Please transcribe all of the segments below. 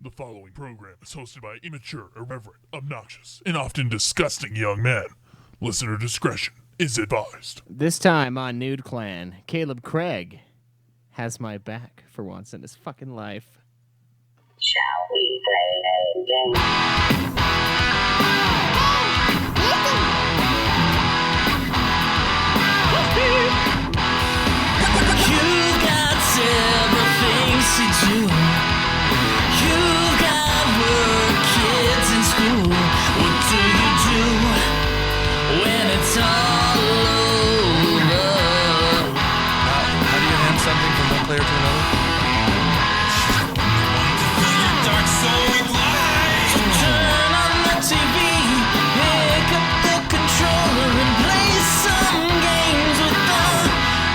The following program is hosted by immature, irreverent, obnoxious, and often disgusting young men. Listener discretion is advised. This time on Nude Clan, Caleb Craig has my back for once in his fucking life. Shall we play a game? You've got several things to do. You've got work, kids in school. What do you do when it's all over? How do you hand something from one player to another? So turn on the TV, pick up the controller and play some games with the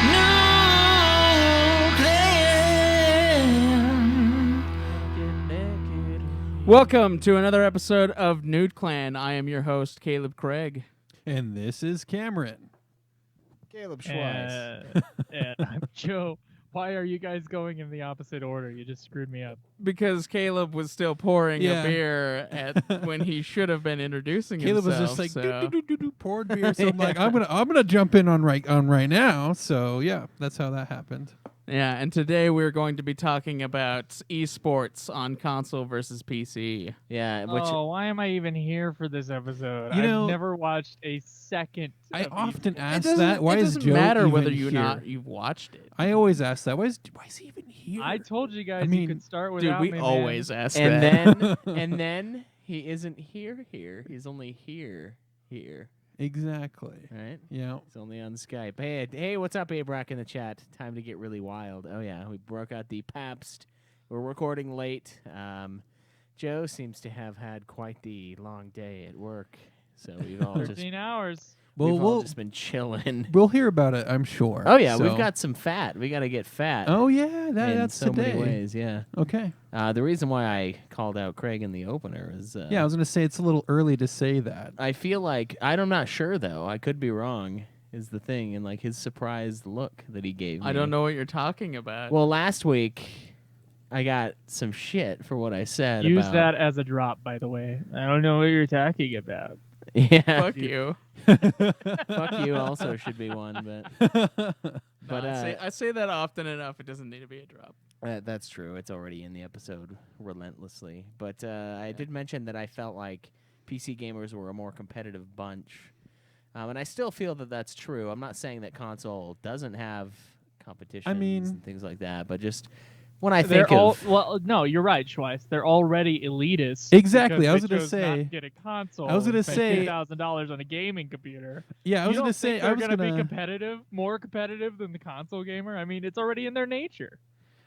Nude Clan. Welcome to another episode of Nude Clan. I am your host, Caleb Craig. And this is Cameron. Caleb Schweiss. And I'm Joe. Why are you guys going in the opposite order? You just screwed me up. Because Caleb was still pouring Yeah. a beer at when he should have been introducing Caleb was himself. just like so. poured beer. So I'm like, I'm gonna jump in on right now. So yeah, that's how that happened. Yeah, and today we're going to be talking about esports on console versus PC. Yeah, which Why am I even here for this episode? You know, I've never watched a second. I of often esports. ask that. Why it is doesn't Joe matter even whether here? you've watched it. I always ask that. Why is he even here? I told you guys I mean, you could start Dude, without we me, always man. ask and that. then he isn't here. He's only here. exactly. Right? Yeah. He's only on Skype. Hey, what's up, Abe Rock in the chat? Time to get really wild. Oh yeah, we broke out the Pabst. We're recording late. Joe seems to have had quite the long day at work, so we've all 13 hours. Well, we've all we'll just been chilling. we'll hear about it. I'm sure. Oh yeah, we've So- got some fat. We got to get fat. Oh yeah, in that's so today. many ways. Yeah. Okay. The reason why I called out Craig in the opener is Yeah, I was gonna say it's a little early to say that. I feel like I'm not sure though. I could be wrong. Is the thing, and like his surprised look that he gave me. I don't know what you're talking about. Well, last week I got some shit for what I said. Use about, that as a drop, by the way. I don't know what you're talking about. Yeah. Fuck you. Fuck you. Also should be one, but But I say that often enough. It doesn't need to be a drop. that's true. It's already in the episode relentlessly. But I did mention that I felt like PC gamers were a more competitive bunch. And I still feel that that's true. I'm not saying that console doesn't have competition and things like that, but just when I think Well, no, you're right, Schweiss. They're already elitist. Exactly, because I was they gonna chose say- not to get a console. I was gonna and spend say- $2,000 on a gaming computer. Yeah, I was You gonna don't say think I they're was gonna gonna be competitive, more competitive than the console gamer. I mean, it's already in their nature.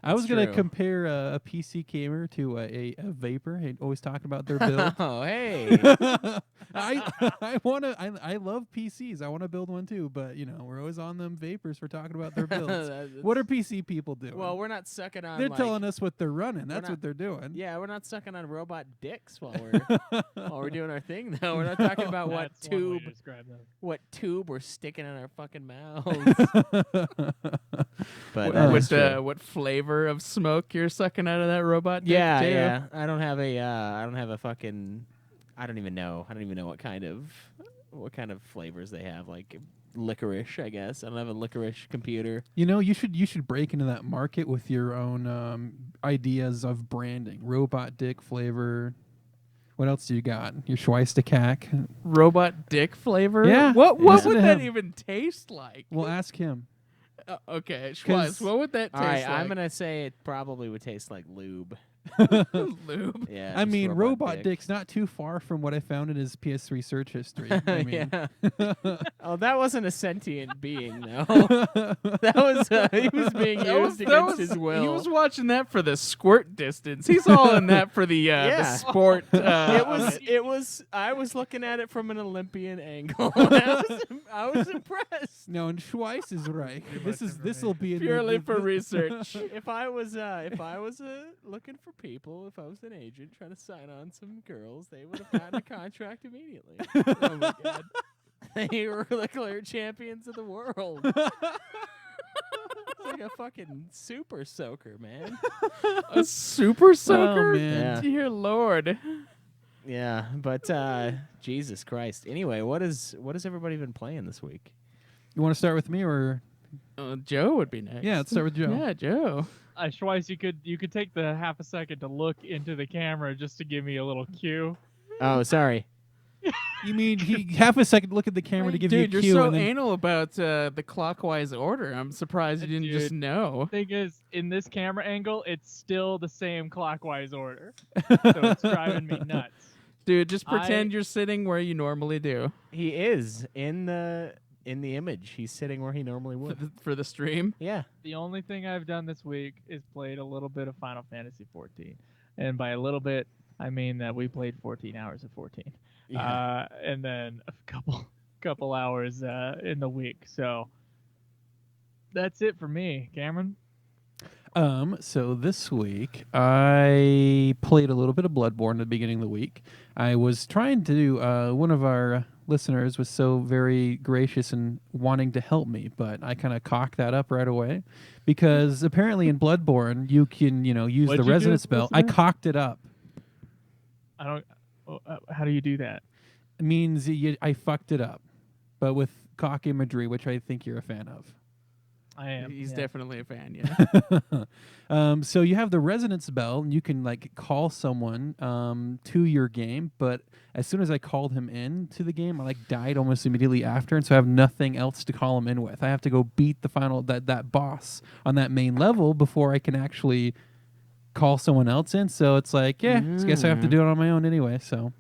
I was gonna true. compare a PC gamer to a vapor. Hey, always talking about their build. oh, hey. I love PCs. I want to build one too, but we're always on them vapors for talking about their builds. What are PC people doing? Well, we're not sucking on they're like, telling us what they're running. That's not- what they're doing. Yeah, we're not sucking on robot dicks while we're doing our thing though. We're not talking about That's one way to describe them. what tube we're sticking in our fucking mouths. But that is true. What flavor of smoke you're sucking out of that robot? Dick, Yeah, too? yeah. I don't have a fucking. I don't even know what kind of flavors they have. Like licorice, I guess. I don't have a licorice computer. You should break into that market with your own ideas of branding. Robot dick flavor. What else do you got? Your Schweistercack. Robot dick flavor? Yeah. What Listen would to that him. even taste like? Well, ask him. Okay, 'Cause- Schweiss, what would that All taste right, like? I'm gonna say it probably would taste like lube. Lube. Yeah. I just mean, robot dick. dick's not too far from what I found in his PS3 search history. I mean, yeah. Oh, that wasn't a sentient being, though. That was he was being used against his will. He was watching that for the squirt distance. He's all in that for the Yeah. sport. It was. I was looking at it from an Olympian angle. I was impressed. no, and Schweiss is right. This will be in purely the, for research. If I was looking for people, if I was an agent trying to sign on some girls, they would have gotten a contract immediately. Oh my god, they were the clear champions of the world. like a fucking super soaker, man. A super soaker? man. Yeah. Dear Lord. Yeah, but Jesus Christ. Anyway, what has everybody been playing this week? You want to start with me or? Joe would be next. Yeah, let's start with Joe. Yeah, Joe. Schweiss, you could take the half a second to look into the camera just to give me a little cue. Oh, sorry. You mean half a second to look at the camera to give Dude, you a you're cue so and then anal about the clockwise order. I'm surprised you didn't just Dude. know. Thing is, in this camera angle, it's still the same clockwise order, so it's driving me nuts. Dude, just I- pretend you're sitting where you normally do He is in the image. He's sitting where he normally would. for the stream. Yeah. The only thing I've done this week is played a little bit of Final Fantasy 14, and by a little bit, I mean that we played 14 hours of 14. Yeah. And then a couple hours in the week. So that's it for me, Cameron. So this week I played a little bit of Bloodborne at the beginning of the week. I was trying to do, one of our listeners was so very gracious and wanting to help me, but I kind of cocked that up right away because apparently in Bloodborne you can, use What'd the you do, resonance bell. I listener? cocked it up. I don't. How do you do that? It means I fucked it up, but with cock imagery, which I think you're a fan of. I am. He's yeah. definitely a fan, yeah. So you have the resonance bell, and you can call someone to your game. But as soon as I called him in to the game, I died almost immediately after, and so I have nothing else to call him in with. I have to go beat the final that boss on that main level before I can actually call someone else in. So it's I guess I have to do it on my own anyway. So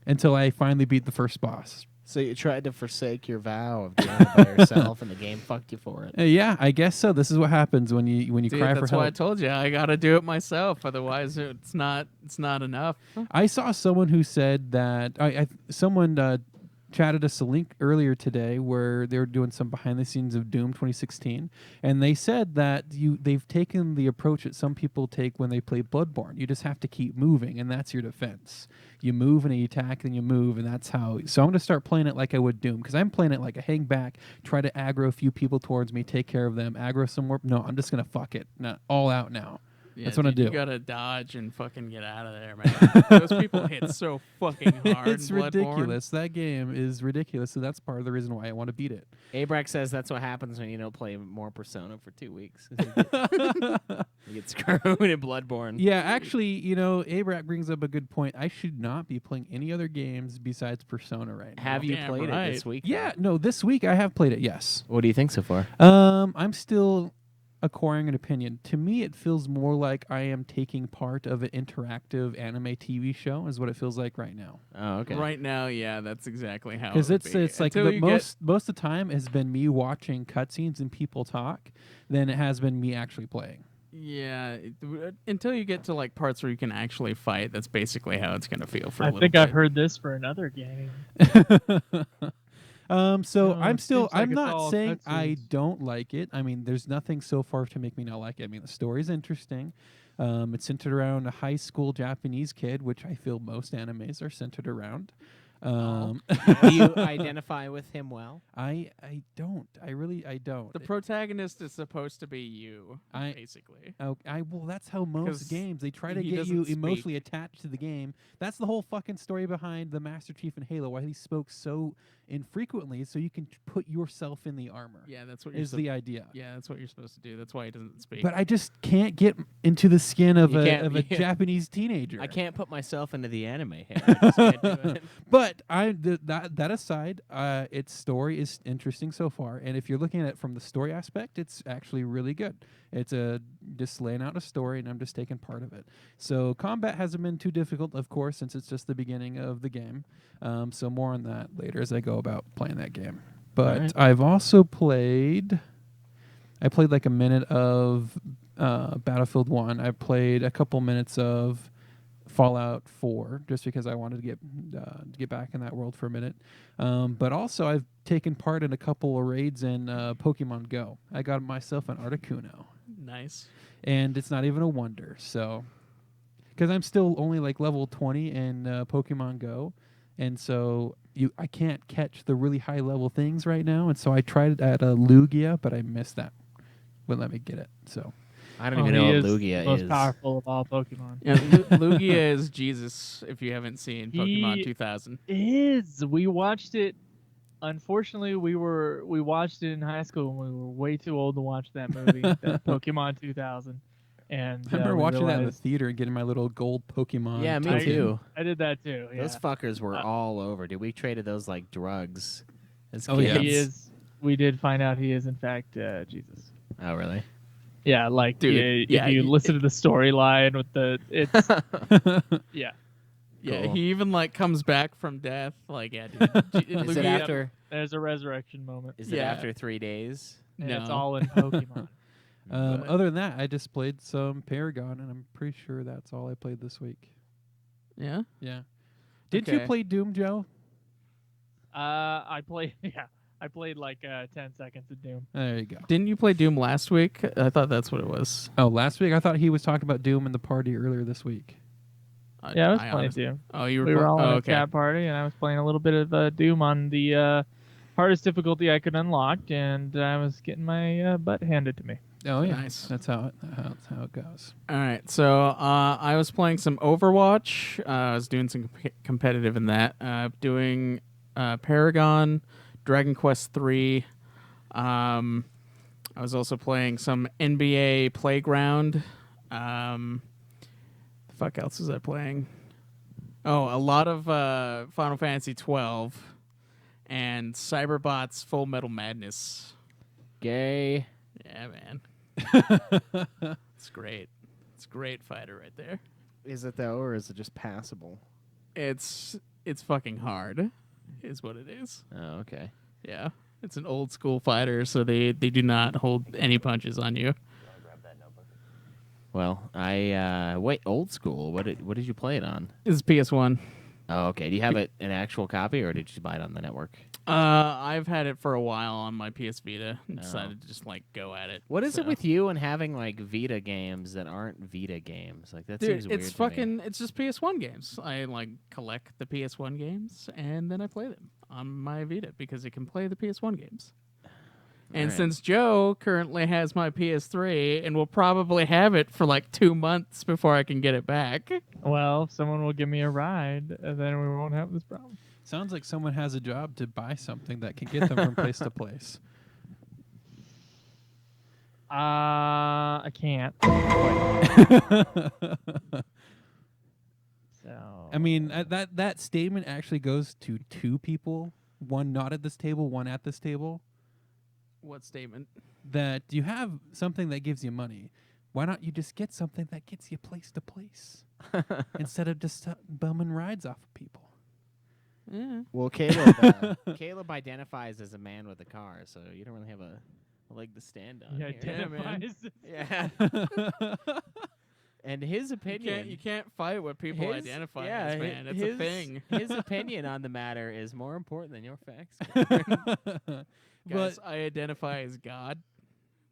until I finally beat the first boss. So you tried to forsake your vow of doing it by yourself, and the game fucked you for it. Yeah, I guess so. This is what happens when you Dude, cry for that's help. why I told you I gotta do it myself. Otherwise, it's not enough. I saw someone who said that someone chatted us a link earlier today where they were doing some behind the scenes of Doom 2016, and they said that they've taken the approach that some people take when they play Bloodborne. You just have to keep moving, and that's your defense. You move and you attack, then you move, and that's how. So I'm going to start playing it like I would Doom, because I'm playing it like a hang back, try to aggro a few people towards me, take care of them, aggro some more. No, I'm just going to fuck it, not all out now. Yeah, That's what I dude, You do. gotta dodge and fucking get out of there, man. Those people hit so fucking hard. It's in Bloodborne. ridiculous. That game is ridiculous, so that's part of the reason why I want to beat it. Abrax says that's what happens when you don't play more Persona for 2 weeks. You get screwed in Bloodborne. Yeah, actually, Abrak brings up a good point. I should not be playing any other games besides Persona right now. Have you Damn played it right. this week? Yeah, no, this week I have played it, yes. What do you think so far? I'm still acquiring an opinion. To me, it feels more like I am taking part of an interactive anime TV show is what it feels like right now. Oh, okay. Right now, yeah, that's exactly how. Because it would be. it's like Until you get- most of the time has been me watching cutscenes and people talk than it has been me actually playing. Yeah, until you get to parts where you can actually fight, that's basically how it's gonna feel for a I little think bit. I've heard this for another game. So No, I'm it still seems like I'm it's not all saying I cutscenes. don't like it. I mean, there's nothing so far to make me not like it. I mean, the story's interesting. It's centered around a high school Japanese kid, which I feel most animes are centered around. Do you identify with him well? I don't. I really don't. The protagonist is supposed to be you, basically. Well, that's how 'Cause most games they try to he get you doesn't emotionally attached to the game. That's the whole fucking story behind the Master Chief in Halo, why he spoke so infrequently, so you can put yourself in the armor. Yeah, that's what you're is the idea. Yeah, that's what you're supposed to do. That's why he doesn't speak. But I just can't get into the skin of You a can't- of a yeah. Japanese teenager. I can't put myself into the anime here. I just can't do it. But that aside, its story is interesting so far, and if you're looking at it from the story aspect, it's actually really good. It's just laying out a story, and I'm just taking part of it. So combat hasn't been too difficult, of course, since it's just the beginning of the game. So more on that later as I go about playing that game. But Alright. I've also played. I played like a minute of Battlefield 1. I played a couple minutes of Fallout 4 just because I wanted to get back in that world for a minute. But also I've taken part in a couple of raids in Pokemon Go. I got myself an Articuno, nice. and it's not even a wonder. So, because I'm still only level 20 in Pokemon Go, and so I can't catch the really high level things right now. And so I tried it at Lugia, but I missed that. wouldn't let me get it. So I don't even know he what is Lugia the most is. powerful of all Pokemon. Yeah, Lugia is Jesus. If you haven't seen Pokemon He 2000, We watched it. Unfortunately, we watched it in high school, and we were way too old to watch that movie, that Pokemon 2000. And I remember we watching that in the realized- theater and getting my little gold Pokemon. Yeah, me token. too. I did that too. Yeah. Those fuckers were all over, dude. We traded those like drugs as Oh, kids. yeah. He is. We did find out he is in fact Jesus. Oh, really? Yeah, like Dude, yeah, if you listen to the storyline with it's yeah. yeah, Cool. he even like comes back from death. Like, yeah, dude. Is it Lugia- after? There's a resurrection moment. Is it Yeah. after 3 days? And it's No. all in Pokemon. Other than that, I just played some Paragon, and I'm pretty sure that's all I played this week. Yeah. Yeah. Did you Okay. play Doom, Joe? I played like 10 seconds of Doom. There you go. Didn't you play Doom last week? I thought that's what it was. Oh, last week I thought he was talking about Doom in the party earlier this week. Yeah, I was playing honestly- Doom. Oh, you were. We were all oh, in a okay. chat party, and I was playing a little bit of Doom on the hardest difficulty I could unlock, and I was getting my butt handed to me. Oh yeah, Nice. That's how it goes. All right, so I was playing some Overwatch. I was doing some competitive in that. Doing Paragon, Dragon Quest 3. I was also playing some NBA Playground. The fuck else was I playing? Oh, a lot of Final Fantasy 12 and Cyberbots Full Metal Madness. Gay. Yeah, man. It's great. It's a great fighter right there. Is it though, or is it just passable? It's fucking hard, is what it is. Oh, okay. Yeah, it's an old school fighter, so they do not hold any punches on you. Well, I wait. Old school. What did you play it on? It's PS1. Oh, okay. Do you have it an actual copy, or did you buy it on the network? I've had it for a while on my PS Vita and decided to just like go at it. What is So- it with you and having like Vita games that aren't Vita games? Like that Dude, seems weird. it's to me. fucking. It's just PS1 games. I like collect the PS1 games and then I play them on my Vita because it can play the PS1 games. And Alright. since Joe currently has my PS3 and will probably have it for like 2 months before I can get it back. Well, if someone will give me a ride, then we won't have this problem. Sounds like someone has a job to buy something that can get them from place to place. I can't. So I mean, that statement actually goes to two people, one not at this table, one at this table. What statement? That you have something that gives you money. Why not you just get something that gets you place to place instead of just bumming rides off of people? Yeah. Well, Caleb identifies as a man with a car, so you don't really have a leg to stand on. he here. identifies. Yeah. And his opinion. You can't fight what people his- identify yeah, as, hi- man. It's his, a thing. His opinion on the matter is more important than your facts. Guys, I identify as God.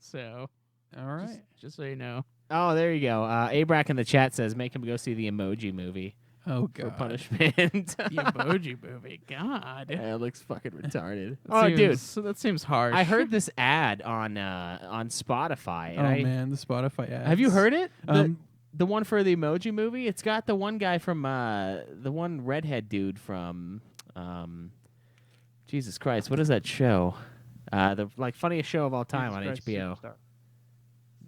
So, All right. just so you know. Oh, there you go. Abrac in the chat says make him go see the Emoji Movie Oh for god. punishment. The Emoji Movie. God. Yeah, it looks fucking retarded. That Oh, dude. seems- that seems harsh. I heard this ad on Spotify. Oh And man, the Spotify ads. have you heard it? Um, The one for the Emoji Movie. It's got the one guy from the one redhead dude from Jesus Christ, what is that show? The like funniest show of all time on Jesus Christ HBO. Superstar.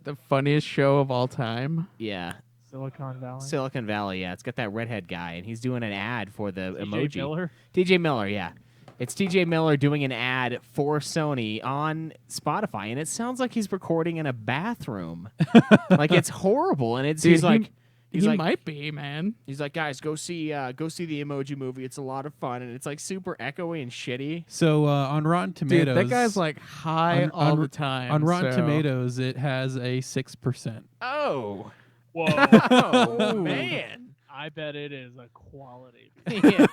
the funniest show of all time. Yeah, Silicon Valley. Silicon Valley. Yeah, it's got that redhead guy, and he's doing an ad for the emoji. Miller. TJ Miller. Yeah, it's TJ Miller doing an ad for Sony on Spotify, and it sounds like he's recording in a bathroom. Like it's horrible, and it's Dude, he's like. He He's like, might be, man. he's like, guys, go see the Emoji Movie. It's a lot of fun, and it's like super echoey and shitty. So on Rotten Tomatoes, Dude, that guy's like high on- all on- the time. on Rotten so- Tomatoes, it has a 6%. Oh, Whoa. oh man. I bet it is a quality. Yeah.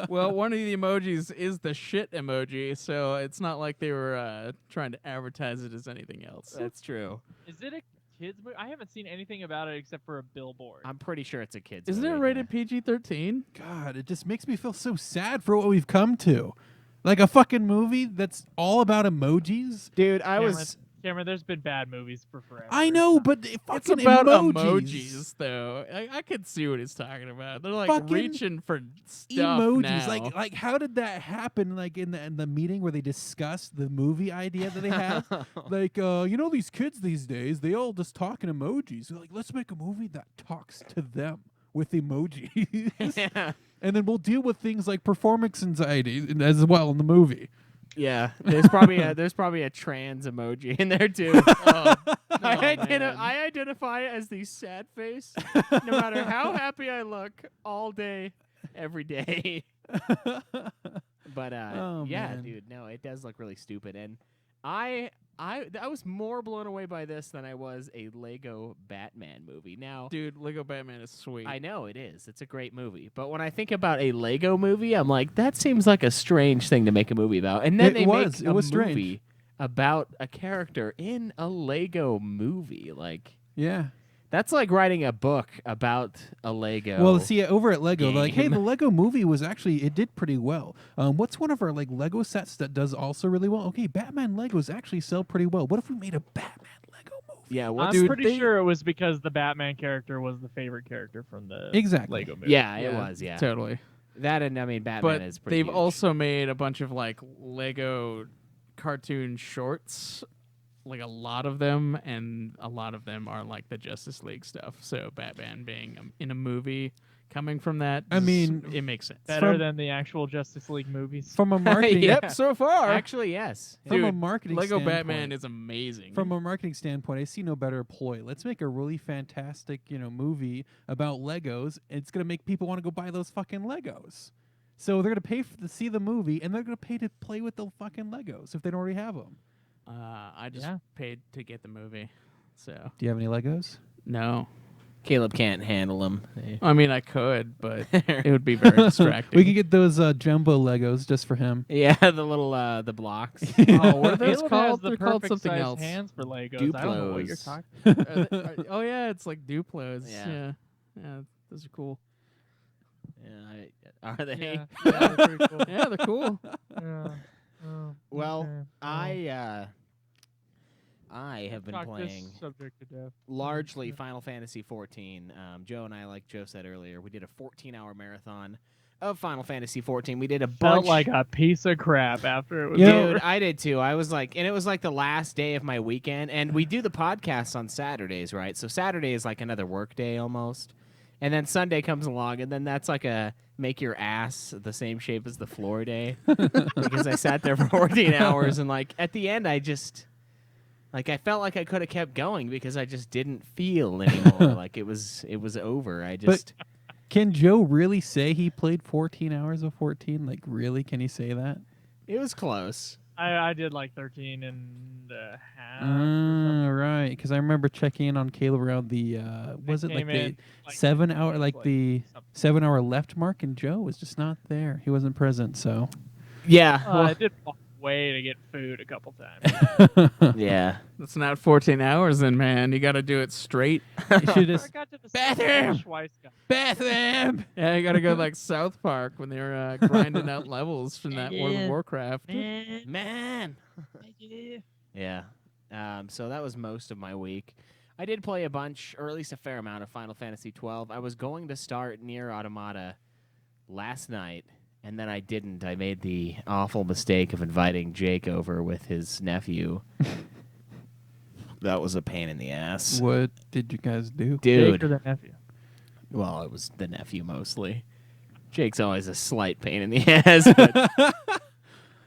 Well, one of the emojis is the shit emoji, so it's not like they were trying to advertise it as anything else. That's true. Is it a kids movie? I haven't seen anything about it except for a billboard. I'm pretty sure it's a kid's Isn't it movie, rated yeah. PG-13? God, it just makes me feel so sad for what we've come to. Like a fucking movie that's all about emojis. Dude, I Cameron, was Cameron, there's been bad movies for forever. I know, but It's fucking about emojis. though. I could see what he's talking about. They're like Fucking reaching for stuff Emojis, now. like how did that happen? Like in the meeting where they discussed the movie idea that they have, like these kids these days they all just talk in emojis. They're like, let's make a movie that talks to them with emojis, Yeah. and then we'll deal with things like performance anxiety as well in the movie. Yeah, there's probably a trans emoji in there too. I identify as the sad face, no matter how happy I look, all day, every day. But Oh, yeah, man. dude, no, it does look really stupid, and I was more blown away by this than I was a Lego Batman movie. Now, Dude, Lego Batman is sweet. I know it is. It's a great movie. But when I think about a Lego movie, I'm like, that seems like a strange thing to make a movie about. And then It was. make It a was strange. movie about a character in a Lego movie. Like, Yeah. that's like writing a book about a Lego. Well, see, over at Lego, they're like, hey, game. the Lego movie was actually, it did pretty well. What's one of our like Lego sets that does also really well? Okay, Batman Legos actually sell pretty well. What if we made a Batman Lego movie? Yeah, well, I'm pretty sure it was because the Batman character was the favorite character from the Exactly. Lego movie. yeah, it was, yeah. Totally. That and, I mean, Batman But is pretty they've huge. also made a bunch of like Lego cartoon shorts, like a lot of them, and a lot of them are like the Justice League stuff. So Batman being in a movie coming from that, I mean, it makes sense. Better From- than the actual Justice League movies. From a marketing, Yeah. Yep, so far. Actually, yes. from a Dude, marketing Lego standpoint, Batman is amazing. from a marketing standpoint, I see no better ploy. Let's make a really fantastic, movie about Legos. It's gonna make people want to go buy those fucking Legos. So they're gonna pay to see the movie, and they're gonna pay to play with the fucking Legos if they don't already have them. I just Yeah. paid to get the movie, so Do you have any Legos? no. Caleb can't handle them. I mean, I could, but it would be very distracting. We could get those jumbo Legos just for him. Yeah, the little, the blocks. Oh, what are those Caleb called? has the They're called perfect something size else. hands for Legos. I don't know what you're Duplos. talking. Oh yeah, it's like Duplos. Yeah. Yeah, those are cool. Yeah, are they? Yeah, yeah, they're pretty cool. Yeah, they're cool. Yeah. Oh, Well, okay. I have been Talk playing this subject to death. largely Final Fantasy 14. Joe and I, like Joe said earlier, we did a 14-hour marathon of Final Fantasy 14. We did a Felt bunch. like a piece of crap after it was You know- over. Dude, I did too. I was like, and it was like the last day of my weekend, and we do the podcast on Saturdays, right? So Saturday is like another work day almost. And then Sunday comes along, and then that's like a make your ass the same shape as the floor day. Because I sat there for 14 hours, and like at the end, I just, like, I felt like I could have kept going because I just didn't feel anymore. Like it was over. I just, Can Joe really say he played 14 hours of 14? Like, really? Can he say that? it was close. I did like 13 and a half. Right. Because I remember checking in on Caleb around the, was it like came the in, like, 7 hour, like the something. 7-hour left mark, and Joe was just not there. He wasn't present, so. Yeah. I did walk away to get food a couple times. Yeah. That's not 14 hours, then, man. You got to do it straight. You should I just. got to the Bathroom! Schweiss guy. Bathroom! Yeah, you got to go like South Park when they were grinding out levels from that World of Warcraft. Man. Yeah. So that was most of my week. I did play a bunch, or at least a fair amount, of Final Fantasy 12. I was going to start Nier Automata last night, and then I didn't. I made the awful mistake of inviting Jake over with his nephew. That was a pain in the ass. What did you guys do? Dude. Jake or the nephew. Well, it was the nephew mostly. Jake's always a slight pain in the ass, but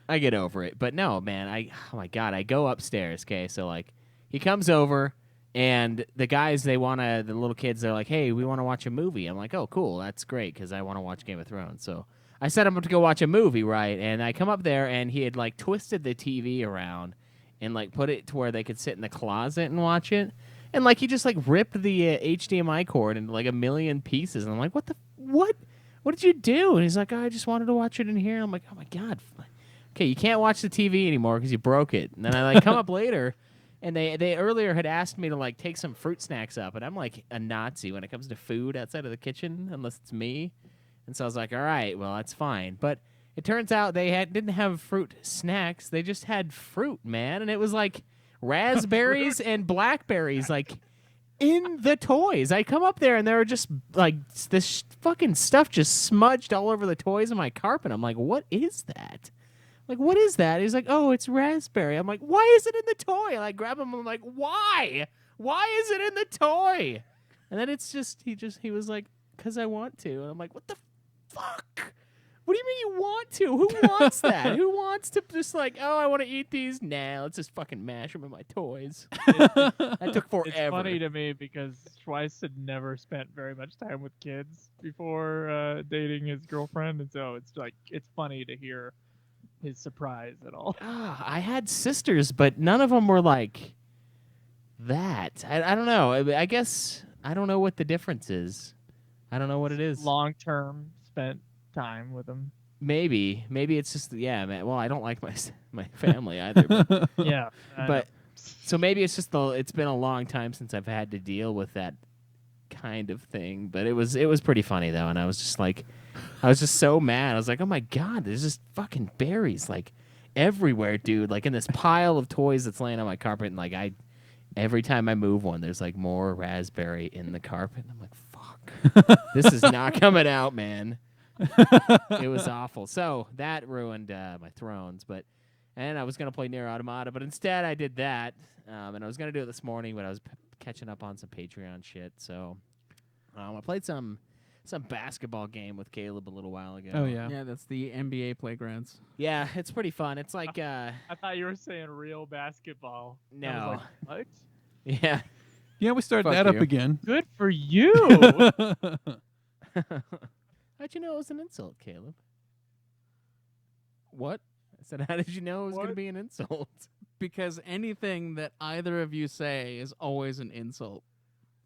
I get over it. But no, man, oh my God, I go upstairs, okay? So, like, he comes over, and the guys, the little kids, they're like, hey, we want to watch a movie. I'm like, oh, cool, that's great, because I want to watch Game of Thrones. So I set him up to go watch a movie, right? And I come up there, and he had, like, twisted the TV around and, like, put it to where they could sit in the closet and watch it. And, like, he just, like, ripped the HDMI cord into, like, a million pieces. And I'm like, what? What did you do? And he's like, oh, I just wanted to watch it in here. I'm like, oh, my God. Okay, you can't watch the TV anymore because you broke it. And then I, like, come up later, and they earlier had asked me to, like, take some fruit snacks up. And I'm, like, a Nazi when it comes to food outside of the kitchen, unless it's me. And so I was like, all right, well, that's fine. But it turns out they didn't have fruit snacks. They just had fruit, man. And it was, like, raspberries and blackberries like in the toys. I come up there and there were just like this fucking stuff just smudged all over the toys on my carpet. I'm like, what is that? Like, what is that? He's like, oh, it's raspberry. I'm like, why is it in the toy? And I grab him. I'm like, why? Why is it in the toy? And then it's just he was like, because I want to. And I'm like, what the fuck? What do you mean you want to? Who wants that? Who wants to just like, oh, I want to eat these? Nah, let's just fucking mash them in my toys. That took forever. It's funny to me because Schweiss had never spent very much time with kids before dating his girlfriend, and so it's funny to hear his surprise at all. I had sisters, but none of them were like that. I don't know. I guess I don't know what the difference is. I don't know what it is. Long term spent time with him. Maybe it's just man. Well, I don't like my family either. But, Yeah, but so maybe it's just it's been a long time since I've had to deal with that kind of thing. But it was pretty funny though, and I was just so mad. I was like, oh my god, there's just fucking berries like everywhere, dude. Like in this pile of toys that's laying on my carpet, and like every time I move one, there's like more raspberry in the carpet. And I'm like, fuck, this is not coming out, man. It was awful. So that ruined my Thrones, and I was gonna play Nier Automata, but instead I did that, and I was gonna do it this morning, but I was catching up on some Patreon shit. So I played some basketball game with Caleb a little while ago. Oh yeah. Yeah, that's the NBA playgrounds. Yeah, it's pretty fun. It's like I thought you were saying real basketball. I no, was like, what? yeah. Yeah, we started Fuck that up you. again. Good for you. How'd you know it was an insult, Caleb? What? I said, how did you know it was going to What? be an insult? Because anything that either of you say is always an insult.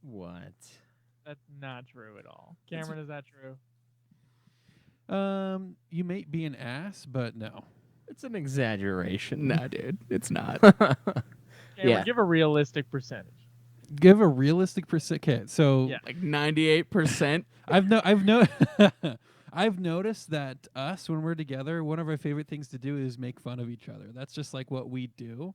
What? That's not true at all. Cameron, is that true? You may be an ass, but no. It's an exaggeration. Nah, dude, it's not. Cameron, Yeah. give a realistic percentage. Give a realistic percent. Okay, so Yeah. Like 98%. I've noticed that us when we're together, one of our favorite things to do is make fun of each other. That's just like what we do.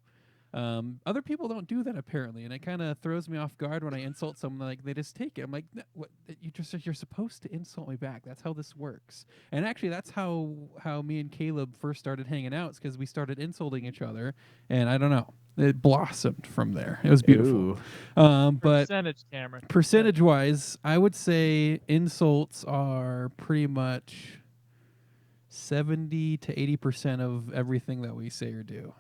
Other people don't do that apparently, and it kind of throws me off guard when I insult someone. Like they just take it. I'm like, what? You're supposed to insult me back. That's how this works. And actually, that's how me and Caleb first started hanging out. It's because we started insulting each other, and I don't know, it blossomed from there. It was beautiful. But Percentage, Cameron. percentage-wise, I would say insults are pretty much 70 to 80% of everything that we say or do.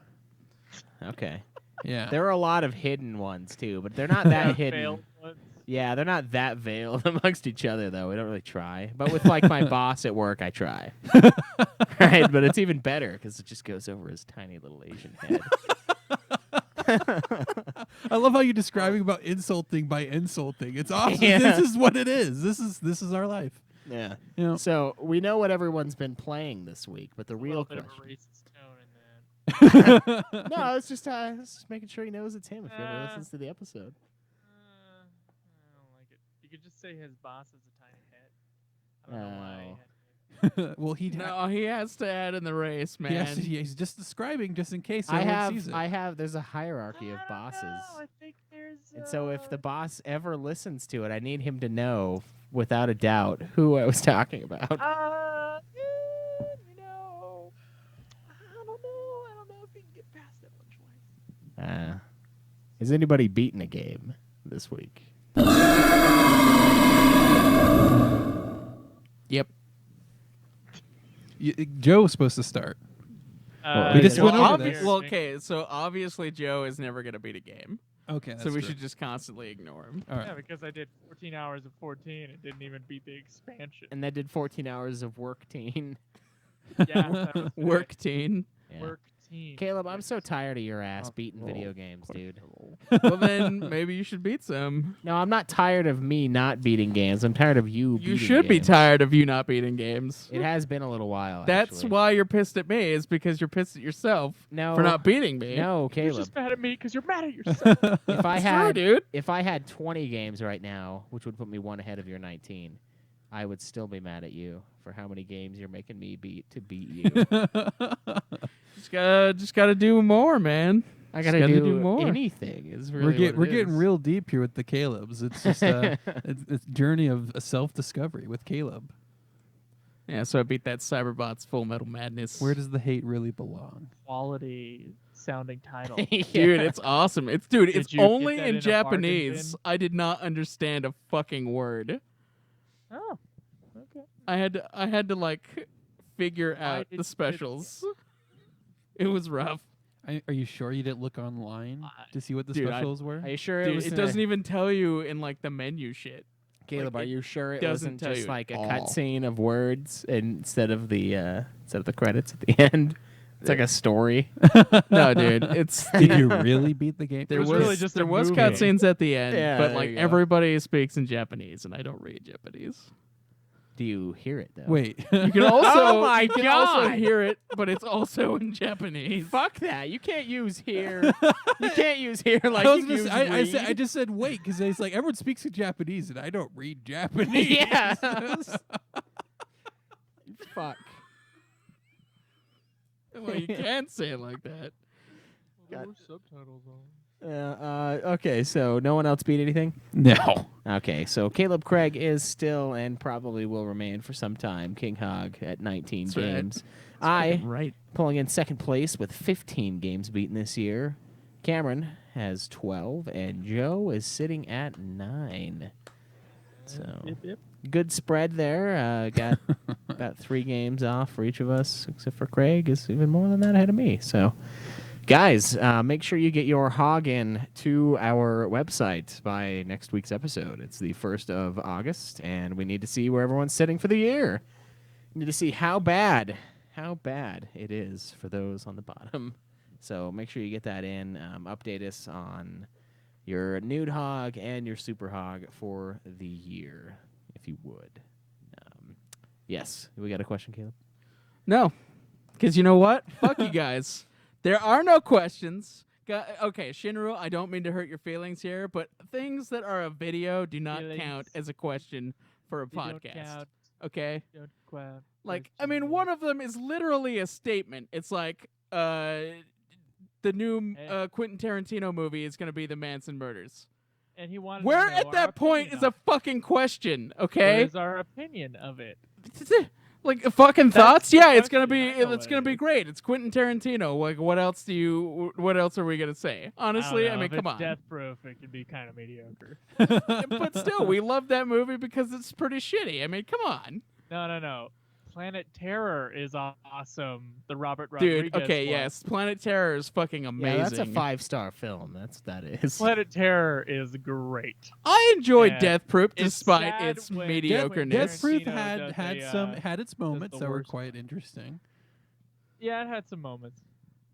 Okay. Yeah. There are a lot of hidden ones too, but they're not that hidden. Failed ones. Yeah, they're not that veiled amongst each other though. We don't really try. But with like my boss at work, I try. Right, but it's even better because it just goes over his tiny little Asian head. I love how you're describing about insulting by insulting. It's awesome. Yeah. This is what it is. This is our life. Yeah. You know? So we know what everyone's been playing this week, but the A real little bit question. of a racist tone in that. No, it's just making sure he knows it's him if he ever listens to the episode. I don't like it. You could just say his boss is a tiny head. I don't know why. I had to- Well, No, he has to add in the race, man. he's just describing just in case I everyone sees it. have. There's a hierarchy of I don't bosses, know. I think there's. and so if the boss ever listens to it, I need him to know without a doubt who I was talking about. you know, I don't know. I don't know if he can get past that one choice. Has anybody beaten a game this week? Yep. Joe was supposed to start. Uh, We just yeah, went over obvi- this. Well, okay, so obviously Joe is never going to beat a game. Okay, So we should just constantly ignore him. All right. Yeah, because I did 14 hours of 14. It didn't even beat the expansion. And that did 14 hours of work teen. Yeah, that was Work teen. Yeah. Work team. Caleb, I'm so tired of your ass beating video games, dude. Well, then maybe you should beat some. No, I'm not tired of me not beating games. I'm tired of you You beating should be games. tired of you not beating games. It has been a little while. That's actually. why you're pissed at me, is because you're pissed at yourself No, for not beating me. No, You're Caleb. just mad at me because you're mad at yourself. If I It's true, had, dude. if I had 20 games right now, which would put me one ahead of your 19, I would still be mad at you for how many games you're making me beat to beat you. Just gotta do more, man. I Just gotta gotta do do more. anything. Is really We're getting real deep here with the Calebs. It's just it's a journey of self-discovery with Caleb. Yeah, so I beat that Cyberbots Full Metal Madness. Where does the hate really belong? Quality sounding title. Dude, it's awesome. It's Did it's you get only that in in a bargain Japanese. bin? I did not understand a fucking word. Oh, okay. I had to like figure Why out did the you- specials. It was rough. Are you sure you didn't look online to see what the Dude, specials were? Are you sure it Dude, was? it doesn't even tell you in like the menu shit. Caleb, like, are it you sure it doesn't wasn't tell just you like a at all. cutscene of words instead of the credits at the end? It's like a story. No, dude, it's Did you really beat the game? there was was really just a there was movie. cutscenes at the end, Yeah, but there like you go. everybody speaks in Japanese, and I don't read Japanese. Do you hear it though? Wait. You can also Oh my you can also God. hear it, but it's also in Japanese. Fuck that! You can't use here. You can't use here like I was you gonna use say, I read. just said wait because it's like everyone speaks in Japanese and I don't read Japanese. Yeah. Fuck. Well, you can't say it like that. There were subtitles on. Okay, so no one else beat anything? No. Okay, so Caleb Craig is still and probably will remain for some time King Hog at 19 That's right. games. I Right. pulling in second place with 15 games beaten this year. Cameron has 12, and Joe is sitting at 9. So Yep. good spread there. Got about 3 games off for each of us, except for Craig is even more than that ahead of me. So, guys, make sure you get your hog in to our website by next week's episode. It's the 1st of August, and we need to see where everyone's sitting for the year. We need to see how bad it is for those on the bottom. So make sure you get that in. Update us on your nude hog and your super hog for the year, if you would. Yes, we got a question, Caleb? No, because you know what? Fuck you guys. There are no questions. Okay, Shinru, I don't mean to hurt your feelings here, but things that are a video do not Feelings. count as a question for a They don't podcast. count, Okay? don't count. Like, I mean, one of them is literally a statement. It's like, the new Quentin Tarantino movie is going to be The Manson Murders. And he wanted Where to know at our that point opinion is on a fucking question, it. What okay? is our opinion of it? Like fucking That's thoughts? the Yeah, it's gonna be question. I know it's what gonna it be is. great. It's Quentin Tarantino. Like what else are we gonna say? Honestly, I don't know. mean, If come it's on. Death Proof, it could be kind of mediocre. But still, we love that movie because it's pretty shitty. I mean, come on. No. Planet Terror is awesome. The Robert Rodriguez Dude, okay, one. yes. Planet Terror is fucking amazing. Yeah, that's a 5-star film. That's what that is. Planet Terror is great. I enjoyed Yeah. Death Proof It's despite sad its when mediocreness. Death Proof Tarantino had does had its moments the that were worst. quite interesting. Yeah, it had some moments.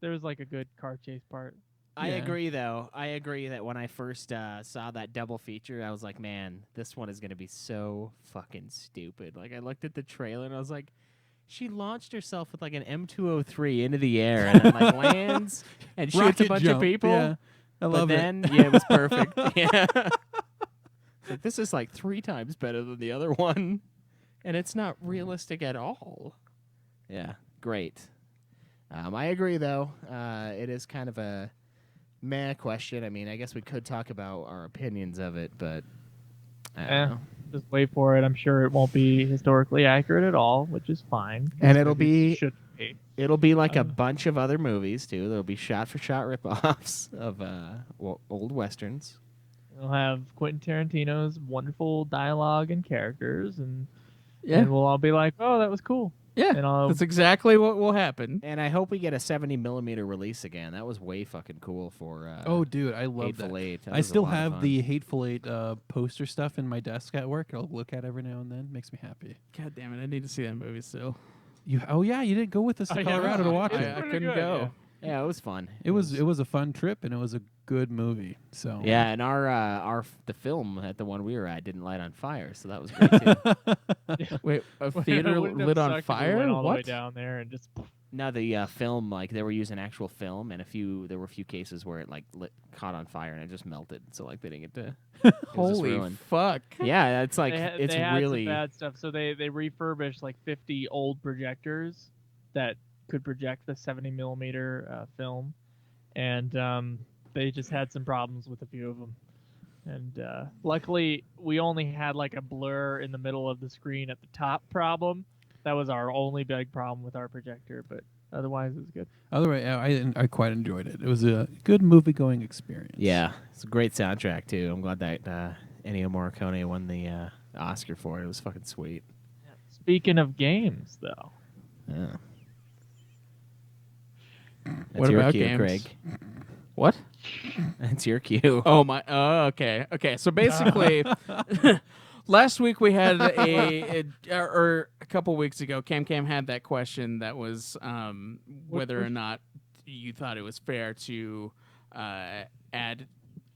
There was like a good car chase part. I Yeah. agree, though. I agree that when I first saw that double feature, I was like, man, this one is going to be so fucking stupid. Like, I looked at the trailer and I was like, she launched herself with like an M203 into the air and then like lands and shoots a Rocket bunch jump, of people. Yeah, I But love then, yeah, it was perfect. Yeah. Like, this is like 3 times better than the other one. And it's not realistic at all. Yeah, great. I agree, though. It is kind of a meh question. I mean, I guess we could talk about our opinions of it, but I don't know. Just wait for it. I'm sure it won't be historically accurate at all, which is fine. And it'll Movies be- should be. It'll be like a Uh. bunch of other movies, too. There'll be shot-for-shot rip-offs of old westerns. We'll have Quentin Tarantino's wonderful dialogue and characters, and Yeah. and we'll all be like, "Oh, that was cool." Yeah, And I'll that's exactly what will happen. And I hope we get a 70mm release again. That was way fucking cool for Oh, dude, I love Hateful that. Eight. That I was a still lot of have fun. the Hateful Eight poster stuff in my desk at work. I'll look at every now and then. Makes me happy. God damn it, I need to see that movie still. Oh yeah, you didn't go with us to Oh, yeah. Colorado to watch It's it. I pretty couldn't good, go. Yeah, it was fun. It was a fun trip and it was a good movie. So Yeah, and the film at the one we were at didn't light on fire, so that was great too. Wait, a Wouldn't theater have lit on sucked if we fire? went all the way What? down there and just No, the film, like they were using actual film, and there were a few cases where it like caught on fire and it just melted. So like they didn't get to. It was just Holy ruined. fuck. Yeah, it's like they had really. some bad stuff. So they refurbished like 50 old projectors that could project the 70mm film, and they just had some problems with a few of them. And luckily, we only had like a blur in the middle of the screen at the top problem. That was our only big problem with our projector, but otherwise it was good. Otherwise, I quite enjoyed it. It was a good movie-going experience. Yeah, it's a great soundtrack too. I'm glad that Ennio Morricone won the Oscar for it. It was fucking sweet. Speaking of games, though, Yeah. That's What your about cue, games? Craig. What? That's your cue. Oh my. Oh, okay. Okay. So basically, last week we had or a couple weeks ago, Cam had that question that was whether or not you thought it was fair to add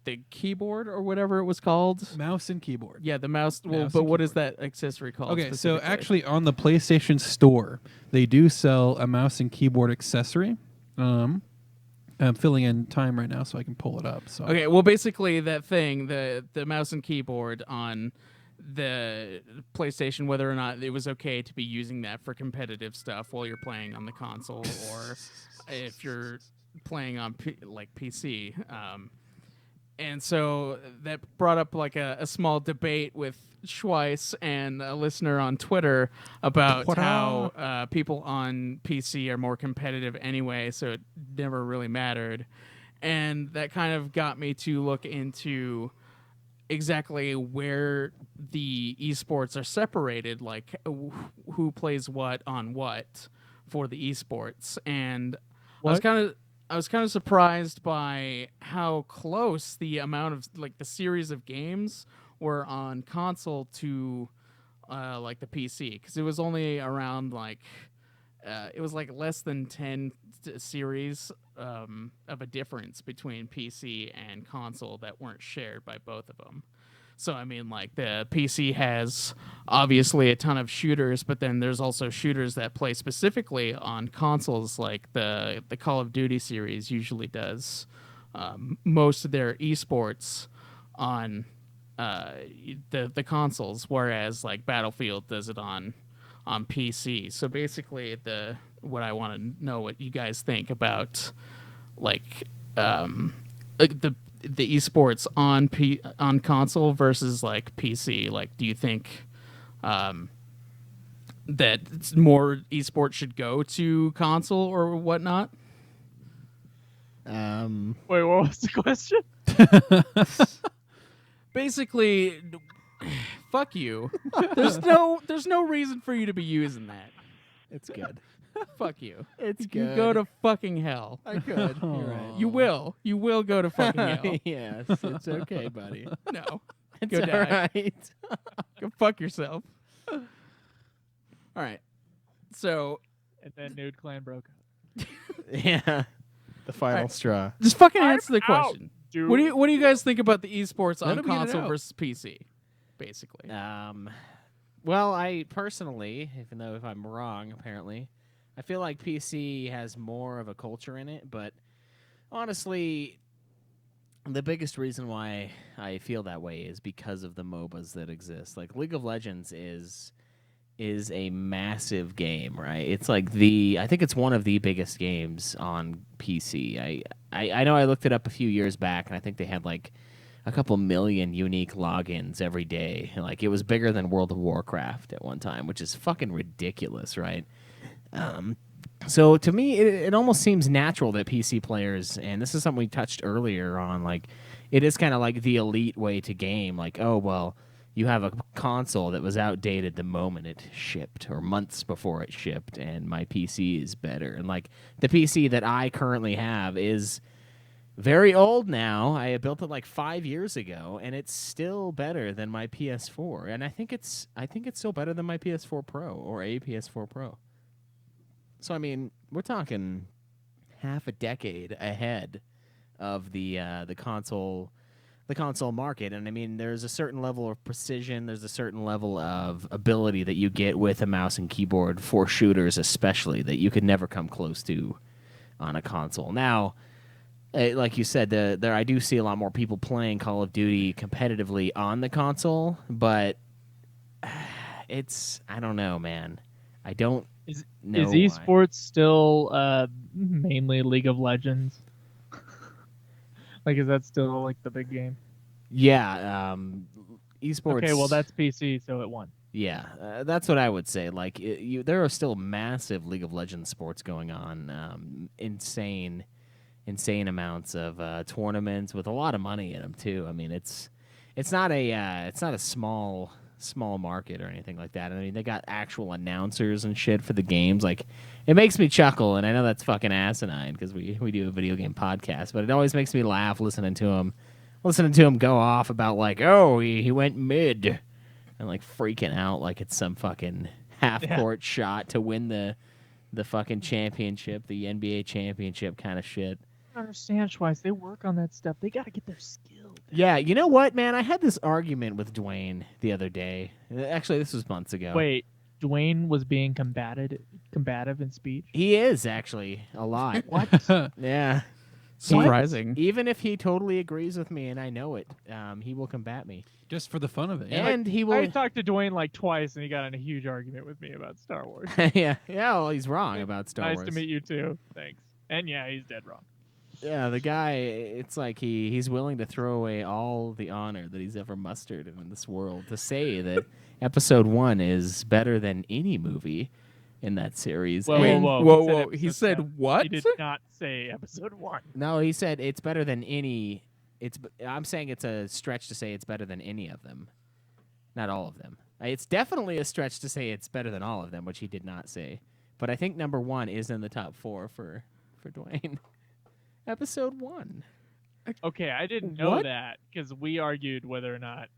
the keyboard or whatever it was called. Mouse and keyboard. Yeah, the mouse. Well, Mouse but and what is keyboard. that accessory called? Okay, so specifically? actually on the PlayStation Store, they do sell a mouse and keyboard accessory. I'm filling in time right now so I can pull it up. So Okay, well, basically that thing, the mouse and keyboard on the PlayStation, whether or not it was okay to be using that for competitive stuff while you're playing on the console, or if you're playing on PC. And so that brought up like a small debate with Schweiss and a listener on Twitter about how people on PC are more competitive anyway, so it never really mattered. And that kind of got me to look into exactly where the esports are separated, like who plays what on what for the esports. And I was kind of surprised by how close the amount of like the series of games were on console to like the PC, because it was only around like it was like less than 10 series of a difference between PC and console that weren't shared by both of them. So I mean, like the PC has obviously a ton of shooters, but then there's also shooters that play specifically on consoles, like the Call of Duty series usually does most of their esports on the consoles, whereas like Battlefield does it on PC. So basically, what I want to know what you guys think about like the esports on console versus like PC. Like, do you think that more esports should go to console or whatnot? wait, what was the question? Basically, fuck you. There's no reason for you to be using that. It's good. Fuck you. It's You can go to fucking hell. I could. You're right. You will. You will go to fucking hell. Yes, it's okay, buddy. No. It's Go die. all right. Go fuck yourself. All right. So And then Nude Clan broke up. Yeah. The final Alright. straw. just fucking I'm answer the out, question. dude. What do you guys think about the esports Let on him get it console out. versus PC? Basically. Well, I personally, even though if I'm wrong, apparently, I feel like PC has more of a culture in it, but honestly, the biggest reason why I feel that way is because of the MOBAs that exist. Like League of Legends is a massive game, right? It's like I think it's one of the biggest games on PC. I know I looked it up a few years back, and I think they had like a couple million unique logins every day. Like it was bigger than World of Warcraft at one time, which is fucking ridiculous, right? So to me, it almost seems natural that PC players, and this is something we touched earlier on, like it is kind of like the elite way to game. Like, oh, well, you have a console that was outdated the moment it shipped or months before it shipped, and my PC is better. And like the PC that I currently have is very old now. I built it like 5 years ago, and it's still better than my PS4. And I think it's still better than my PS4 Pro or a PS4 Pro. So I mean, we're talking half a decade ahead of the console market. And I mean, there's a certain level of precision, there's a certain level of ability that you get with a mouse and keyboard for shooters, especially, that you could never come close to on a console. Now, like you said, there I do see a lot more people playing Call of Duty competitively on the console, but I don't know, man. I don't Is know why. esports still mainly League of Legends? Like, is that still like the big game? Yeah, esports. Okay, well that's PC, so it won. Yeah, that's what I would say. Like, there are still massive League of Legends sports going on. Insane amounts of tournaments with a lot of money in them too. I mean, it's not a small market or anything like that. I mean, they got actual announcers and shit for the games. Like, it makes me chuckle, and I know that's fucking asinine because we do a video game podcast, but it always makes me laugh listening to him go off about like, oh, he went mid. And like freaking out like it's some fucking half-court shot to win the fucking championship, the NBA championship kind of shit. I don't understand, Schweiss. They work on that stuff. They got to get their skill down. Yeah, you know what, man? I had this argument with Dwayne the other day. Actually, this was months ago. Wait, Dwayne was being combative in speech? He is actually a lot. What? Yeah. Surprising. Even if he totally agrees with me and I know it, he will combat me. Just for the fun of it. Yeah. And he I will. talked to Dwayne like twice, and he got in a huge argument with me about Star Wars. yeah. Well, he's wrong about Star Nice Wars. to meet you too. Thanks. And yeah, he's dead wrong. Yeah, the guy, it's like he's willing to throw away all the honor that he's ever mustered in this world to say that Episode 1 is better than any movie in that series. Whoa, And- Whoa. He episode said 7. what? He did not say episode 1. No, he said it's better than any. I'm saying it's a stretch to say it's better than any of them. Not all of them. It's definitely a stretch to say it's better than all of them, which he did not say. But I think number 1 is in the top 4 for Dwayne. Episode 1. Okay, I didn't know What? that because we argued whether or not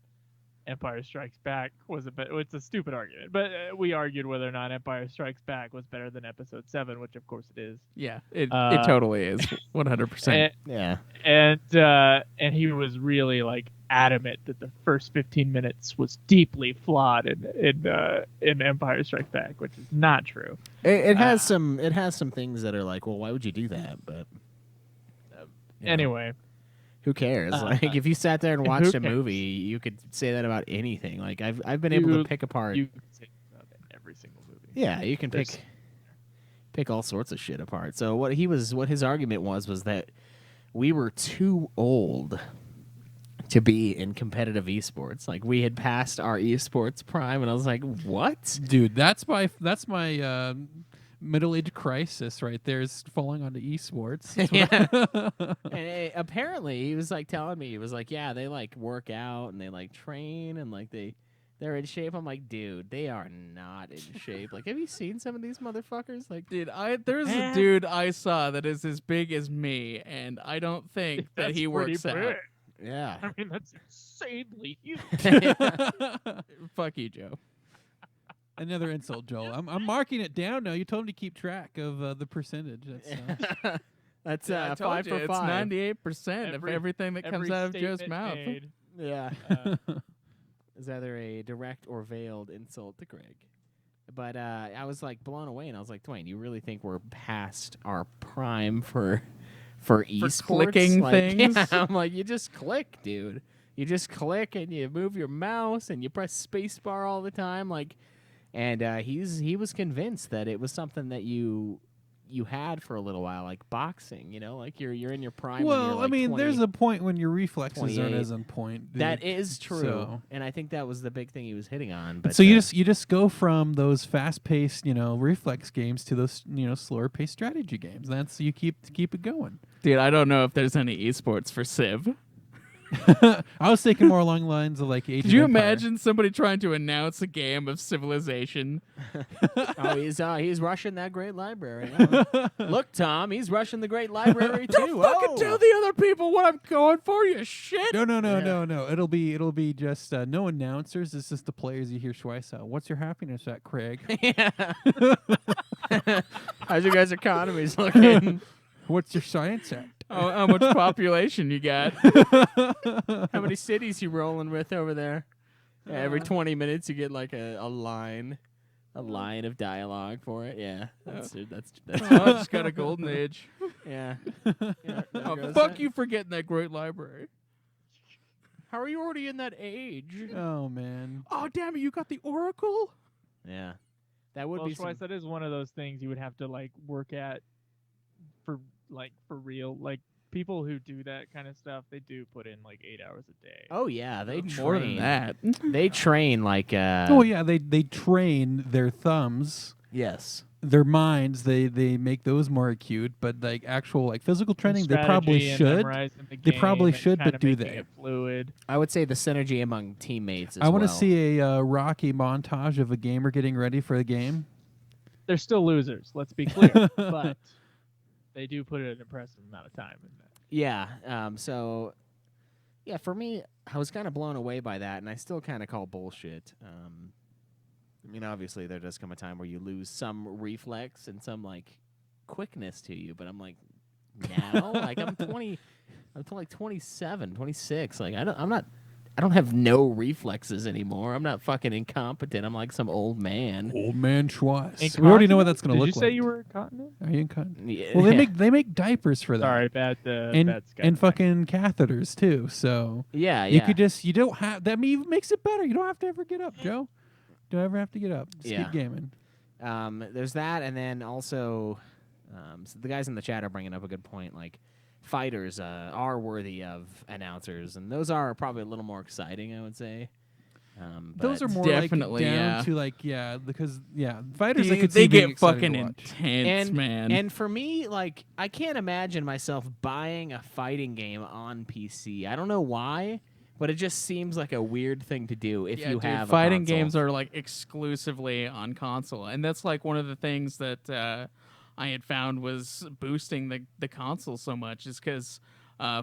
Empire Strikes Back was it's a stupid argument, but we argued whether or not Empire Strikes Back was better than Episode 7, which of course it is. Yeah, it Uh, totally is 100%. Yeah. And he was really like adamant that the first 15 minutes was deeply flawed in Empire Strikes Back, which is not true. It has some things that are like, well, why would you do that? But you know, Anyway, who cares? Like, if you sat there and who watched a cares? movie, you could say that about anything. Like, I've been able to pick apart. you can say about every single movie. Yeah, you can There's- pick all sorts of shit apart. So what his argument was that we were too old to be in competitive esports. Like, we had passed our esports prime, and I was like, what? Dude, that's my middle age crisis right there, is falling onto esports. That's what And apparently he was like telling me, he was like, yeah, they like work out and they like train and like they're in shape. I'm like, dude, they are not in shape. Like, have you seen some of these motherfuckers? Like, Dude, there's a dude I saw that is as big as me, and I don't think that That's he pretty works out. big. yeah. I mean, that's insanely huge. Fuck you, Joe. Another insult, Joel. I'm marking it down now. You told me to keep track of the percentage. That's, That's Yeah, I told 5 you, for it's 5. 98% of Every- everything that comes Every out of Joe's statement mouth. made, Yeah. uh, Is either a direct or veiled insult to Greg. But I was like blown away, and I was like, Dwayne, you really think we're past our prime for esports? clicking Like, things? Yeah, I'm like, you just click, dude. You just click and you move your mouse and you press spacebar all the time, like. And he was convinced that it was something that you had for a little while, like boxing. You know, like you're in your prime. when you're well, like I mean, 20. there's a point when your reflexes aren't 28. as on point. dude. That is true, So- and I think that was the big thing he was hitting on. But So you just go from those fast-paced, reflex games to those, slower-paced strategy games. That's you keep it going. Dude, I don't know if there's any esports for Civ. I was thinking more along the lines of like Age Could of you Empire. imagine somebody trying to announce a game of Civilization? oh, he's rushing that great library. Oh. Look, Tom, he's rushing the great library too. Fucking tell the other people what I'm going for, you shit. No. It'll be just no announcers. It's just the players. You hear Schweiss out. What's your happiness at, Craig? Yeah. How's your guys' economies looking? What's your science at? How much population you got? How many cities you rolling with over there? Yeah, every 20 minutes you get like a line of dialogue for it. Yeah, that's Oh, I just got a golden age. yeah. Yeah, there Oh, goes fuck that. you for getting that great library. How are you already in that age? Oh man. Oh, damn it, you got the Oracle? Yeah, that would well, be. Schweiss, that is one of those things you would have to like work at for real. Like people who do that kind of stuff, they do put in like 8 hours a day. Oh yeah, they More than train. that. They train like. Oh yeah, they train their thumbs, Yes. their minds. They make those more acute. But like actual like physical And training, they probably strategy and should. memorizing the They game probably and should, but kinda do making they? it fluid. I would say the synergy among teammates. As I want to well. see a Rocky montage of a gamer getting ready for the game. They're still losers. Let's be clear, but they do put an impressive amount of time in that. Yeah. So, yeah, for me, I was kind of blown away by that, and I still kind of call bullshit. I mean, obviously, there does come a time where you lose some reflex and some like quickness to you, but I'm like, now, like I'm 20, I'm like 27, 26. Like I don't have no reflexes anymore. I'm not fucking incompetent. I'm like some old man. Old man Schwartz. We already know what that's going to look Did you say like. you were incontinent? Are you incontinent? Yeah. Well, they make diapers for that. Sorry, bad. and bad Skype and fucking catheters too. So Yeah, you yeah. could just you don't have that. Even makes it better. You don't have to ever get up, Joe. Don't ever have to get up. Just Yeah. keep gaming. There's that, and then also, so the guys in the chat are bringing up a good point. Like, fighters are worthy of announcers, and those are probably a little more exciting, I would say. Those are but- more Definitely, like down yeah. to like because fighters I could They see being get exciting fucking to watch. intense, man. And for me, like, I can't imagine myself buying a fighting game on PC. I don't know why, but it just seems like a weird thing to do if yeah, you dude, have fighting a console. games are like exclusively on console, and that's like one of the things that I had found was boosting the console so much is because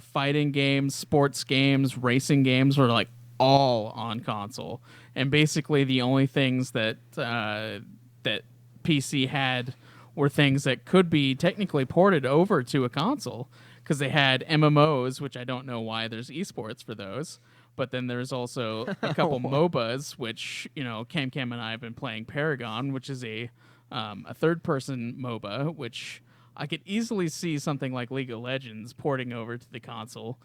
fighting games, sports games, racing games were like all on console, and basically the only things that that PC had were things that could be technically ported over to a console because they had MMOs, which I don't know why there's esports for those. But then there's also a couple MOBAs, which, you know, Cam and I have been playing Paragon, which is a third-person MOBA, which I could easily see something like League of Legends porting over to the console.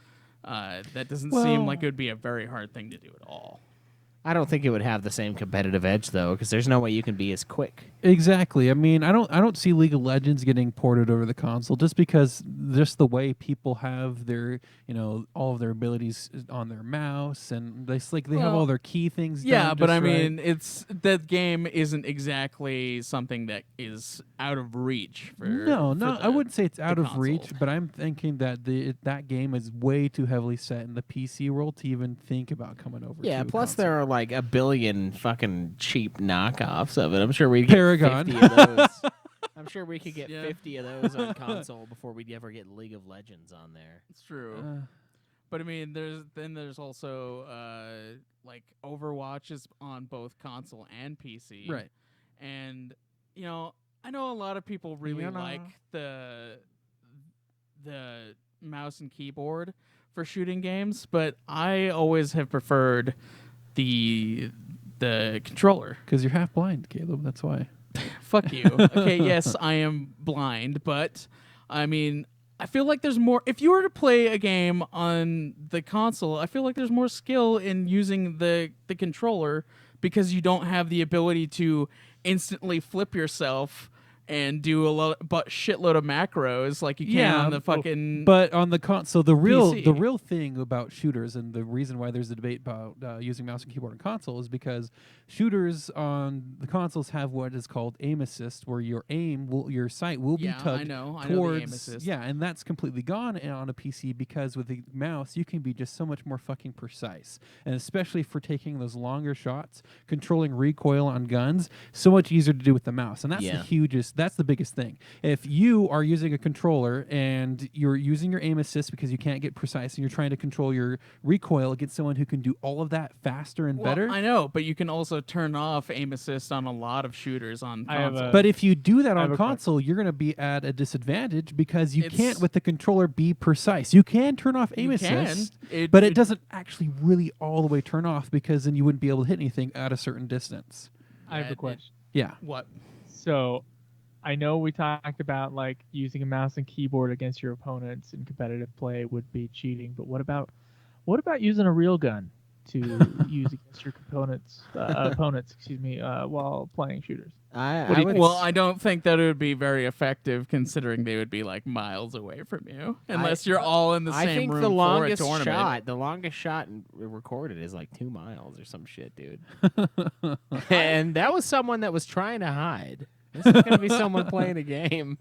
That doesn't seem like it would be a very hard thing to do at all. I don't think it would have the same competitive edge though, because there's no way you can be as quick. Exactly. I mean, I don't see League of Legends getting ported over the console just because just the way people have their, you know, all of their abilities on their mouse and they have all their key things. Yeah, done but just I right. mean, it's that game isn't exactly something that is out of reach for. I wouldn't say it's out of console. reach, but I'm thinking that that game is way too heavily set in the PC world to even think about coming over. Yeah, to a plus console. there are like a billion fucking cheap knockoffs of it. I'm sure we'd get Paragon. 50 of those. I'm sure we could get Yeah. 50 of those on console before we'd ever get League of Legends on there. It's true. But I mean, there's also like Overwatch is on both console and PC. Right. And you know, I know a lot of people really like the mouse and keyboard for shooting games, but I always have preferred the controller. Because you're half blind, Caleb. That's why. Fuck you. Okay, yes, I am blind, but I mean, I feel like there's more. If you were to play a game on the console, I feel like there's more skill in using the controller because you don't have the ability to instantly flip yourself and do shitload of macros like you can on the fucking. But on the console, the real PC. thing about shooters and the reason why there's a debate about using mouse and keyboard on console is because shooters on the consoles have what is called aim assist, where your sight will be Yeah, I tugged know the towards. aim assist. Yeah, and that's completely gone on a PC because with the mouse you can be just so much more fucking precise, and especially for taking those longer shots, controlling recoil on guns, so much easier to do with the mouse, and that's Yeah. the hugest. That's the biggest thing. If you are using a controller and you're using your aim assist because you can't get precise and you're trying to control your recoil against someone who can do all of that faster and Well, better. I know, but you can also turn off aim assist on a lot of shooters on I have console. a- But if you do that I have on a question. console, you're going to be at a disadvantage because you It's- can't with the controller be precise. You can turn off aim You assist, can. but it doesn't actually really all the way turn off because then you wouldn't be able to hit anything at a certain distance. I have Yeah, a it- question. Yeah. What? So, I know we talked about like using a mouse and keyboard against your opponents in competitive play would be cheating, but what about using a real gun to use against your opponents, while playing shooters. I would Well, I don't think that it would be very effective, considering they would be like miles away from you, unless you're all in the I same think room the for a longest tournament. the longest shot recorded is like 2 miles or some shit, dude. And that was someone that was trying to hide. This is gonna be someone playing a game.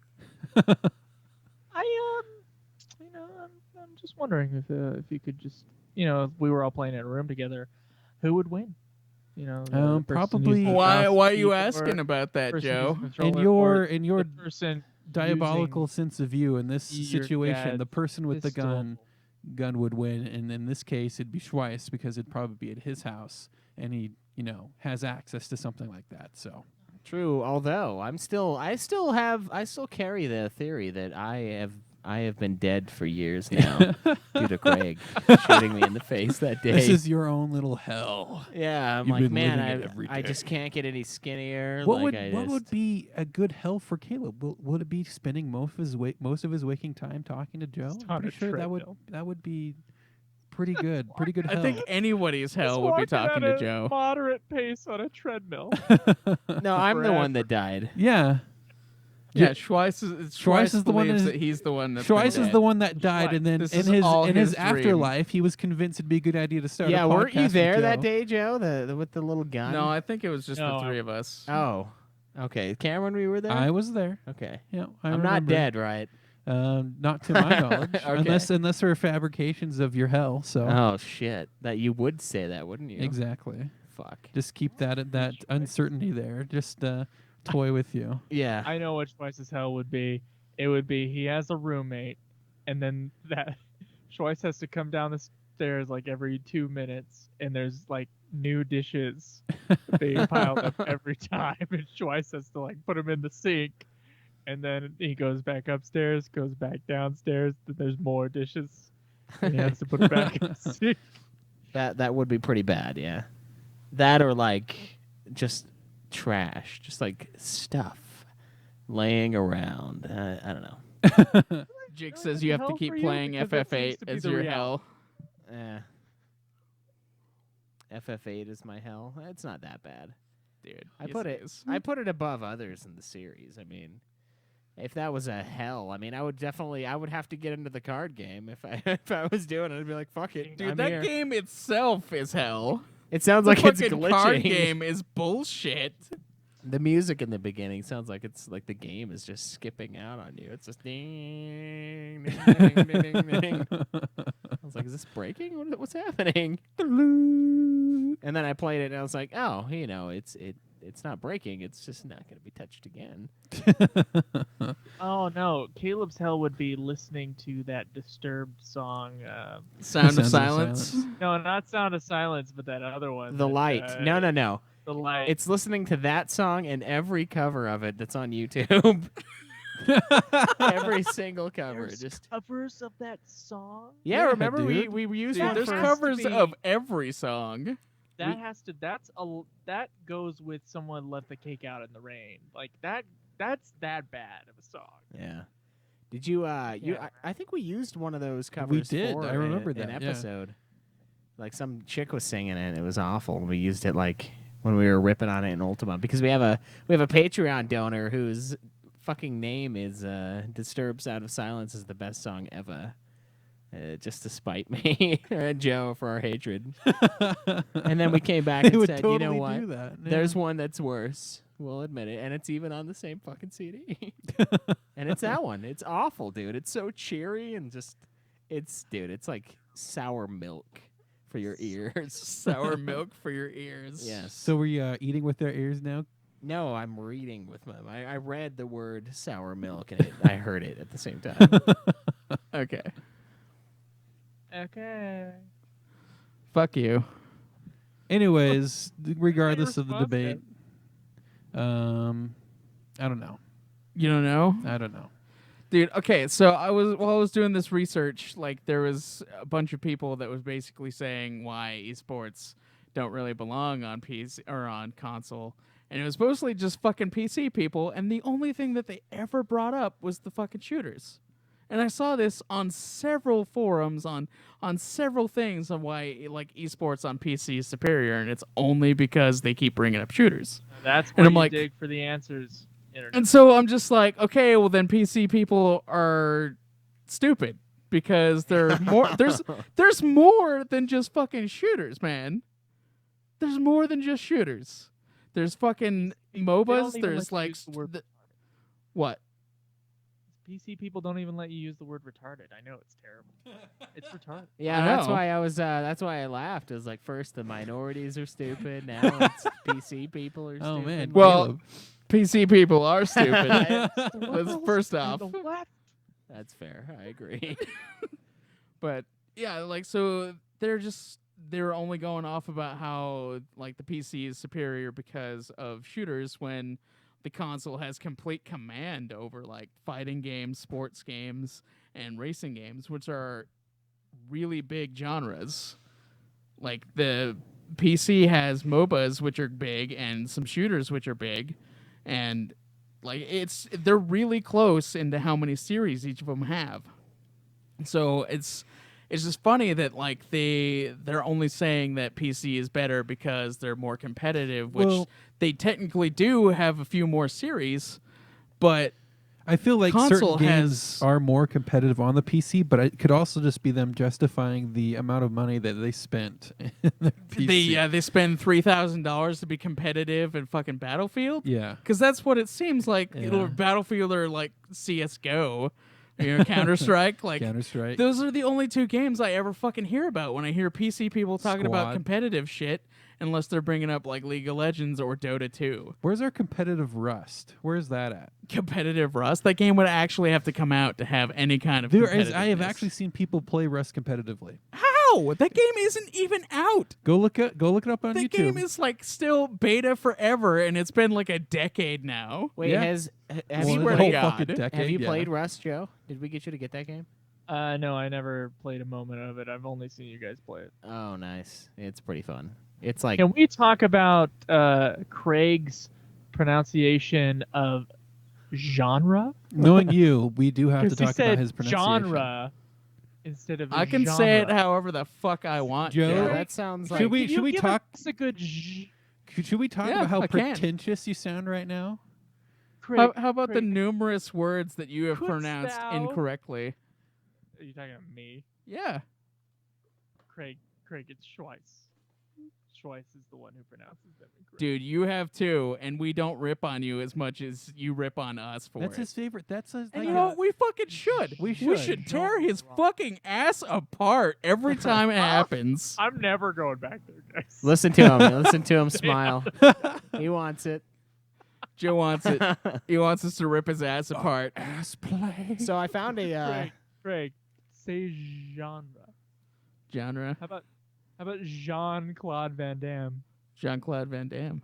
I'm just wondering if you could just, if we were all playing in a room together, who would win? The person Probably- using the Why mouse are you keyboard, asking about that, person Joe? using the In controller, your or the person diabolical using sense of view, in this your situation, the dad's person with the pistol. gun would win, and in this case, it'd be Schweiss because it'd probably be at his house, and he has access to something like that. So True, although I still carry the theory that I have been dead for years now due to Craig shooting me in the face that day. this is your own little hell. Yeah, I'm You've like, been man, living it every I day." just can't get any skinnier. What like, would be a good hell for Caleb? Would it be spending most of his waking time talking to Joe? Just on Pretty a sure treadmill. that would be pretty good. Pretty good I hell. think anybody's hell would be Walking talking at to a Joe. Moderate pace on a treadmill. No, I'm the one Forever. that died. yeah. Yeah, Schweiss is the one believes that- that he's the one that's Schweiss been is dead. the one that died, and then This in is his all in his his dream. afterlife, he was convinced it'd be a good idea to start. Yeah, a weren't you podcast with there that Joe. day, Joe? The with the little gun. No, I think it was just No, the three of us. Oh, okay. Cameron, we were there. I was there. Okay. Yeah, I'm not remember. dead, right? Not to my knowledge, Okay. unless there are fabrications of your hell. So Oh shit! That you would say that, wouldn't you? exactly, Fuck. just keep that uncertainty there. Just toy with you. Yeah. I know what Schweiss's hell would be. It would be he has a roommate, and then that Schweiss has to come down the stairs like every 2 minutes, and there's like new dishes being piled up every time, and Schweiss has to like put them in the sink, and then he goes back upstairs, goes back downstairs, then there's more dishes, and he has to put it back in the sink. That would be pretty bad. Yeah. That or like just trash, just like stuff laying around. I don't know. Jake No, says that's you a have to hell keep for you, playing because that FF8 seems to be as the your reality. hell. FF8 is my hell. It's not that bad. Dude, I yes, put it it. is. I put it above others in the series. I mean, if that was a hell, I mean, I would have to get into the card game if I was doing it. I'd be like, fuck it, Dude, I'm that here. game itself is hell. It sounds The like it's fucking card glitching. game is bullshit. The music in the beginning sounds like it's like the game is just skipping out on you. It's just ding, ding, ding, ding, ding, ding. I was like, is this breaking? What's happening? And then I played it and I was like, oh, it's not breaking. It's just not going to be touched again. Oh no, Caleb's hell would be listening to that Disturbed song. Sound Sound of of Silence. No, not Sound of Silence, but that other one. The that, Light. No. The Light. It's listening to that song and every cover of it that's on YouTube. Every single cover. There's Just covers of that song. yeah. Yeah, Remember dude. we used Dude, one there's for has to covers be- of every song. That has to. That goes with someone left the cake out in the rain. Like that. That's that bad of a song. Yeah. Did you? Yeah. I think we used one of those covers. did. For I remember an that, yeah. episode. Like some chick was singing it. And it was awful. We used it like when we were ripping on it in Ultima because we have a Patreon donor whose fucking name is "Disturbed Sound of Silence" is the best song ever. Just to spite me and Joe for our hatred. And then we came back They and would said, totally you know what? do that. Yeah. There's one that's worse. We'll admit it. And it's even on the same fucking CD. And it's that one. It's awful, dude. It's so cheery and just, it's like sour milk for your ears. Sour milk for your ears. Yes. So were you eating with their ears now? No, I'm reading with them. I read the word sour milk and I heard it at the same time. Okay. Okay. Fuck you. Anyways, regardless of the response debate, I don't know. You don't know? I don't know. Dude, okay, so while I was doing this research, like there was a bunch of people that was basically saying why esports don't really belong on PC or on console. And it was mostly just fucking PC people, and the only thing that they ever brought up was the fucking shooters. And I saw this on several forums, on several things on why like esports on PC is superior, and it's only because they keep bringing up shooters. That's And where I'm you like- dig for the answers. Internet. And so I'm just like, okay, well then PC people are stupid because they're more there's more than just fucking shooters, man. There's more than just shooters. There's fucking They don't MOBAs. even There's let you like use the word what? PC people don't even let you use the word retarded. I know it's terrible. It's retarded. Yeah, I that's know. why I was. That's why I laughed. It was like first the minorities are stupid. Now it's PC people are stupid. Oh man. Well, Caleb. PC people are stupid. I- That's first off. The left. that's fair. I agree. But yeah, like so they're only going off about how like the PC is superior because of shooters when the console has complete command over like fighting games, sports games, and racing games, which are really big genres. Like the PC has MOBAs, which are big, and some shooters, which are big, and like they're really close into how many series each of them have. So it's just funny that like they're only saying that PC is better because they're more competitive, which Well- they technically do have a few more series, but I feel like console certain games has- are more competitive on the PC, but it could also just be them justifying the amount of money that they spent in their PC. they spend $3,000 to be competitive in fucking Battlefield. Yeah. Because that's what it seems like. Yeah. Battlefield or like CS:GO, Counter Strike. Like Counter-Strike. those are the only two games I ever fucking hear about when I hear PC people talking about Squad. competitive shit. Unless they're bringing up like League of Legends or Dota 2. Where's our competitive Rust? Where's that at? Competitive Rust. That game would actually have to come out to have any kind of. I have competitiveness. actually seen people play Rust competitively. How? That game isn't even out. Go look it up on That YouTube. game is like still beta forever, and it's been like a decade now. Wait, Yeah. have Well, you the swear whole to God. fucking decade, have you yeah. played Rust, Joe? Did we get you to get that game? No, I never played a moment of it. I've only seen you guys play it. Oh, nice. It's pretty fun. It's like Can we talk about Craig's pronunciation of genre? Knowing you, we do have to Because he talk said about his pronunciation. genre instead of I can say it genre. however the fuck I want. Joe? yeah, Joe. that sounds like Should we Can you give talk? us a good zh- Should we talk Yeah, about how I can. pretentious you sound right now? Craig, How about the Craig, numerous words that you have Couldst pronounced thou- incorrectly? Are you talking about me? Yeah. Craig, it's Schweiss. Schweiss is the one who pronounces them incorrectly. Dude, you have too, and we don't rip on you as much as you rip on us for That's it. his favorite. That's his. And like you know a- what? We fucking should. We We should. should tear his fucking ass apart every time it happens. I'm never going back there, guys. listen to him. Listen to him smile. He wants it. Joe wants it. He wants us to rip his ass apart. ass play. So I found a. Craig, say genre. Genre. How about Jean-Claude Van Damme? Jean-Claude Van Damme.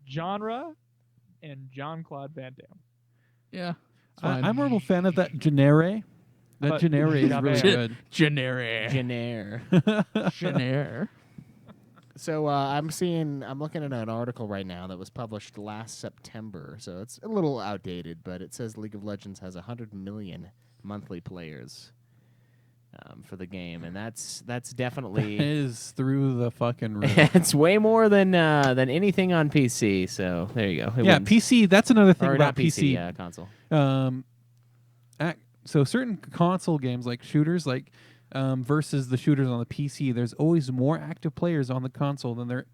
Genre and Jean-Claude Van Damme. Yeah. it's fine. I'm more of a fan of that genere. That But genere is Javert. really good. Genere. Genaire. Genere. So I'm looking at an article right now that was published last September. So it's a little outdated, but it says League of Legends has 100 million monthly players for the game, and that's definitely is through the fucking roof. it's way more than anything on PC. So there you go. It Yeah, wins. PC. That's another thing or about not PC, console. So certain console games like shooters, like versus the shooters on the PC, there's always more active players on the console than there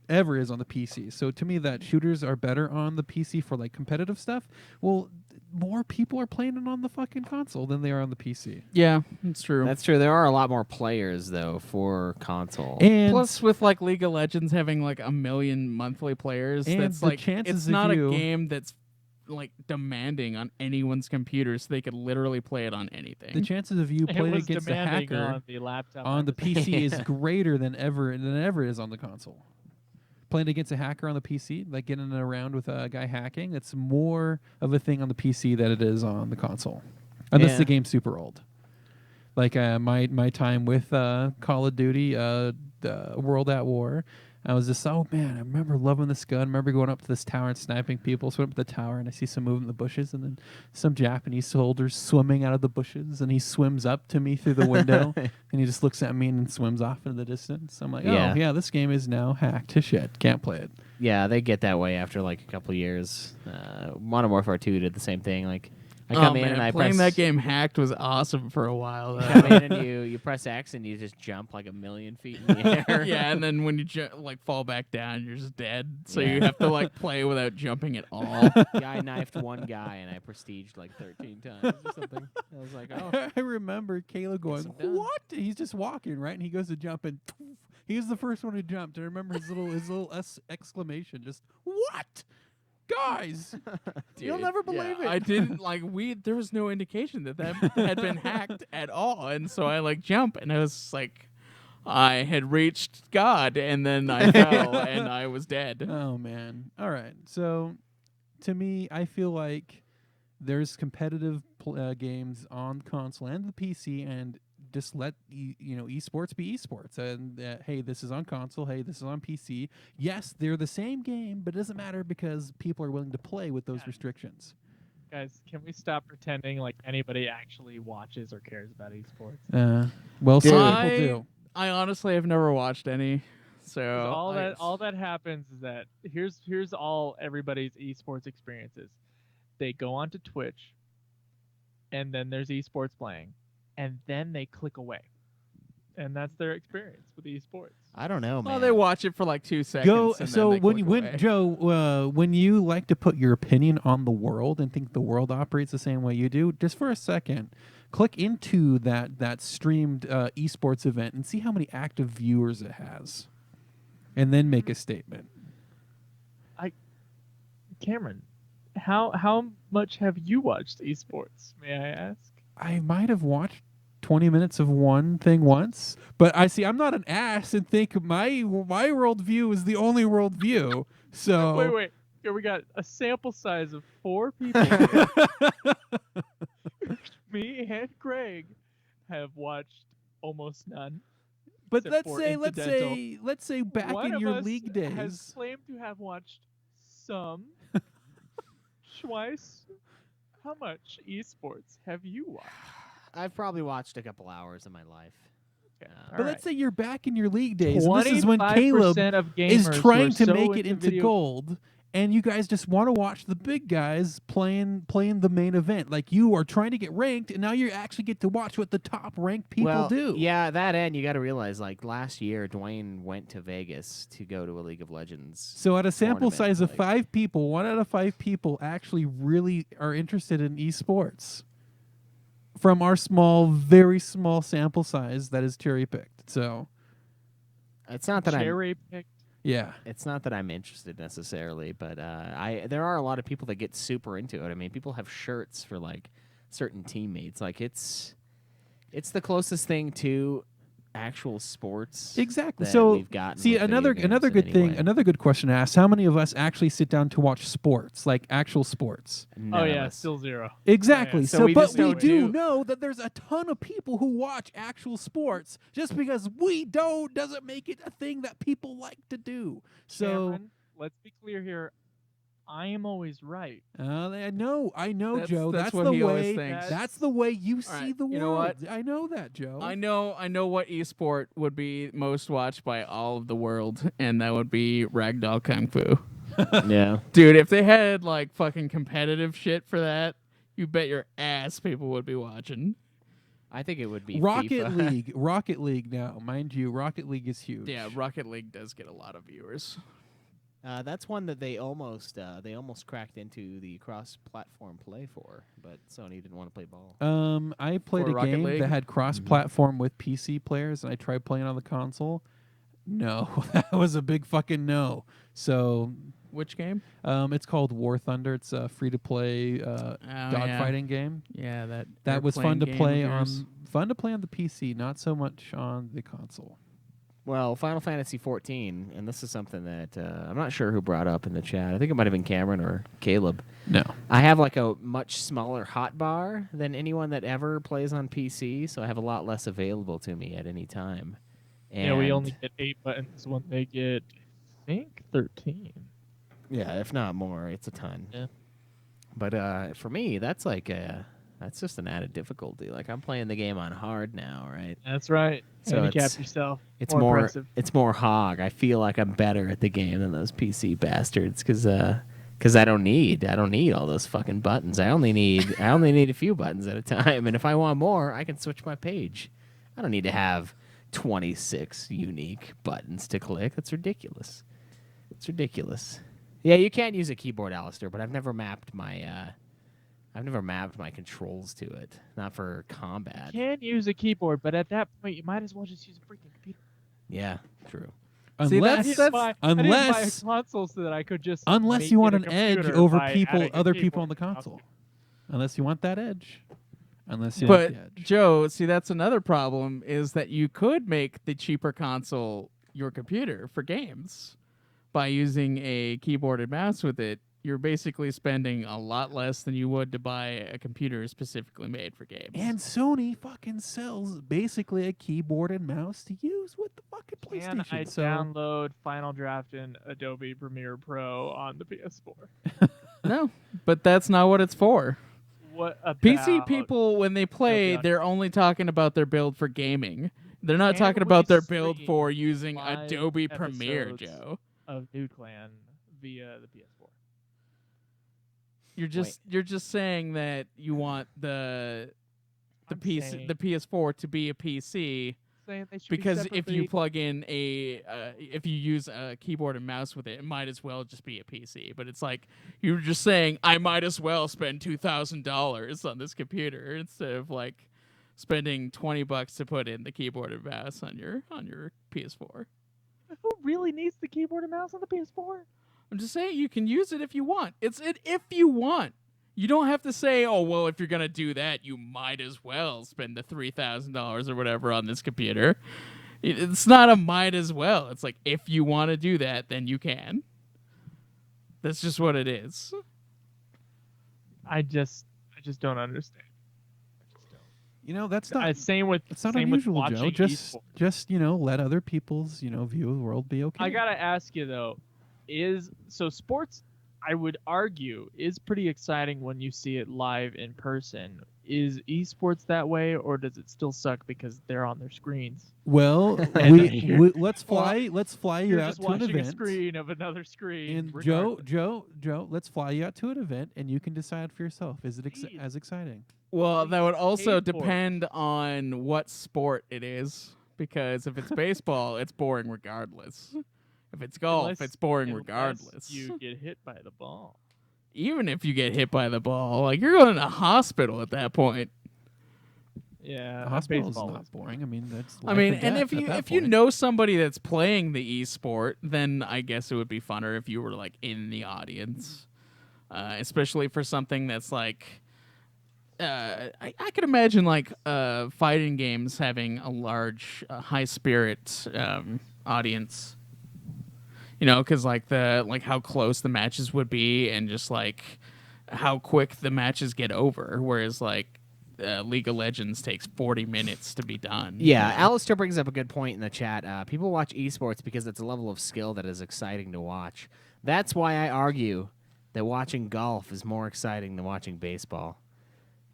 ever is on the PC. So to me, that shooters are better on the PC for like competitive stuff. Well, more people are playing it on the fucking console than they are on the PC. Yeah, it's true. That's true. There are a lot more players though for console. And Plus, with like League of Legends having like 1 million monthly players, And that's the like chances it's of not you- a game that's like demanding on anyone's computer, so they could literally play it on anything. the chances of you It playing was against a demanding hacker on the laptop. on the PC is Yeah. greater than ever is on the console. Playing against a hacker on the PC, like getting around with a guy hacking, it's more of a thing on the PC than it is on the console. Unless Yeah. the game's super old. Like my time with Call of Duty, World at War. I was just, oh man, I remember loving this gun. I remember going up to this tower and sniping people. So I went up to the tower and I see some movement in the bushes, and then some Japanese soldiers swimming out of the bushes, and he swims up to me through the window and he just looks at me and then swims off into the distance. I'm like, Yeah. oh yeah, this game is now hacked to shit. Can't play it. Yeah, they get that way after like a couple years. Modern Warfare 2 did the same thing. Like, I come in and I playing press that game hacked was awesome for a while. Though. come in and you press X and you just jump like a million feet in the air. Yeah, and then when you like fall back down, you're just dead. So Yeah. you have to like play without jumping at all. Yeah, I knifed one guy and I prestiged like 13 times or something. I was like, oh, I remember Caleb going, I'm done. "What?" He's just walking right, and he goes to jump, and he was the first one who jumped. I remember his little exclamation, just "What, guys?" You'll Dude, never believe it. I didn't like there was no indication that had been hacked at all, and so I like jump, and I was like, I had reached God, and then I fell, and I was dead. Oh man! All right, so to me, I feel like there's competitive games on console and the PC, and just let esports be esports. And hey, this is on console. Hey, this is on PC. Yes, they're the same game, but it doesn't matter because people are willing to play with those restrictions. Guys, can we stop pretending like anybody actually watches or cares about esports? Well, some I- people do. I honestly have never watched any, so 'Cause all that happens is that here's all everybody's esports experiences. They go onto Twitch, and then there's esports playing, and then they click away, and that's their experience with esports. I don't know, man. Well, they watch it for like 2 seconds. Go. and So then they click away. Joe, when you like to put your opinion on the world and think the world operates the same way you do, just for a second, click into that streamed esports event and see how many active viewers it has, and then make a statement. Cameron, how much have you watched esports? May I ask? I might have watched 20 minutes of one thing once, but I'm not an ass and think my worldview is the only worldview. So Wait. Here we got a sample size of 4 people. Me and Craig have watched almost none. But except for let's say back One in of your us league has days. claimed to have watched some. Schweiss, how much esports have you watched? I've probably watched a couple hours of my life. But let's say you're back in your league days, and this is when Caleb 25% of gamers is who trying are to so make it into video- gold, and you guys just want to watch the big guys playing the main event. Like, you are trying to get ranked, and now you actually get to watch what the top ranked people well, do. Yeah, that end, you got to realize, like, last year, Dwayne went to Vegas to go to a League of Legends. So at a sample tournament, size of like- 5 people, 1 out of 5 people actually really are interested in esports. From our very small sample size that is cherry picked. So It's not that I'm cherry picked. yeah. It's not that I'm interested necessarily, but there are a lot of people that get super into it. I mean, people have shirts for like certain teammates. Like it's the closest thing to actual sports. Exactly. that So we've gotten see, with video another games good in thing, any way. another good question to ask: how many of us actually sit down to watch sports, like actual sports? None Oh of yeah, us. still 0. Exactly. Yeah. So So, we but just we don't do do- know that there's a ton of people who watch actual sports. Just because we don't doesn't make it a thing that people like to do. So Cameron, let's be clear here. I am always right. I know, That's- Joe. that's That's what the he always way. thinks. That's the way you see right, the world. you know what? I know that, Joe. I know what esport would be most watched by all of the world, and that would be Ragdoll Kung Fu. Yeah. Dude, if they had like fucking competitive shit for that, you bet your ass people would be watching. I think it would be Rocket FIFA. League. Rocket League now, mind you, Rocket League is huge. Yeah, Rocket League does get a lot of viewers. That's one that they almost cracked into the cross-platform play for, but Sony didn't want to play ball. I played For a Rocket game League? that had cross-platform with PC players, and I tried playing on the console. No, that was a big fucking no. So, Which game? it's called War Thunder. It's a free-to-play dogfighting game. Yeah, that That was airplane fun to game play of on yours. the PC, not so much on the console. Well, Final Fantasy XIV, and this is something that I'm not sure who brought up in the chat. I think it might have been Cameron or Caleb. No. I have like a much smaller hotbar than anyone that ever plays on PC, so I have a lot less available to me at any time. And Yeah, we only get 8 buttons when they get, I think, 13. yeah, if not more, it's a ton. Yeah. But for me, that's like that's just an added difficulty. Like I'm playing the game on hard now, right? That's right. So Handicap it's- yourself. It's more more impressive. it's more hog. I feel like I'm better at the game than those PC bastards because I don't need all those fucking buttons. I only need a few buttons at a time, and if I want more, I can switch my page. I don't need to have 26 unique buttons to click. That's ridiculous. It's ridiculous. Yeah, you can't use a keyboard, Alistair, but I've never mapped my controls to it. Not for combat. You can use a keyboard, but at that point, you might as well just use a freaking computer. Yeah, true. See, Unless I didn't buy a unless console so that I could just unless make you it want a an edge computer over by people, adding a other people keyboard on the to mouse. console. Unless you want that edge. Unless you But want the edge. Joe, see, that's another problem is that you could make the cheaper console your computer for games by using a keyboard and mouse with it. You're basically spending a lot less than you would to buy a computer specifically made for games. And Sony fucking sells basically a keyboard and mouse to use with the fucking Can PlayStation. I so download Final Draft and Adobe Premiere Pro on the PS4? No, but that's not what it's for. What about PC people, when they play, on- they're only talking about their build for gaming. They're not Can talking about we their build stream for using live Adobe Premiere, episodes Joe. of New Clan via the PS4? You're just saying that you want the I'm PC saying- the PS4 to be a PC Saying they should be because if separately- you plug in if you use a keyboard and mouse with it, it might as well just be a PC. But it's like you're just saying I might as well spend $2,000 on this computer instead of like spending $20 to put in the keyboard and mouse on your PS4. Who really needs the keyboard and mouse on the PS4? I'm just saying you can use it if you want. It's it if you want. You don't have to say, oh, well, if you're going to do that, you might as well spend the $3,000 or whatever on this computer. It's not a might as well. It's like, if you want to do that, then you can. That's just what it is. I just don't understand. you know that's not Same with it's not same with unusual, Joe. watching Just esports. just let other people's view of the world be okay. I gotta ask you though, sports? I would argue is pretty exciting when you see it live in person. Is esports that way, or does it still suck because they're on their screens? Well, And we let's fly you You're out just to an watching a event. screen of another screen. And regardless. Joe, let's fly you out to an event, and you can decide for yourself. Is it Please. as exciting? Well, that would also paid for it. depend on what sport it is. Because if it's baseball, it's boring regardless. If it's golf, Unless- it's boring unless regardless. You get hit by the ball. Even if you get hit by the ball, like you're going to a hospital at that point. Yeah, The hospital is baseball not boring. I mean, that's. I life mean, or and death if at that you point. know somebody that's playing the esport, then I guess it would be funner if you were like in the audience, especially for something that's like. I could imagine like fighting games having a large, high spirit audience. You know, because like how close the matches would be, and just like how quick the matches get over. Whereas like League of Legends takes 40 minutes to be done. Yeah, Alistair brings up a good point in the chat. People watch esports because it's a level of skill that is exciting to watch. That's why I argue that watching golf is more exciting than watching baseball.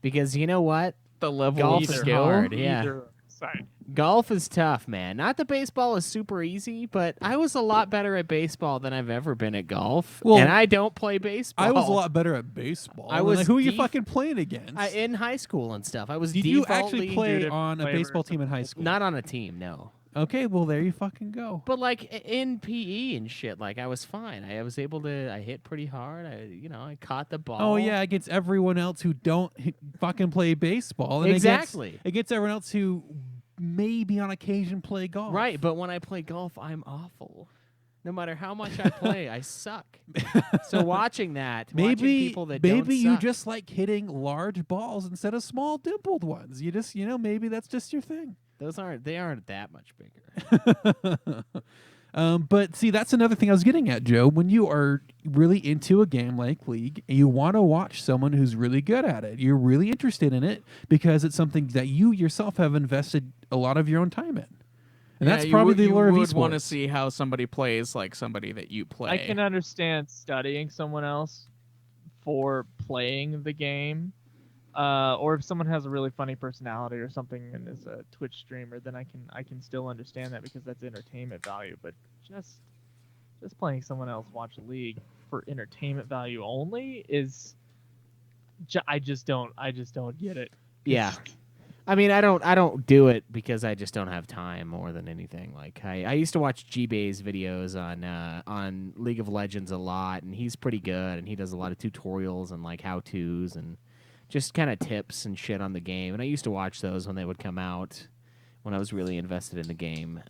Because you know what? The level Golf of is skill. hard. Yeah. Either side. Golf is tough, man. Not that baseball is super easy, but I was a lot better at baseball than I've ever been at golf. Well, and I don't play baseball. I was a lot better at baseball. I And, was like, who are you def- fucking playing against? in high school and stuff. I was Did you defaultly actually play did on a flavors baseball of team in high school? not on a team, no. Okay, well there you fucking go. But like in PE and shit, like I was fine. I was able to. I hit pretty hard. I caught the ball. Oh yeah, against everyone else who don't fucking play baseball. And Exactly. Against everyone else who maybe on occasion play golf. Right, but when I play golf, I'm awful. No matter how much I play, I suck. So watching that, watching Maybe people that maybe don't you suck, just like hitting large balls instead of small dimpled ones. You just maybe that's just your thing. they aren't that much bigger. But see, that's another thing I was getting at, Joe. When you are really into a game like League, and you want to watch someone who's really good at it. You're really interested in it because it's something that you yourself have invested a lot of your own time in. And that's probably the lure of You would want to esports. see how somebody plays like somebody that you play. I can understand studying someone else for playing the game, or if someone has a really funny personality or something and is a Twitch streamer, then I can still understand that because that's entertainment value. But just playing someone else watch League for entertainment value only is I just don't get it. Yeah. I mean, I don't do it because I just don't have time more than anything. Like I used to watch G-Bay's videos on League of Legends a lot, and he's pretty good, and he does a lot of tutorials and like how-tos and just kind of tips and shit on the game. And I used to watch those when they would come out when I was really invested in the game.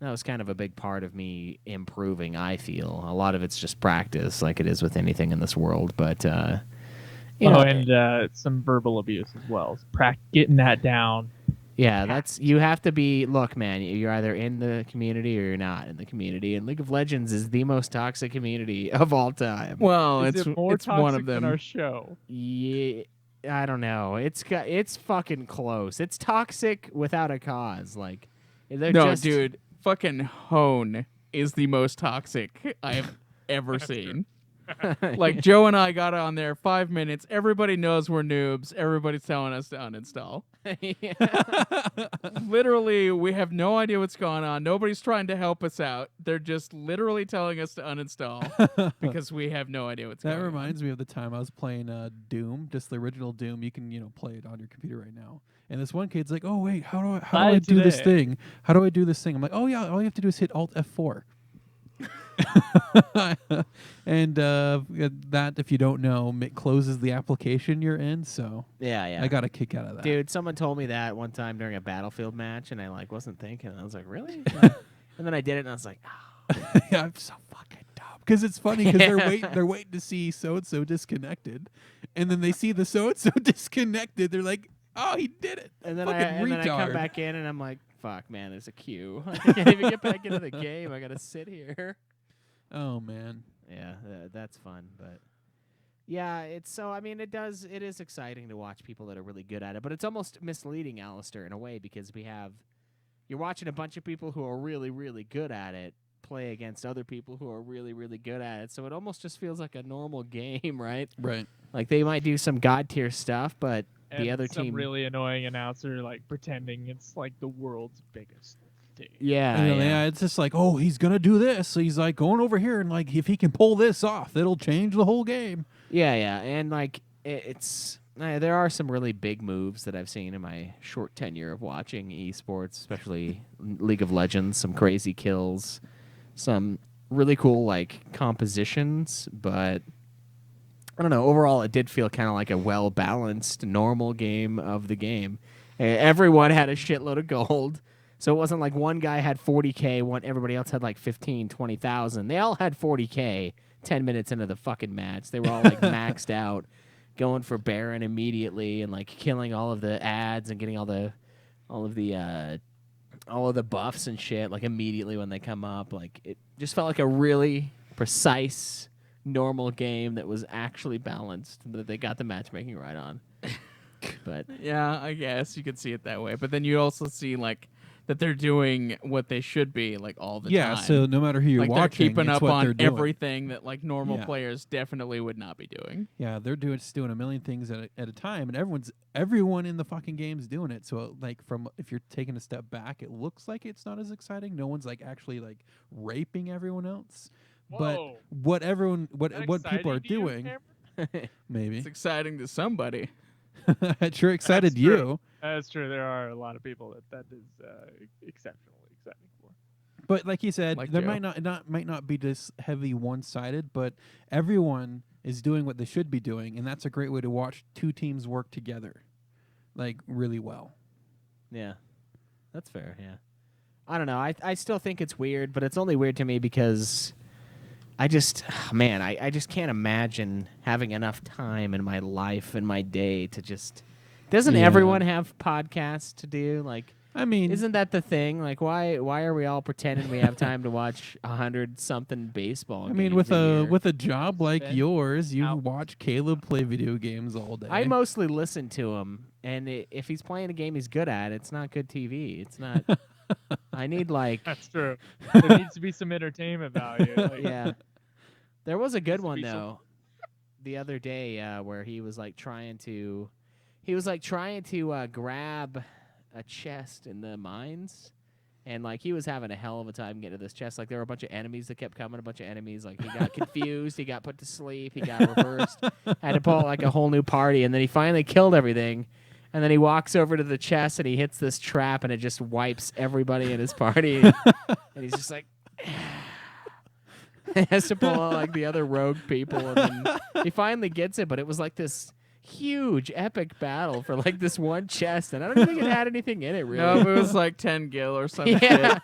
That was kind of a big part of me improving, I feel. A lot of it's just practice, like it is with anything in this world, but you know, and some verbal abuse as well. Getting that down. yeah, you have to be. Look, man, you're either in the community or you're not in the community, and League of Legends is the most toxic community of all time. Well, Is it more it's toxic one of them. than our show? Yeah, I don't know. It's fucking close. It's toxic without a cause. Like, they're No, just, dude, fucking Hone is the most toxic I have ever seen. Like, Joe and I got on there 5 minutes. Everybody knows we're noobs. Everybody's telling us to uninstall. Literally, we have no idea what's going on. Nobody's trying to help us out. They're just literally telling us to uninstall because we have no idea what's That going on. reminds me of the time I was playing Doom, just the original Doom. You can play it on your computer right now. And this one kid's like, "Oh wait, how do I do this today. thing? How do I do this thing?" I'm like, "Oh yeah, all you have to do is hit Alt F4." And that, if you don't know, closes the application you're in. So yeah. I got a kick out of that. Dude, someone told me that one time during a Battlefield match, and I wasn't thinking. I was like, really? And then I did it, and I was like, Yeah, I'm so fucking dumb. Because it's funny because they're waiting to see so and so disconnected, and then they see the so and so disconnected. They're like, "Oh, he did it!" and then Fucking I come retard. back in, and I'm like, fuck, man, there's a queue. I can't even get back into the game. I gotta sit here. Oh man. Yeah, that's fun, but yeah, it is exciting to watch people that are really good at it, but it's almost misleading, Alistair, in a way, because you're watching a bunch of people who are really, really good at it play against other people who are really, really good at it, so it almost just feels like a normal game, right? Right. Like they might do some god tier stuff, but And the other some team, really annoying announcer like pretending it's like the world's biggest thing. yeah, Yeah, it's just like, oh, he's gonna do this. So he's like going over here, and like if he can pull this off, it'll change the whole game. Yeah, and like it's there are some really big moves that I've seen in my short tenure of watching esports, especially League of Legends. Some crazy kills, some really cool like compositions, but I don't know. Overall, it did feel kind of like a well balanced, normal game of the game. Everyone had a shitload of gold. So it wasn't like one guy had 40K, everybody else had like 15, 20,000. They all had 40K 10 minutes into the fucking match. They were all like maxed out, going for Baron immediately and like killing all of the ads and getting all of the buffs and shit like immediately when they come up. Like it just felt like a really precise, normal game that was actually balanced, that they got the matchmaking right on. But Yeah, I guess you could see it that way. But then you also see like that they're doing what they should be like all the Yeah. time. So no matter who you're like watching, they're keeping it's up what on they're doing. everything that like normal Yeah. players definitely would not be doing. Yeah, they're just doing a million things at a time, and everyone in the fucking game's doing it. So like if you're taking a step back, it looks like it's not as exciting. No one's like actually like raping everyone else. Whoa. But what Is that people are exciting to you, doing, Cameron? maybe It's exciting to somebody. it sure excited That's true. you. That's true. There are a lot of people that is exceptionally exciting for. But like you said, Like there Joe. might not be this heavy one-sided, but everyone is doing what they should be doing, and that's a great way to watch two teams work together, like really well. yeah, that's fair. Yeah, I don't know. I still think it's weird, but it's only weird to me because I just can't imagine having enough time in my life and my day to just. Doesn't Yeah. everyone have podcasts to do? Like, I mean, isn't that the thing? Like, why are we all pretending we have time to watch 100-something baseball? I mean, games with a a year? with a job like Ben, yours, you out. watch Caleb play video games all day. I mostly listen to him, and if he's playing a game he's good at, it's not good TV. It's not. I need like That's true. There needs to be some entertainment value. Like, yeah. There was a good Needs to one be some- though, the other day where he was like trying to grab a chest in the mines, and like he was having a hell of a time getting to this chest. Like there were a bunch of enemies that kept coming, a bunch of enemies. Like he got confused, he got put to sleep, he got reversed, had to pull out like a whole new party, and then he finally killed everything. And then he walks over to the chest and he hits this trap, and it just wipes everybody in his party. And he's just like. He has to pull out like the other rogue people, and then he finally gets it. But it was like this huge, epic battle for like this one chest, and I don't even think it had anything in it really. No, it was like 10 gil or something. Yeah.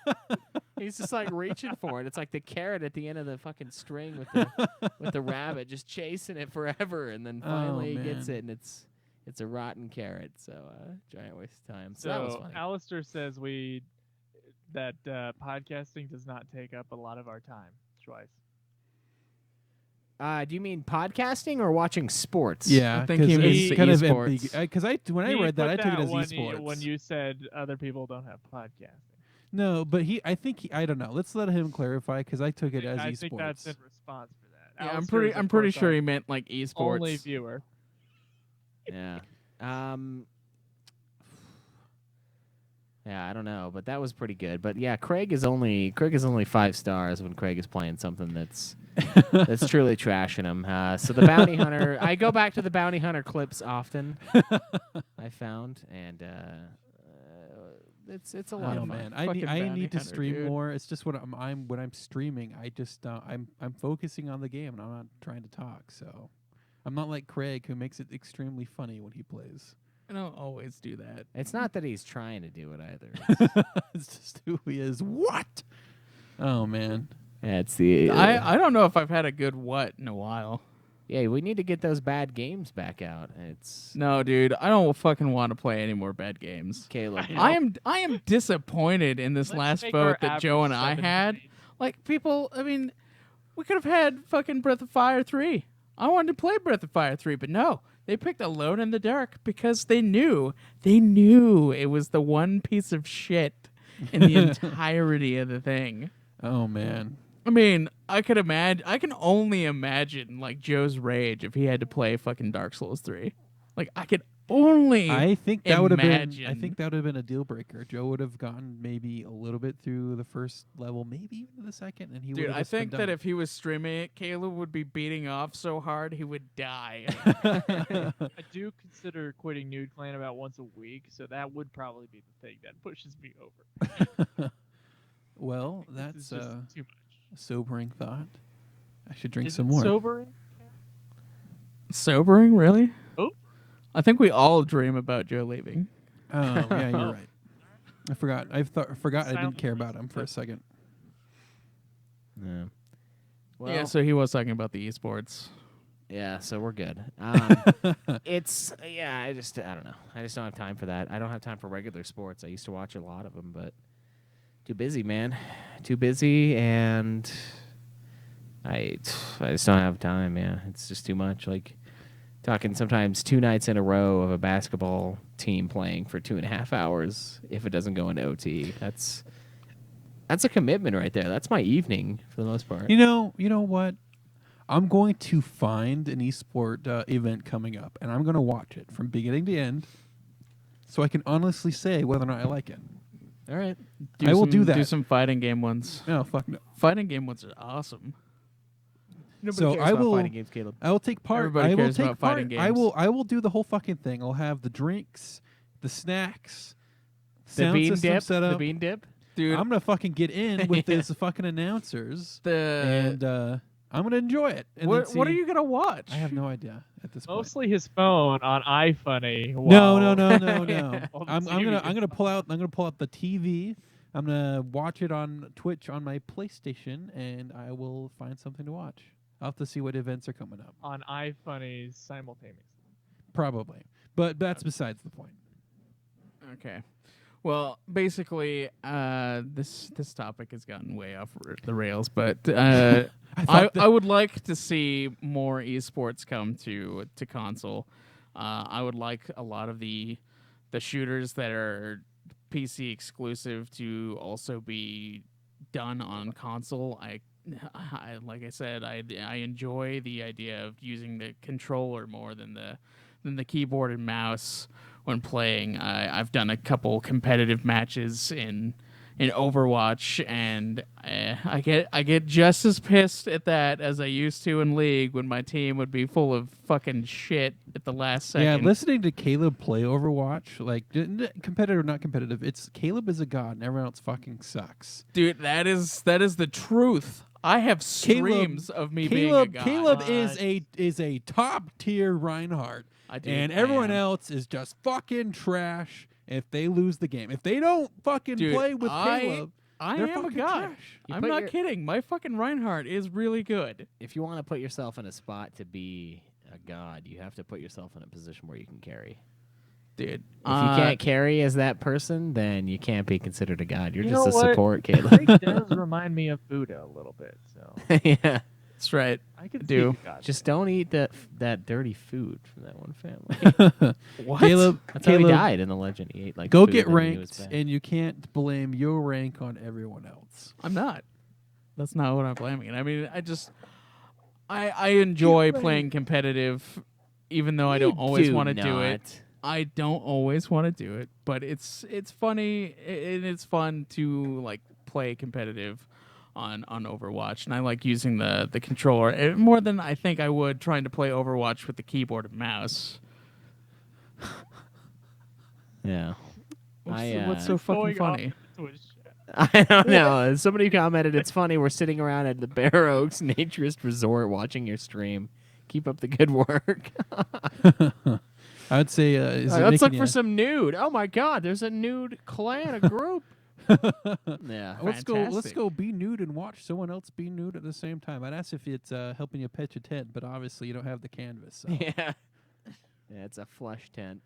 He's just like reaching for it. It's like the carrot at the end of the fucking string with the rabbit, just chasing it forever, and then finally he gets man. it, and it's a rotten carrot. So giant waste of time. So that was So funny. Alistair says that podcasting does not take up a lot of our time. Twice. Do you mean podcasting or watching sports? Yeah, I think he 'cause means it's kind of esports. because when I He read that, put I took it as when esports. when you said other people don't have podcasting. No, but I think I don't know. Let's let him clarify because I took it as I esports. think that's in response for that. Yeah, Alistair is, of I'm pretty course, sure our he meant like esports. only viewer. Yeah. Yeah, I don't know, but that was pretty good. But yeah, Craig is only 5 stars when Craig is playing something that's truly trashing him. So the bounty hunter, I go back to the bounty hunter clips often. I found, and it's a lot Oh of fun. man, I Fucking need bounty to hunter, stream dude. more. It's just when I'm streaming, I just I'm focusing on the game and I'm not trying to talk. So I'm not like Craig who makes it extremely funny when he plays. I don't always do that. It's not that he's trying to do it either. It's just who he is. What? Oh man. Yeah, it's the I don't know if I've had a good what in a while. yeah. We need to get those bad games back out. It's No, dude, I don't fucking want to play any more bad games. Caleb. I I am disappointed in this Let's last make our vote that Joe and average I had. 17. Like people, I mean, we could have had fucking Breath of Fire 3. I wanted to play Breath of Fire 3, but no. They picked Alone in the Dark because they knew it was the one piece of shit in the entirety of the thing. Oh man. I mean, I can only imagine like Joe's rage if he had to play fucking Dark Souls 3. Like I could only I think that would have been. I imagine. think that would have been a deal breaker. Joe would have gotten maybe a little bit through the first level, maybe even the second, and he would. Dude, have I just been think that done. if he was streaming it, Caleb would be beating off so hard he would die. I do consider quitting Nude Clan about once a week, so that would probably be the thing that pushes me over. Well, This that's is just too much. a sobering thought. I should drink Is some it more. sobering? Sobering, really? Oh. I think we all dream about Joe leaving. Oh, yeah, you're right. I forgot. Forgot I didn't Silent care about him for a second. Yeah. Well, Yeah, so he was talking about the esports. yeah, so we're good. It's I don't know. I just don't have time for that. I don't have time for regular sports. I used to watch a lot of them, but too busy, man. Too busy, and I just don't have time. Yeah, it's just too much. Like talking sometimes 2 nights in a row of a basketball team playing for 2.5 hours. If it doesn't go into OT, that's a commitment right there. That's my evening for the most part. You know what? I'm going to find an esport event coming up, and I'm going to watch it from beginning to end, so I can honestly say whether or not I like it. All right. I will do Do that. some fighting game ones. No, fuck no. Fighting game ones are awesome. Nobody So cares I about will- fighting games, Caleb. I will take part. Everybody I will cares take about part. fighting I games. will do the whole fucking thing. I'll have the drinks, the snacks, The sound bean system dip. set The up. bean dip. Dude, I'm gonna fucking get in with these fucking announcers, and I'm gonna enjoy it. And then what are see- you gonna watch? I have no idea at this point. Mostly his phone on iFunny. No, while- no. while the I'm TV gonna is pull out. I'm gonna pull out the TV. I'm gonna watch it on Twitch on my PlayStation, and I will find something to watch. I'll have to see what events are coming up. on iFunny simultaneously. Probably, but that's besides the point. Okay. Well, basically, this topic has gotten way off the rails, but I thought that- I would like to see more esports come to console. I would like a lot of the shooters that are PC exclusive to also be done on console, I like I said, I enjoy the idea of using the controller more than the keyboard and mouse when playing. I've done a couple competitive matches in Overwatch, and I get just as pissed at that as I used to in League when my team would be full of fucking shit at the last second. Yeah, listening to Caleb play Overwatch, like competitive or not competitive, it's Caleb is a god and everyone else fucking sucks. Dude, that is the truth. I have streams of me being a god. Caleb is a top tier Reinhardt, I do. and I everyone am. else is just fucking trash. If they lose the game, if they don't fucking Dude, play with Caleb, I they're am a fucking god. trash. You I'm put not your- kidding. My fucking Reinhardt is really good. If you want to put yourself in a spot to be a god, you have to put yourself in a position where you can carry. Dude. If you can't carry as that person, then you can't be considered a god. You're You just know a what? support, Caleb. Craig does remind me of Buddha a little bit, so Yeah. That's right. I could Do. see God. Just don't eat that dirty food from that one family. What? Caleb, That's how he Caleb, died in the legend. He ate like go food get that he knew was ranked, bad. and you can't blame your rank on everyone else. I'm not. That's not what I'm blaming. I mean, I enjoy playing competitive, even though I don't always want to do it. I don't always want to do it, but it's funny and it's fun to like play competitive on Overwatch, and I like using the controller more than I think I would trying to play Overwatch with the keyboard and mouse. Yeah. What's so fucking Going off funny? into a shit. I don't know. Somebody commented, it's funny, we're sitting around at the Bear Oaks Naturist Resort watching your stream. Keep up the good work. I would say, is it Let's look making for ya- some nude. Oh my god, there's a nude clan, a group. Yeah. Let's Fantastic. go be nude and watch someone else be nude at the same time. I'd ask if it's helping you pitch a tent, but obviously you don't have the canvas. So. Yeah. Yeah, it's a flush tent.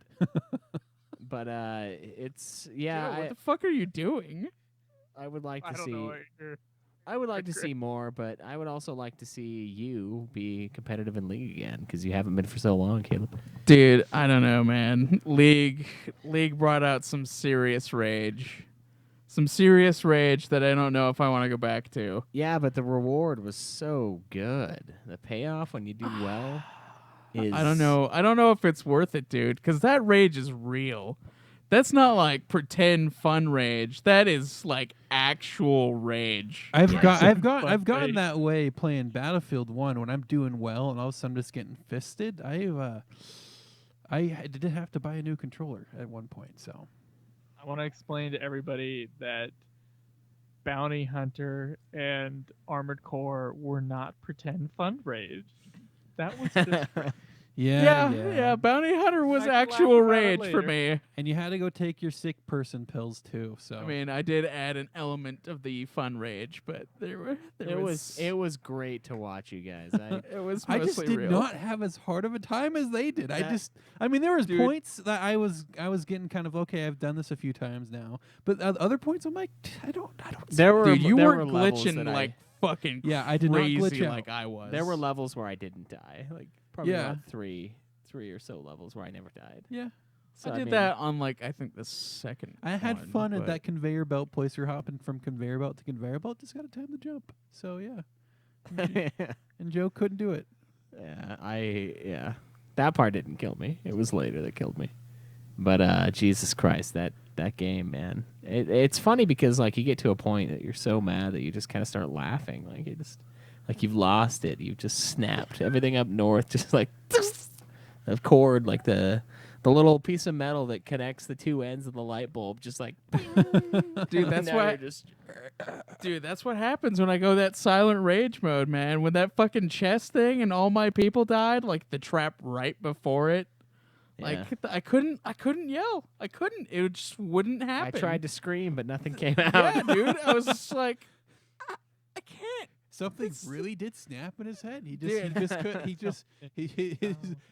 But it's Joe, what I the fuck are you doing? would like I to don't see know. What you're- I would like to see more, but I would also like to see you be competitive in League again because you haven't been for so long, Caleb. Dude, I don't know, man. League brought out some serious rage. Some serious rage that I don't know if I want to go back to. Yeah, but the reward was so good. The payoff when you do well is I don't know. I don't know if it's worth it, dude, because that rage is real. That's not like pretend fun rage. That is like actual rage. I've gotten rage. that way playing Battlefield 1 when I'm doing well and all of a sudden I'm just getting fisted. I did have to buy a new controller at one point, so I want to explain to everybody that Bounty Hunter and Armored Core were not pretend fun rage. That was just Yeah. Bounty Hunter was I can laugh actual about it rage for later. me. and you had to go take your sick person pills too. So I mean, I did add an element of the fun rage, but It was great to watch you guys. it was I mostly just did real. not have as hard of a time as they did. That- I mean, there was Dude. points that I was getting kind of okay. I've done this a few times now, but other points I'm like, I don't. there were Dude, you there weren't were levels glitching that like fucking Yeah, I did not crazy glitch out. like I was. there were levels where I didn't die. Like probably Yeah. about three or so levels where I never died. Yeah, So, I did mean, that on like I think the second. I had one, fun at but- that conveyor belt place. You're hopping from conveyor belt to conveyor belt. Just got to time the jump. So yeah, and Joe couldn't do it. yeah. That part didn't kill me. It was later that killed me. But Jesus Christ, that game, man. It's funny because like you get to a point that you're so mad that you just kind of start laughing. Like you just like you've lost it. You've just snapped everything up north. Just like the cord, like the little piece of metal that connects the two ends of the light bulb, just like Dude, that's now why. you're just Dude, that's what happens when I go that silent rage mode, man. When that fucking chest thing and all my people died, like the trap right before it. Like Yeah. I couldn't yell. I couldn't. It just wouldn't I happen. tried to scream, but nothing came out. Yeah, dude. I was just like, I can't. Something really did snap in his head. He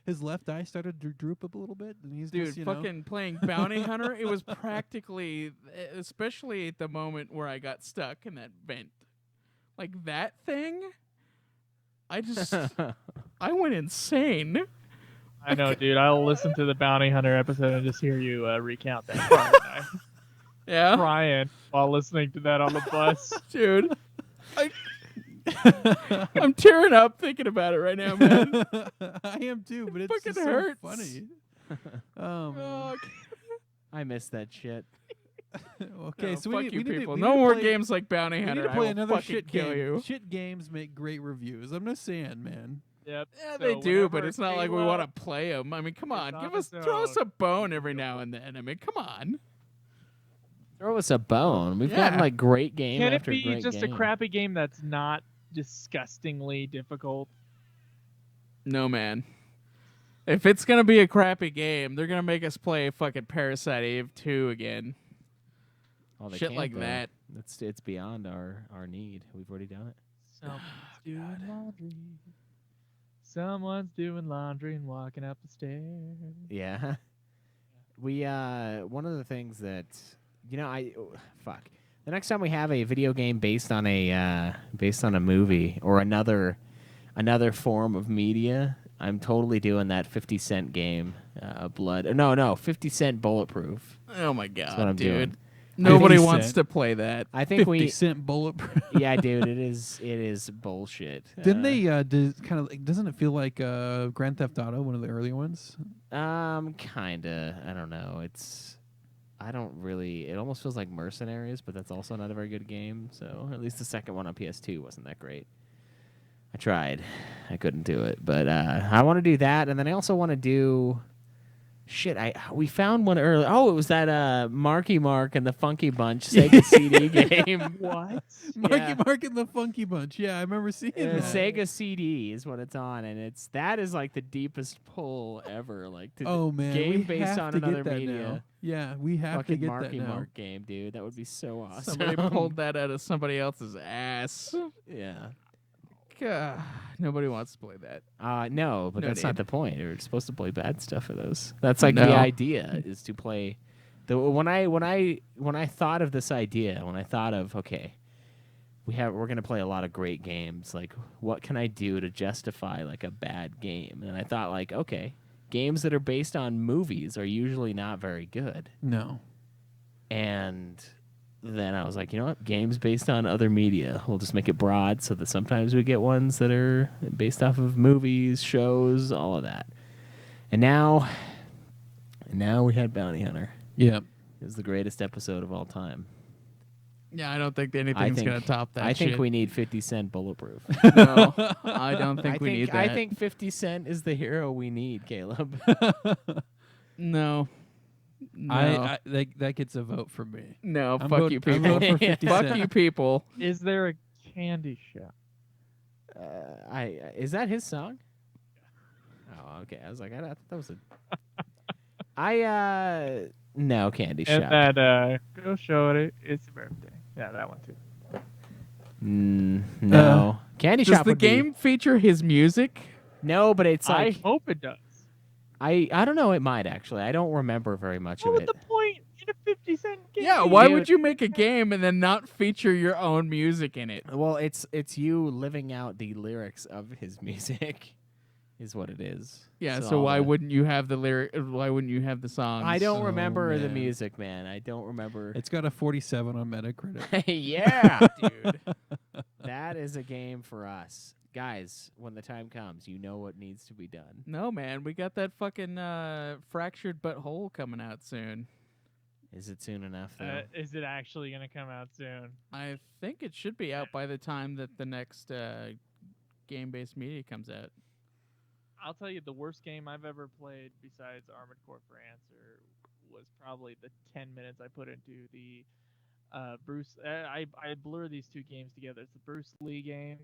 his left eye started to droop up a little bit, and he's Dude, just, you know. fucking playing Bounty Hunter, it was practically, especially at the moment where I got stuck in that vent. Like that thing, I went insane. I know, dude. I'll listen to the Bounty Hunter episode and just hear you recount that part. Yeah, crying while listening to that on the bus. dude. I'm tearing up thinking about it right now, man. I am too, but it's fucking just so hurts. funny. I miss that shit. Okay, No, so fuck we you need to- people. we No need to more play- games like Bounty We need Hunter. to I play will another fucking shit kill game. you. Shit games make great reviews. I'm just saying, man. Yep. Yeah, So they do, but whenever it's not like we Halo- want to play them. I mean, come is on, on give us, its throw us a own, bone every now and then. I mean, come on. Throw us a bone. We've gotten Yeah. like great game Can it after be great just game. a crappy game that's not disgustingly difficult? No, man. If it's gonna be a crappy game, they're gonna make us play fucking Parasite Eve 2 again. Oh, they Shit can't, like though. that. It's beyond our need. We've already done it. Someone's doing laundry. Someone's doing laundry and walking up the stairs. Yeah. We one of the things that fuck. The next time we have a video game based on a movie or another form of media, I'm totally doing that 50 Cent game, Blood. No, 50 Cent Bulletproof. Oh my what god, I'm dude. doing. Nobody 50 wants Cent. to play that. I think 50 we Cent bulletproof. yeah, dude, it is bullshit. Didn't they kind of like, doesn't it feel like Grand Theft Auto, one of the early ones? Kinda. I don't know. It almost feels like Mercenaries, but that's also not a very good game. So at least the second one on PS2 wasn't that great. I tried. I couldn't do it. But I want to do that, and then I also want to do shit. We found one earlier. Oh, it was that Marky Mark and the Funky Bunch Sega CD game. What? Marky Yeah. Mark and the Funky Bunch. Yeah, I remember seeing that. Sega CD is what it's on, and that is like the deepest pull ever. Like Oh man, game we based have on to another get that media. now. Yeah, we have Fucking to get Marky that now. Mark game, dude. That would be so awesome. Somebody pulled that out of somebody else's ass. Yeah. God, nobody wants to play that. No, but No that's not need. the point. You're supposed to play bad stuff for those. That's like No. the idea is to play. When I thought of this idea, when I thought of okay, we're gonna play a lot of great games. Like, what can I do to justify like a bad game? And I thought like, okay, games that are based on movies are usually not very good. No. And then I was like, you know what? Games based on other media. We'll just make it broad so that sometimes we get ones that are based off of movies, shows, all of that. And now we had Bounty Hunter. Yeah. It was the greatest episode of all time. Yeah, I don't think anything's gonna top that. I think shit. we need 50 Cent Bulletproof. No, I don't think we need that. I think 50 Cent is the hero we need, Caleb. No. No. I that gets a vote for me. No, I'm fuck vote- you I'm people. voting for 50 Fuck Cent. you people. Is there a candy shop? Is that his song? Oh, okay. I was like, I thought that was a. No, Candy And Shop. that go shorty, it's your birthday. Yeah, that one too. No, Candy Does Shop. the would be- game feature his music? No, but it's I like hope it does. I don't know. It might actually. I don't remember very much What of was it. the point in a 50 Cent game? Yeah, why Dude. would you make a game and then not feature your own music in it? Well, it's you living out the lyrics of his music, is what it is. Yeah, So so all why the- wouldn't you have the lyric? Why wouldn't you have the songs? I don't Oh, remember the man. music, man. I don't remember. It's got a 47 on Metacritic. Yeah, dude. That is a game for us. Guys, when the time comes, you know what needs to be done. No, man, we got that fucking fractured but whole coming out soon. Is it soon enough, though? Is it actually going to come out soon? I think it should be out by the time that the next game-based media comes out. I'll tell you, the worst game I've ever played besides Armored Core for Answer was probably the 10 minutes I put into the Bruce. I blur these two games together. It's the Bruce Lee game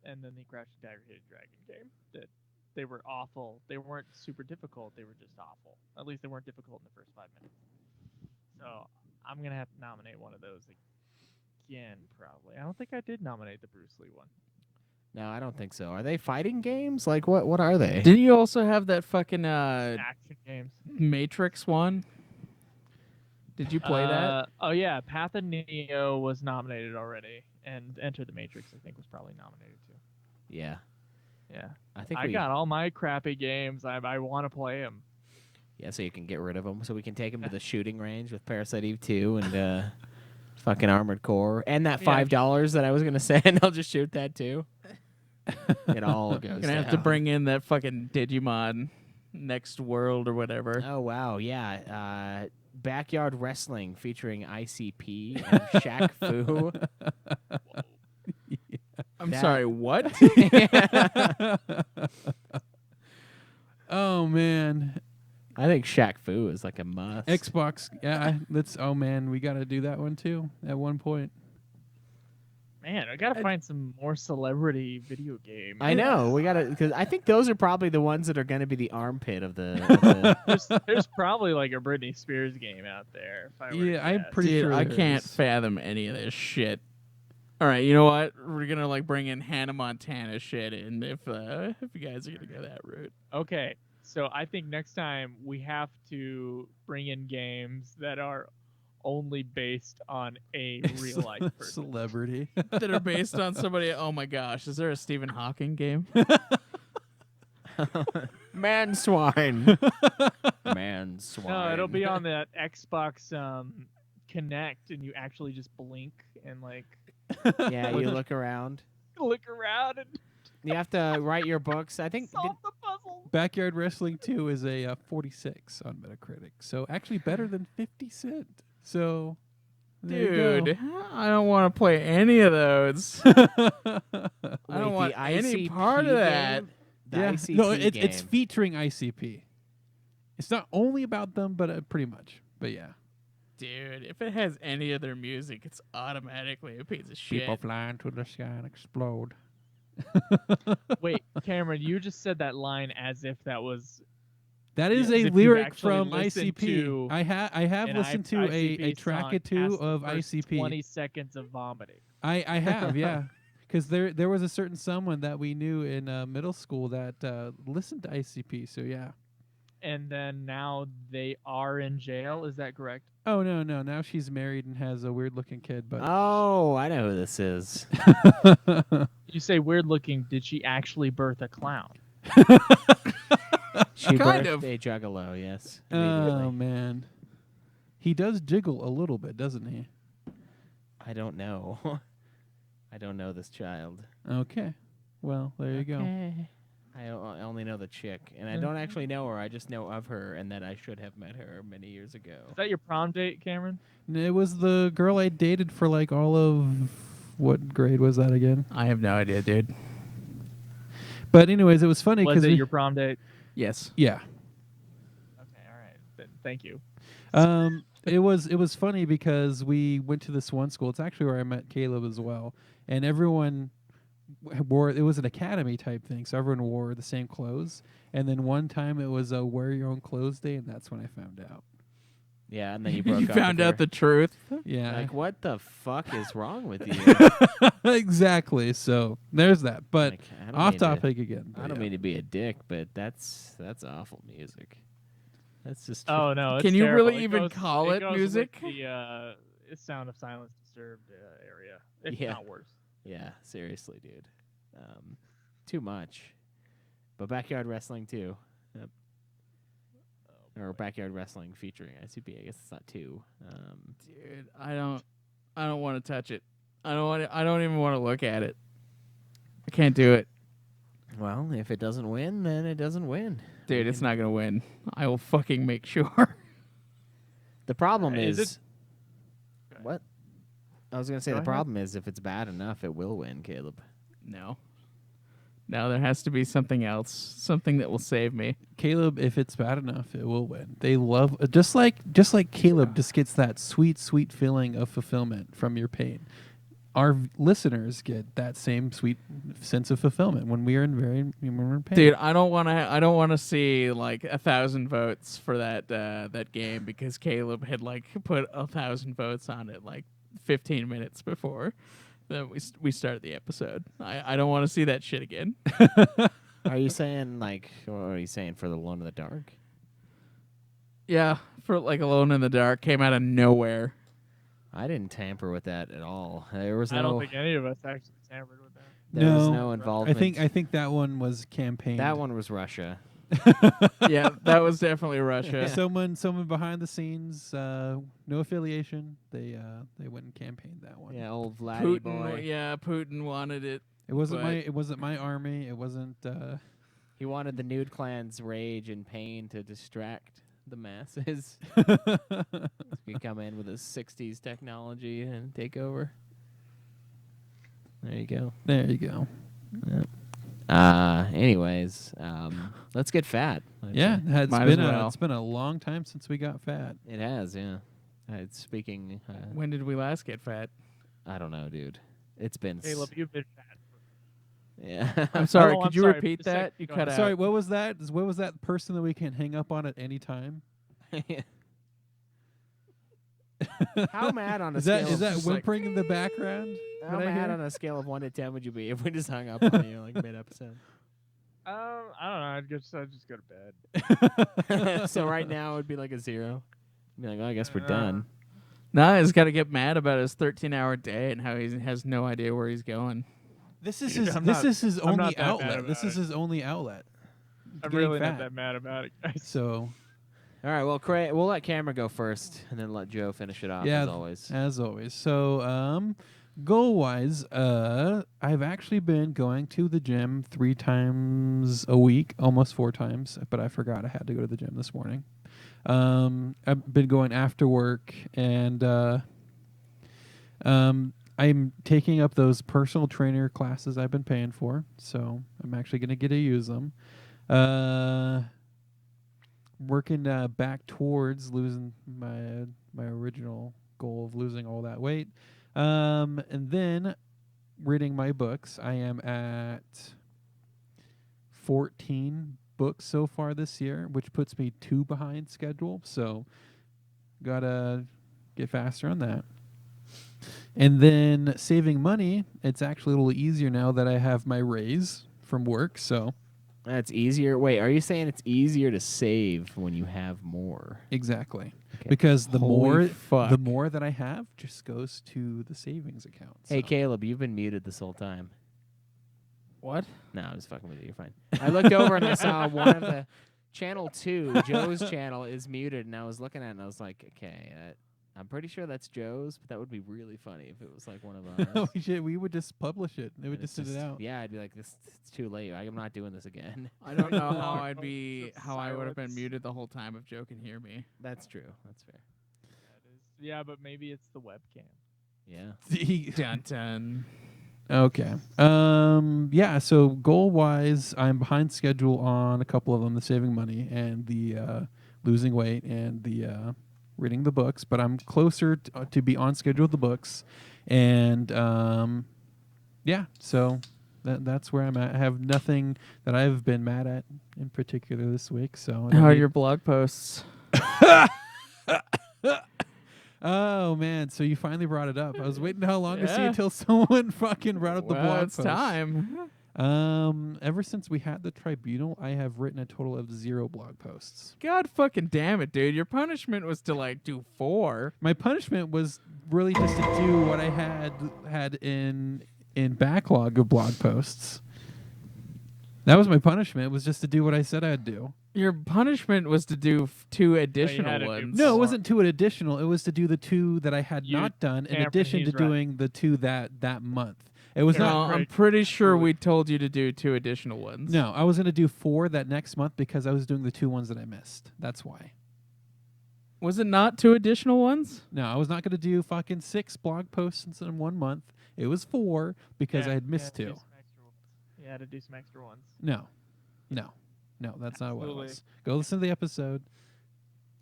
and then the Crouching Tiger, Hidden Dragon game. That they were awful. They weren't super difficult. They were just awful. At least they weren't difficult in the first 5 minutes. So I'm gonna have to nominate one of those again, probably. I don't think I did nominate the Bruce Lee one. No, I don't think so. Are they fighting games? Like, what are they? Didn't you also have that fucking Action games. Matrix one? Did you play that? Oh yeah, Path of Neo was nominated already, and Enter the Matrix I think was probably nominated too. Yeah. Yeah, I think I we got all my crappy games. I want to play them. Yeah, so you can get rid of them. So we can take them to the shooting range with Parasite Eve 2 and fucking Armored Core. And that Yeah. $5 that I was going to send, I'll just shoot that too. It all goes Gonna have to down. bring in that fucking Digimon Next World or whatever. Oh, wow. Yeah. Backyard Wrestling featuring ICP and Shaq Fu. I'm that- sorry, what? Oh man, I think Shaq Fu is like a must. Xbox. Yeah, that's. Oh man, we got to do that one too at one point. Man, I gotta find some more celebrity video games. I know. We got to, because I think those are probably the ones that are going to be the armpit of the There's probably like a Britney Spears game out there. If I were to Yeah, I'm guess. pretty Dude, sure I there can't is. fathom any of this shit. All right, you know what? We're gonna like bring in Hannah Montana shit in if you guys are gonna go that route. Okay, so I think next time we have to bring in games that are only based on a real life person. Celebrity. That are based on somebody. Oh my gosh, is there a Stephen Hawking game? man swine. Man swine. No, it'll be on that Xbox Connect, and you actually just blink and like Yeah, you look around. look around and You have to write your books. I think. solve the puzzle. Backyard Wrestling 2 is a 46 on Metacritic, so actually better than 50 Cent. So, there you Dude, I don't want to play any of those. go. I don't Wait, want the any ICP part of that. game? The Yeah, ICP no, it's game. featuring ICP. It's not only about them, but pretty much. But yeah, Dude, if it has any of their music, it's automatically a piece of shit. flying to the sky and explode. Wait, Cameron, you just said that line as if that was That is Yeah, as a if you've lyric actually from listened ICP. to I have an listened to a ICP track song or two past the of first ICP. 20 seconds of vomiting. I have, yeah. Because there was a certain someone that we knew in middle school that listened to ICP. So yeah. And then now they are in jail. Is that correct? Oh no. Now she's married and has a weird looking kid. But Oh, I know who this is. You say weird looking. Did she actually birth a clown? She Kind birthed of. a juggalo, yes. oh immediately. man, he does jiggle a little bit, doesn't he? I don't know. I don't know this child. Okay. Well, there you go. Okay. I only know the chick, and I don't actually know her. I just know of her, and that I should have met her many years ago. Is that your prom date, Cameron? It was the girl I dated for like all of what grade was that again? I have no idea, dude. But anyways, it was funny Was because it your prom date? Yes. yeah. Okay, all right. Thank you. It was funny because we went to this one school. It's actually where I met Caleb as well, and everyone wore. It was an academy type thing, so everyone wore the same clothes. And then one time it was a wear your own clothes day, and that's when I found out. Yeah, and then you broke You up found with out her. the truth. Yeah, Like, what the fuck is wrong with you? exactly. So there's that. But Like, I don't off mean to- topic again. I but don't yeah. mean to be a dick, but that's awful music. That's just Oh no! It's Can you terrible. really It even goes- call it goes with music? The Sound of Silence Disturbed area, if Yeah. not worse. Yeah, seriously, dude. Too much. But Backyard Wrestling too. Yep. Or Backyard Wrestling featuring ICP. I guess it's not two. Dude, I don't want to touch it. I don't even want to look at it. I can't do it. Well, if it doesn't win, then it doesn't win. Dude, it's not going to win. I will fucking make sure. The problem Is is, it- what? I was gonna say Go the ahead. problem is if it's bad enough, it will win, Caleb. No. No, there has to be something else. Something that will save me. Caleb, if it's bad enough, it will win. They love just like Caleb just gets that sweet feeling of fulfillment from your pain. Our listeners get that same sweet sense of fulfillment when we are when we're in pain. Dude, I don't want to see like 1,000 votes for that game because Caleb had like put 1,000 votes on it like 15 minutes before then we started the episode. I don't want to see that shit again. Are you saying like? What are you saying for the Alone in the Dark? Yeah, for like Alone in the Dark came out of nowhere. I didn't tamper with that at all. There was no. I don't think any of us actually tampered with that. there was no involvement. I think that one was campaigned. that one was Russia. Yeah, that was definitely Russia. Someone behind the scenes, no affiliation. They went and campaigned that one. Yeah, old Vladdy Putin, boy. yeah, Putin wanted it. It wasn't But- my army. It wasn't. He wanted the nude clan's rage and pain to distract the masses. He come in with his 60s technology and take over. There you go. There you go. Anyways, let's get fat. Yeah, it's Might as been well. it's been a long time since we got fat. It has, yeah. Speaking, When did we last get fat? I don't know, dude. It's been. Caleb, you've been fat. Yeah. I'm sorry. Oh, Could I'm you sorry, repeat just a that? sec. You Go cut ahead. out. Sorry, what was that? What was that person that we can hang up on at any time? How mad on a Is scale that is of that just, like, whimpering in the background? how that I mad hear? on a scale of 1 to 10 would you be if we just hung up on you like mid episode? I don't know. I'd just go to bed. So right now it would be like a 0. Be like, well, I guess we're done. Nah, he's got to get mad about his 13-hour day and how he has no idea where he's going. This is Dude, his. I'm this not- is his I'm only not that mad outlet. This about is it. his only outlet. I'm Getting really fat. not that mad about it, guys. So All right, well, we'll let Cameron go first and then let Joe finish it off yeah, as always. as always. So goal wise, I've actually been going to the gym 3 times a week, almost 4 times, but I forgot I had to go to the gym this morning. I've been going after work, and I'm taking up those personal trainer classes I've been paying for, so I'm actually going to get to use them. Working back towards losing my original goal of losing all that weight. And then reading my books. I am at 14 books so far this year, which puts me 2 behind schedule. So gotta get faster on that. And then saving money, it's actually a little easier now that I have my raise from work. So That's easier. Wait, are you saying it's easier to save when you have more? exactly. Okay. Because the Holy fuck. more that I have just goes to the savings account. Hey, so. Caleb, you've been muted this whole time. What? No, I'm just fucking with you. You're fine. I looked over and I saw one of the channel 2, Joe's channel, is muted, and I was looking at it and I was like, okay, I'm pretty sure that's Joe's, but that would be really funny if it was like one of ours. we would just publish it. They would And just it's send it out. Yeah, I'd be like, it's too late. I'm not doing this again. I don't know how Long I'd moments be of how I would have been silence. muted the whole time if Joe can hear me. That's true. That's fair. Yeah, but maybe it's the webcam. Yeah. Dun dun. Okay. Yeah, so goal wise, I'm behind schedule on a couple of them, the saving money and the losing weight and the reading the books, but I'm closer to be on schedule with the books. And yeah, so that's where I'm at. I have nothing that I've been mad at in particular this week. So I How are need- your blog posts? Oh man, so you finally brought it up. I was waiting how long to see Yeah. until someone fucking brought up the Well, blog it's post. time. Ever since we had the tribunal, I have written a total of 0 blog posts. God fucking damn it, dude. Your punishment was to like do 4. My punishment was really just to do what I had in backlog of blog posts. That was my punishment. Was just to do what I said I'd do. Your punishment was to do 2 had additional to do ones. No, it More. wasn't 2 additional. It was to do the 2 that I had You- not done in Cameron, addition to he's right. doing the 2 that month. It was Cameron, not. No, I'm Right. pretty sure we told you to do 2 additional ones. No, I was going to do 4 that next month because I was doing the 2 ones that I missed. That's why. Was it not 2 additional ones? No, I was not going to do fucking 6 blog posts in 1 month. It was 4 because I had missed 2. You had to do some extra ones. No, that's not what it Absolutely. was. Go listen to the episode.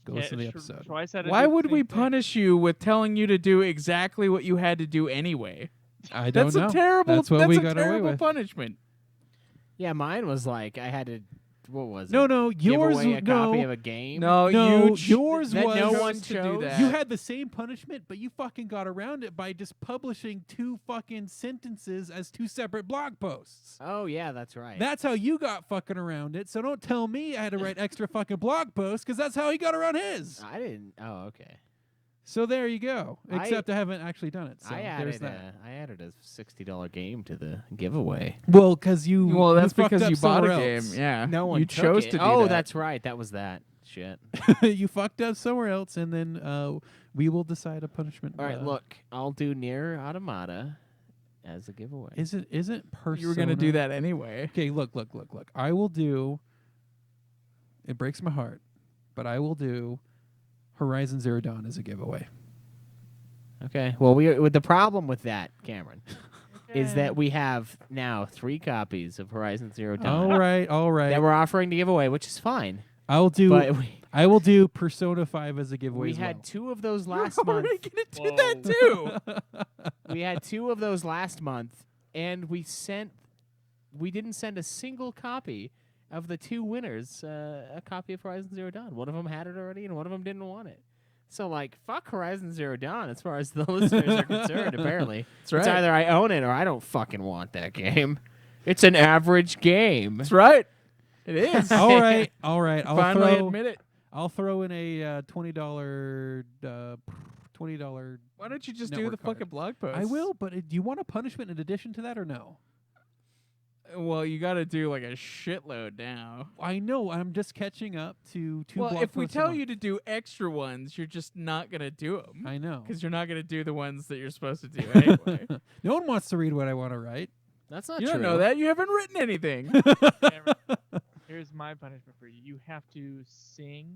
Go listen to the Sh- episode. Twice had to Why do the would we same thing. punish you with telling you to do exactly what you had to do anyway? I don't That's know. a terrible. That's what we a got away terrible with. punishment. Yeah, mine was like I had to. What was it? No, Give yours. away a copy No, of a game. No, No, you yours that was- no chose one to to do do that. you had the same punishment, but you fucking got around it by just publishing 2 fucking sentences as 2 separate blog posts. Oh yeah, that's right. That's how you got fucking around it. So don't tell me I had to write extra fucking blog posts because that's how he got around his. I didn't. Oh okay. So there you go. I- Except I haven't actually done it. So I there's added that. I added a $60 game to the giveaway. Well, because you. Well, that's fucked because up you bought a somewhere game. else. Yeah. No one You took chose it. to do Oh, that. that's right. That was that. Shit. You fucked up somewhere else, and then we will decide a punishment. All right, look, I'll do Nier Automata as a giveaway. Isn't Persona? You were gonna do that anyway. Okay, look. I will do. It breaks my heart, but I will do Horizon Zero Dawn as a giveaway. Okay. Well, with the problem with that, Cameron, is that we have now 3 copies of Horizon Zero Dawn All right. that we're offering to give away, which is fine. I'll do. But I will do Persona 5 as a giveaway. we as had well. 2 of those last You're month. already gonna do Whoa. that too. We had 2 of those last month, and we didn't send a single copy of the 2 winners a copy of Horizon Zero Dawn. One of them had it already, and one of them didn't want it. So, like, fuck Horizon Zero Dawn as far as the listeners are concerned, apparently. That's right. It's either I own it or I don't fucking want that game. It's an average game. That's right. It is. All right. I'll Finally throw. admit it. I'll throw in a $20. $20. Why don't you just do network the card. fucking blog post? I will, but do you want a punishment in addition to that or no? Well, you got to do like a shitload now. I know. I'm just catching up to 2 Well, blog if we posts a tell month. you to do extra ones, you're just not gonna do them I know. because you're not gonna do the ones that you're supposed to do anyway. No one wants to read what I want to write. That's not You true. don't know that. You haven't written anything. Cameron, here's my punishment for you. You have to sing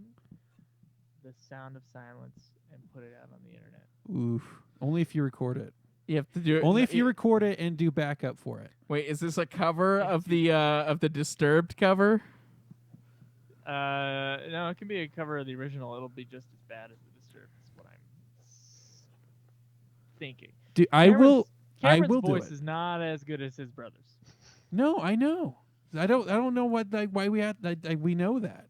the sound of silence and put it out on the internet. Oof. Only if you record it. You have to do it. Only if you record it and do backup for it. Wait, is this a cover of the Disturbed cover? No, it can be a cover of the original. It'll be just as bad as the Disturbed. Is what I'm thinking. I will. Cameron's I will do voice it. is not as good as his brother's. No, I know. I don't know what why we had. We know that.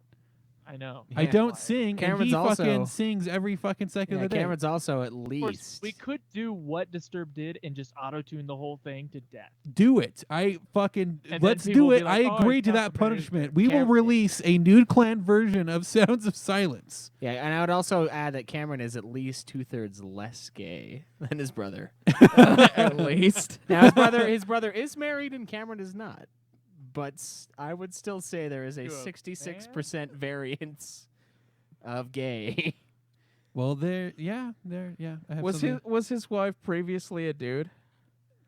I know. I Yeah. don't sing, Cameron's and he fucking also- sings every fucking second Yeah, of the day. Cameron's also at Of course, least. we could do what Disturbed did and just auto-tune the whole thing to death. Do it. I fucking And then let's people do will it. be like, I "Oh, agree it's to not that the greatest punishment. thing." We will Cam- release a Nude Clan version of Sounds of Silence. Yeah, and I would also add that Cameron is at least 2/3 less gay than his brother. At least. Now his brother is married and Cameron is not. But I would still say there is a To a 66% variance of gay. Well, there. I have Was something- his wife previously a dude?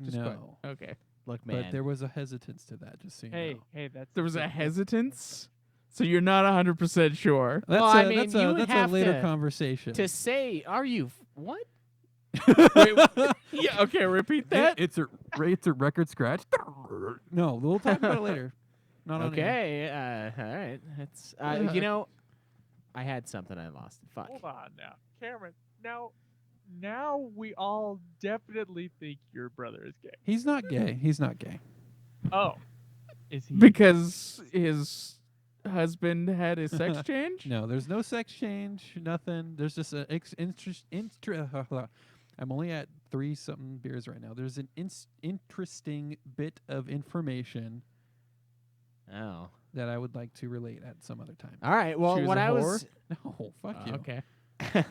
Just no, Okay. Look, man. but there was a hesitance to that. Just so you Hey, know. hey, that's There was a hesitance, so you're not 100% sure. That's Well, a, I mean, that's you a, would that's a have later to- conversation. to say, are you what? Wait, yeah. Okay. Repeat that. It's a record scratch. No, we'll talk about it later. Not on air. Okay, all right. It's you know, I had something I lost. Fuck. Hold on now, Cameron. Now we all definitely think your brother is gay. He's not gay. He's not gay. Oh, is he? Because his husband had his sex change. No, there's no sex change. Nothing. There's just an I'm only at 3-something beers right now. There's an interesting bit of information Oh. that I would like to relate at some other time. All right. Well, She was what a I whore? was No, fuck you. Okay.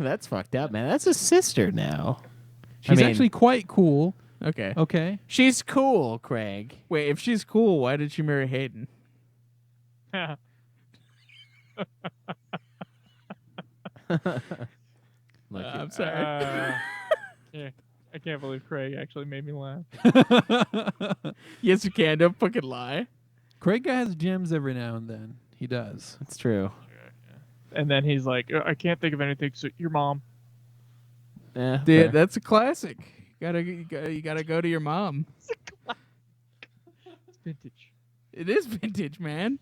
that's fucked up, man. That's a sister now. She's mean- actually quite cool. Okay. Okay. She's cool, Craig. Wait, if she's cool, why did she marry Hayden? Look, I'm sorry. Yeah, I can't believe Craig actually made me laugh. Yes, you can. Don't fucking lie. Craig has gems every now and then. He does. it's true. And then he's like, I can't think of anything. So your mom. Yeah, Dude, fair. that's a classic. You gotta go to your mom. It's vintage. It is vintage, man.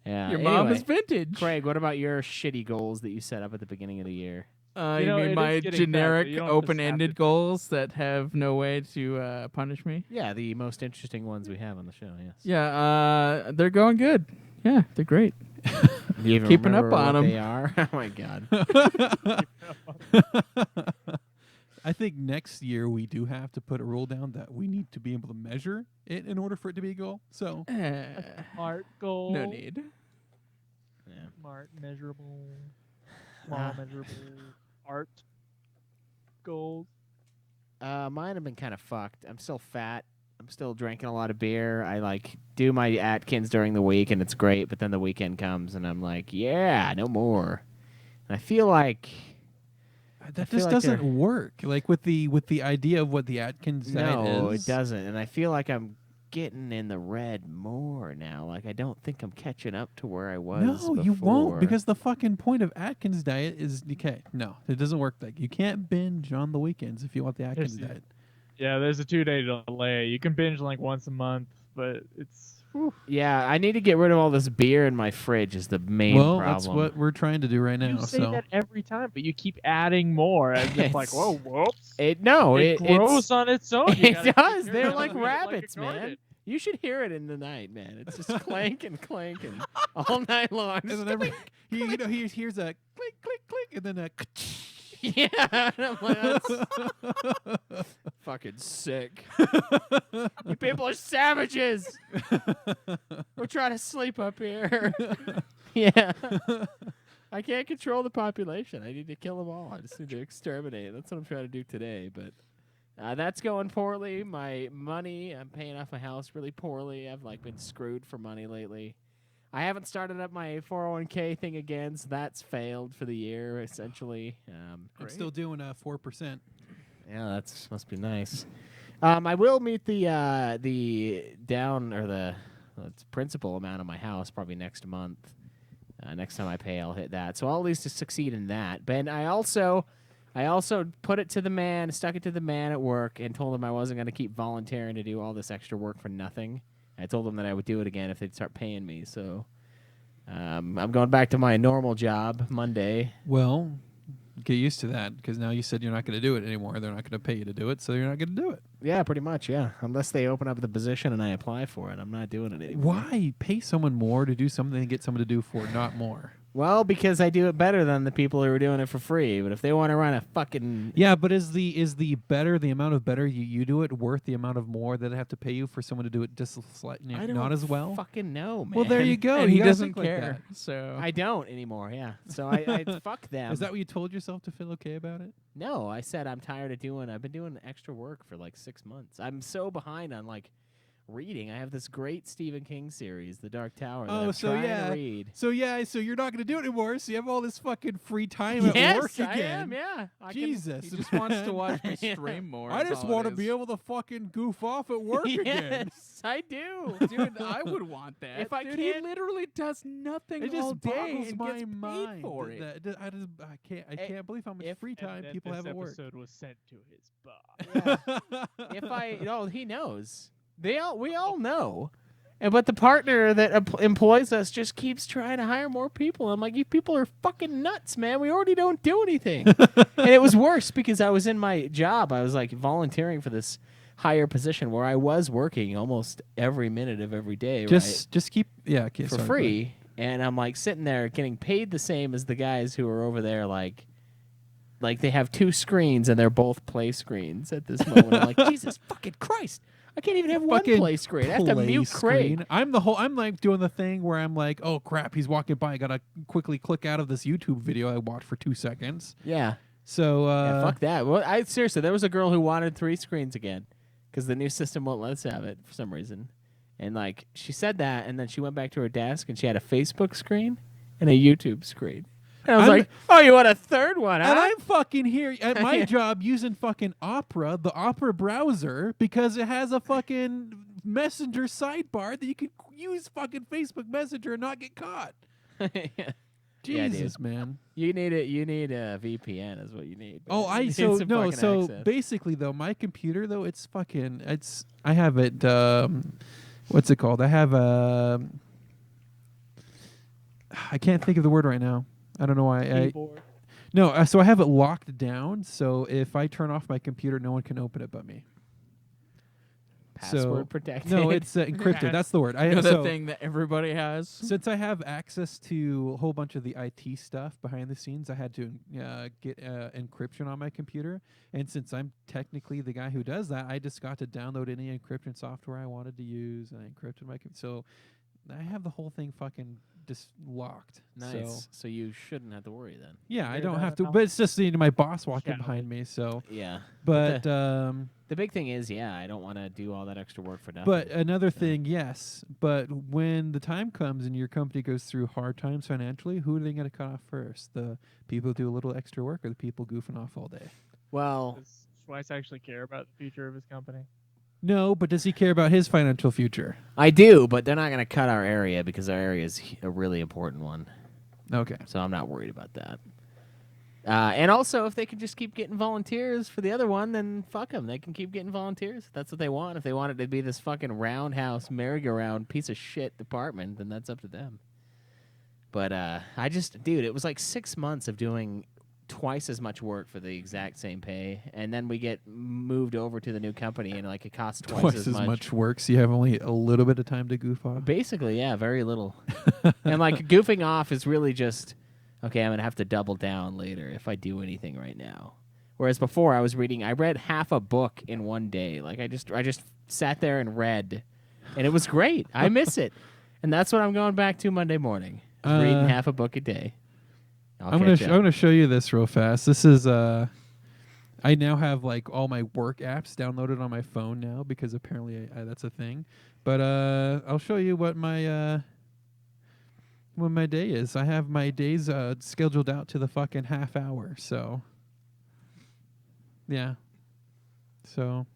yeah. Your mom is anyway, vintage. Craig, what about your shitty goals that you set up at the beginning of the year? You You know, it mean is my getting generic bad, so you don't just have open-ended to- goals that have no way to punish me? Yeah, the most interesting ones we have on the show. Yes. Yeah, they're going good. Yeah, they're great. Do you even Keeping up remember on what 'em. They are. Oh my god. I think next year we do have to put a rule down that we need to be able to measure it in order for it to be a goal. So Smart goal. No need. Yeah. Smart, measurable, small, Ah. measurable, art. goals? Mine have been kind of fucked. I'm still fat. I'm still drinking a lot of beer. I like do my Atkins during the week and it's great, but then the weekend comes and I'm like, yeah, no more. And I feel like That feel just like doesn't work. Like with the idea of what the Atkins diet no, is. it doesn't. And I feel like I'm getting in the red more now. Like I don't think I'm catching up to where I was. No, you won't, before. because the fucking point of Atkins diet is okay. No, it doesn't work. Like you can't binge on the weekends if you want the Atkins There's- diet. Yeah, there's a 2-day delay. You can binge like once a month, but it's Yeah, I need to get rid of all this beer in my fridge. Is the main Well, problem. that's what we're trying to do right now. you say So that every time, but you keep adding more. And it's like, It's- whoa, whoops. it grows on its own. You It gotta take does. care They're of it like a rabbits, man. garden. You should hear it in the night, man. It's just clanking, clanking all night long. and then every he hears a click click click and then a Yeah, and I'm like, that's fucking sick. You people are savages. We're trying to sleep up here. Yeah. I can't control the population. I need to kill them all. I just need to exterminate. That's what I'm trying to do today. But that's going poorly. My money, I'm paying off my house really poorly. I've like been screwed for money lately. I haven't started up my 401k thing again, so that's failed for the year essentially. I'm still doing 4%. Yeah, that's must be nice. I will meet the down or the principal amount of my house probably next month. Next time I pay, I'll hit that. So I'll at least succeed in that. But I also put it to the man, stuck it to the man at work, and told him I wasn't going to keep volunteering to do all this extra work for nothing. I told them that I would do it again if they'd start paying me. So I'm going back to my normal job Monday. Well, get used to that, because now you said you're not going to do it anymore. They're not going to pay you to do it, so you're not going to do it. Yeah, pretty much, yeah. Unless they open up the position and I apply for it, I'm not doing it anymore. Why pay someone more to do something and get someone to do for not more? Well, because I do it better than the people who are doing it for free. But if they want to run a fucking Yeah, but is the amount of better you do it worth the amount of more that I have to pay you for someone to do it just slightly I don't not as well? fucking know, man. Well, there you go. and You he gotta doesn't think like care. So I don't anymore. Yeah, so I fuck them. Is that what you told yourself to feel okay about it? No, I said I'm tired of doing. I've been doing extra work for like 6 months. I'm so behind on like reading. I have this great Stephen King series, The Dark Tower. That Oh, I'm so trying yeah. to read. So you're not going to do it anymore. So you have all this fucking free time at Yes, work I again. am. Yeah, I can- Jesus, he just wants to watch me Yeah. stream more. I is just all want it to be is. able to fucking goof off at work again. Yes, I do. Dude, I would want that. If I Dude, can't- he literally does nothing It all just day boggles and my gets paid mind. for it. I can't believe how much if- free And time then people this have at work. episode was sent to his boss. If he knows. We all know. But the partner that employs us just keeps trying to hire more people. I'm like, you people are fucking nuts, man. We already don't do anything. And it was worse because I was in my job. I was like volunteering for this higher position where I was working almost every minute of every day, Just keep okay, for sorry, go free. And I'm like sitting there getting paid the same as the guys who are over there, like they have 2 screens and they're both play screens at this moment. I'm like, Jesus fucking Christ. I can't even have one Fucking play screen. I have to play mute Craig. screen. I'm like doing the thing where I'm like, oh crap, he's walking by. I gotta quickly click out of this YouTube video I watched for 2 seconds. Yeah. So Yeah, fuck that. Well, seriously, there was a girl who wanted 3 screens again because the new system won't let us have it for some reason. And like she said that, and then she went back to her desk and she had a Facebook screen and a YouTube screen. And I was I'm- like, oh, you want a third one, huh? And I'm fucking here at my job using fucking Opera, the Opera browser, because it has a fucking Messenger sidebar that you can use fucking Facebook Messenger and not get caught. Yeah. Yeah, dude. Jesus, man. You need it. You need a VPN, is what you need. Oh, You need some fucking access. basically though, my computer though, I have it. What's it called? I have I can't think of the word right now. I don't know why. Keyboard. So I have it locked down. So if I turn off my computer, no one can open it but me. Password protected. No, it's encrypted. That's the word. You know the so thing that everybody has. since I have access to a whole bunch of the IT stuff behind the scenes, I had to get encryption on my computer. And since I'm technically the guy who does that, I just got to download any encryption software I wanted to use, and I encrypted my computer. So I have the whole thing fucking just locked. Nice. So So you shouldn't have to worry then. yeah, I Worry don't about have it to. now? But it's just my boss walking Shall behind me. So, Yeah. but The big thing is, yeah, I don't want to do all that extra work for nothing. but another thing, yes. But when the time comes and your company goes through hard times financially, who are they going to cut off first? The people who do a little extra work, or the people goofing off all day? well, Does Schweiss actually care about the future of his company? No, but does he care about his financial future? I do, but they're not going to cut our area because our area is a really important one. Okay. So I'm not worried about that. And also, if they can just keep getting volunteers for the other one, then fuck them. They can keep getting volunteers. If that's what they want. If they want it to be this fucking roundhouse, merry-go-round piece of shit department, then that's up to them. But dude, it was like 6 months of doing twice as much work for the exact same pay, and then we get moved over to the new company, and like it costs twice As much work, so you have only a little bit of time to goof off. Basically, yeah, very little. And like goofing off is really just, okay, I'm gonna have to double down later if I do anything right now. Whereas before I read half a book in one day. Like I just sat there and read, and it was great. I miss it, and that's what I'm going back to Monday morning. Reading half a book a day. I'm gonna show you this real fast. This is I now have like all my work apps downloaded on my phone now because apparently that's a thing. But I'll show you what my day is. I have my days scheduled out to the fucking half hour. So yeah. So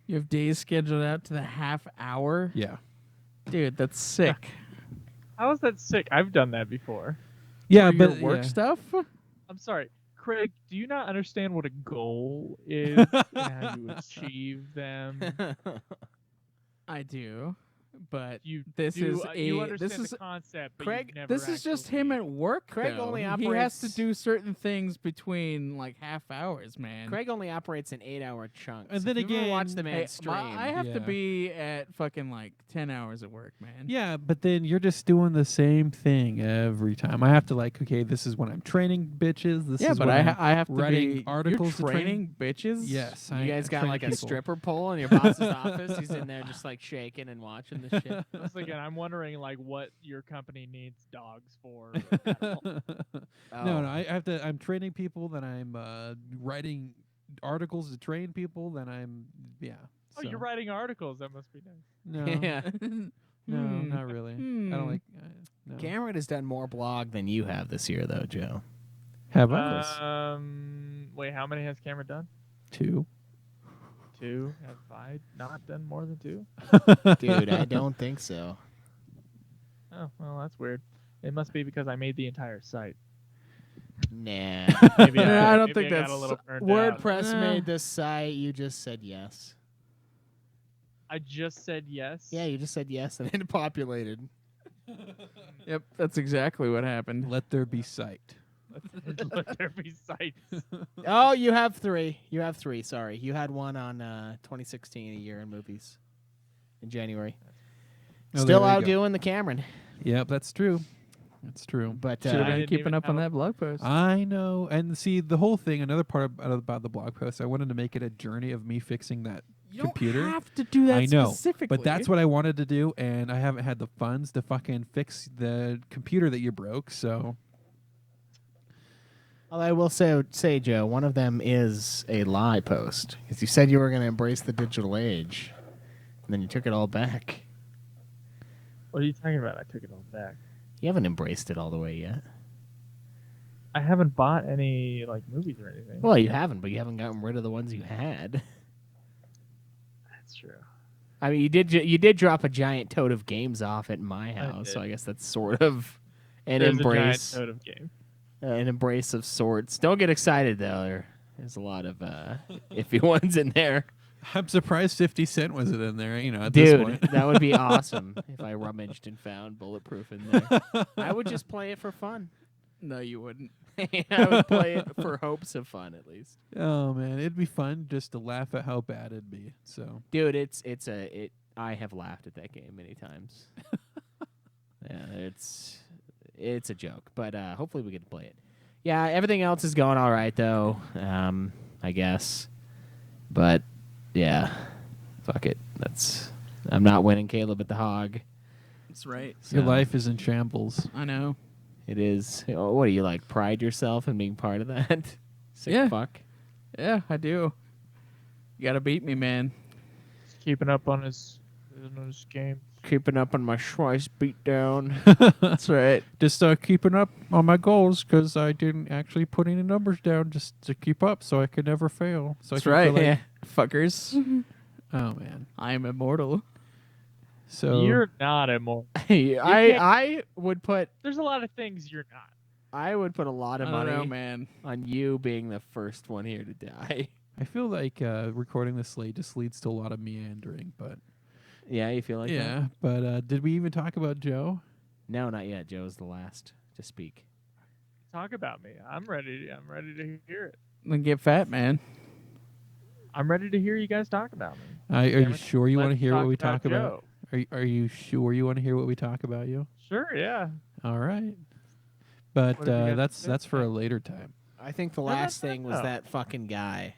You have days scheduled out to the half hour? yeah. Dude, that's sick. How is that sick? I've done that before. Yeah, For your but work yeah. stuff? I'm sorry, Craig. Do you not understand what a goal is and how you achieve them? I do. But You this do, is you a understand this is the concept, but Craig, you've never this is just him actually- at work. Craig though. only He has to operates- do certain things between like half hours, man. Craig only operates in 8-hour chunks. And then If you've ever watched again- the man Hey, stream. I have to Yeah. be at fucking like 10 hours at work, man. Yeah, but then you're just doing the same thing every time. I have to like, okay, this is when I'm training bitches. This Yeah, is but when I'm I have to writing be articles to You're train. training bitches. Yes, You I guys got train like a people. stripper pole in your boss's office. He's in there just like shaking and watching the shit. Once again, I'm wondering like what your company needs dogs for. No, no, I have to. I'm training people. Then I'm writing articles to train people. Then I'm Oh, so- you're writing articles. That must be nice. No, Yeah. no, Hmm. not really. I Hmm. don't like. No. Cameron has done more blog than you have this year, though, Joe. Have I? Wait, how many has Cameron done? 2. 2. Have I not done more than 2? Dude, I don't think so. Oh, well, that's weird. It must be because I made the entire site. Nah. Maybe I don't maybe think I got that's a little burned out. WordPress Nah. made this site. You just said yes. I just said yes. Yeah, you just said yes, and it populated. Yep, that's exactly what happened. Let there be sight. Let there be sites. Oh, you have 3. You have 3. Sorry, you had one on 2016, a year in movies, in January. Oh, Still there you go. outdoing the Cameron, Yep, that's true. That's true. but Should have I been didn't keeping even up on have that blog post. I know, and see the whole thing. Another part about the blog post, I wanted to make it a journey of me fixing that You computer. don't have to do that I know, specifically. but that's what I wanted to do, and I haven't had the funds to fucking fix the computer that you broke. So Although I will say, Joe, one of them is a lie post. Because you said you were going to embrace the digital age, and then you took it all back. What are you talking about? I took it all back. You haven't embraced it all the way yet. I haven't bought any like movies or anything. Well, you haven't, but you haven't gotten rid of the ones you had. That's true. I mean, you did drop a giant tote of games off at my house, so did. I guess that's sort of an There's embrace. a giant tote of game. An embrace of sorts. Don't get excited though. There's a lot of iffy ones in there. I'm surprised 50 Cent wasn't in there. You know, at this Dude, point. that would be awesome if I rummaged and found Bulletproof in there. I would just play it for fun. No, you wouldn't. I would play it for hopes of fun at least. Oh man, it'd be fun just to laugh at how bad it'd be. So Dude, I have laughed at that game many times. Yeah, it's a joke, but hopefully we get to play it. Yeah, everything else is going all right though. I guess, but yeah, fuck it. I'm not winning Caleb at the Hog. That's right. Your So- life is in shambles. I know. It is. Oh, what do you like? Pride yourself in being part of that? Sick Yeah. fuck. Yeah, I do. You gotta beat me, man. He's keeping up on his game. Keeping up on my Schweiss beatdown. That's right. Just keeping up on my goals because I didn't actually put any numbers down just to keep up so I could never fail. So I That's could right. feel like- Yeah. Fuckers. Oh, man. I am immortal. So You're not immortal. I would put There's a lot of things you're not. I would put a lot I of don't money know, man. on you being the first one here to die. I feel like recording this late just leads to a lot of meandering, but Yeah, you feel like that? yeah. But did we even talk about Joe? No, not yet. Joe's the last to speak. Talk about me. I'm ready to hear it. Then get fat, man. I'm ready to hear you guys talk about me. Are Damn you it. sure you want to Let's hear what talk we talk about? Joe. Are you sure you want to hear what we talk about you? Sure, yeah. All right. But What have you got to say? that's for a later time. I think the No, last no, thing was no. that fucking guy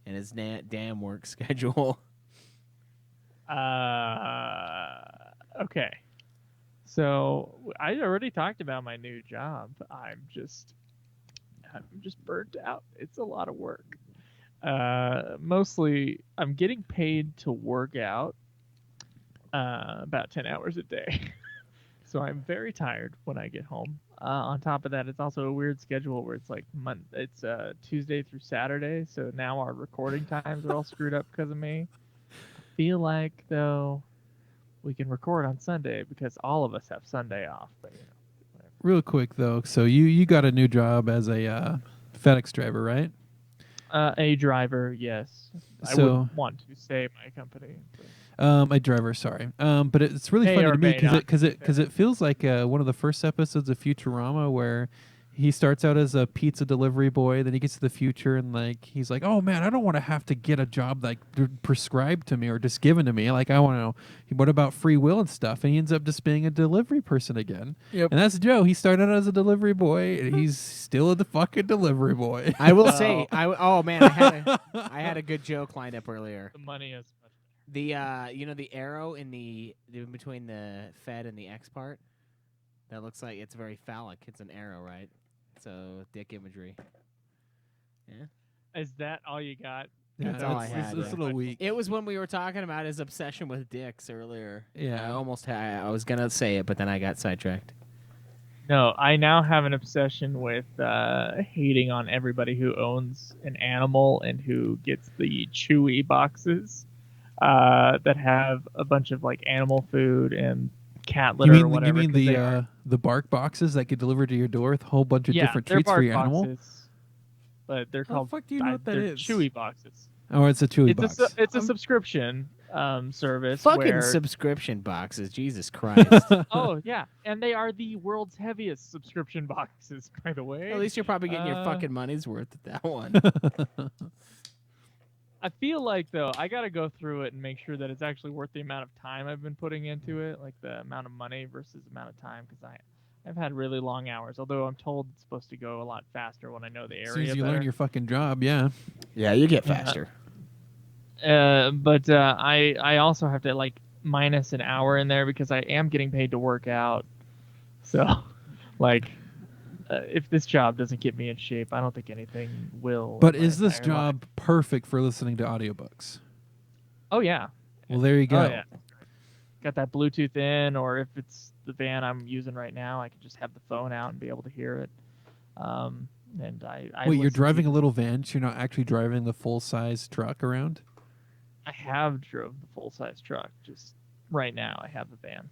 and his damn work schedule. Okay. So I already talked about my new job. I'm just burnt out. It's a lot of work. Mostly I'm getting paid to work out about 10 hours a day. So I'm very tired when I get home. On top of that, it's also a weird schedule where it's like it's Tuesday through Saturday. So now our recording times are all screwed up because of me. I feel like though we can record on Sunday because all of us have Sunday off. But you know, Real quick though, so you got a new job as a FedEx driver, right? a driver, yes. I So- wouldn't want to say my company. but- A driver, sorry. But it's really May funny or to me may not because it feels like one of the first episodes of Futurama where he starts out as a pizza delivery boy, then he gets to the future and like he's like, oh man, I don't want to have to get a job like prescribed to me or just given to me. Like I want to know what about free will and stuff, and he ends up just being a delivery person again. Yep. And that's Joe. He started out as a delivery boy, and he's still the fucking delivery boy. I will say, oh man, I had a good joke lined up earlier. The money is much The you know the arrow in between the Fed and the X part, that looks like it's very phallic. It's an arrow, right? So dick imagery. Yeah. Is that all you got? That's all I it's, had, It's a yeah. little weak. It was when we were talking about his obsession with dicks earlier. Yeah. I was gonna say it, but then I got sidetracked. No, I now have an obsession with hating on everybody who owns an animal and who gets the Chewy boxes that have a bunch of like animal food and cat litter or whatever. You 'cause they mean are- the bark boxes that get delivered to your door with a whole bunch of yeah, different they're treats for bark your animal? boxes, but they're How called the fuck do you know what that they're is? Chewy boxes. Oh, it's a Chewy It's box. it's a subscription service. Fucking where, subscription boxes, Jesus Christ! Oh yeah, and they are the world's heaviest subscription boxes, by the way. At least you're probably getting your Uh, fucking money's worth at that one. I feel like though I gotta go through it and make sure that it's actually worth the amount of time I've been putting into it, like the amount of money versus the amount of time, because I've had really long hours. Although I'm told it's supposed to go a lot faster when I know the area As soon as you better. learn your fucking job, yeah. Yeah, you get faster. But I also have to like minus an hour in there because I am getting paid to work out. So, like, if this job doesn't get me in shape, I don't think anything will. But in my is this entire life. job perfect for listening to audiobooks? Oh yeah. Well, there you go. Oh yeah. Got that Bluetooth in, or if it's the van I'm using right now, I can just have the phone out and be able to hear it. And I Wait, you're listen driving to- a little van, so you're not actually driving the full-size truck around? I have drove the full size truck. Just right now, I have the van.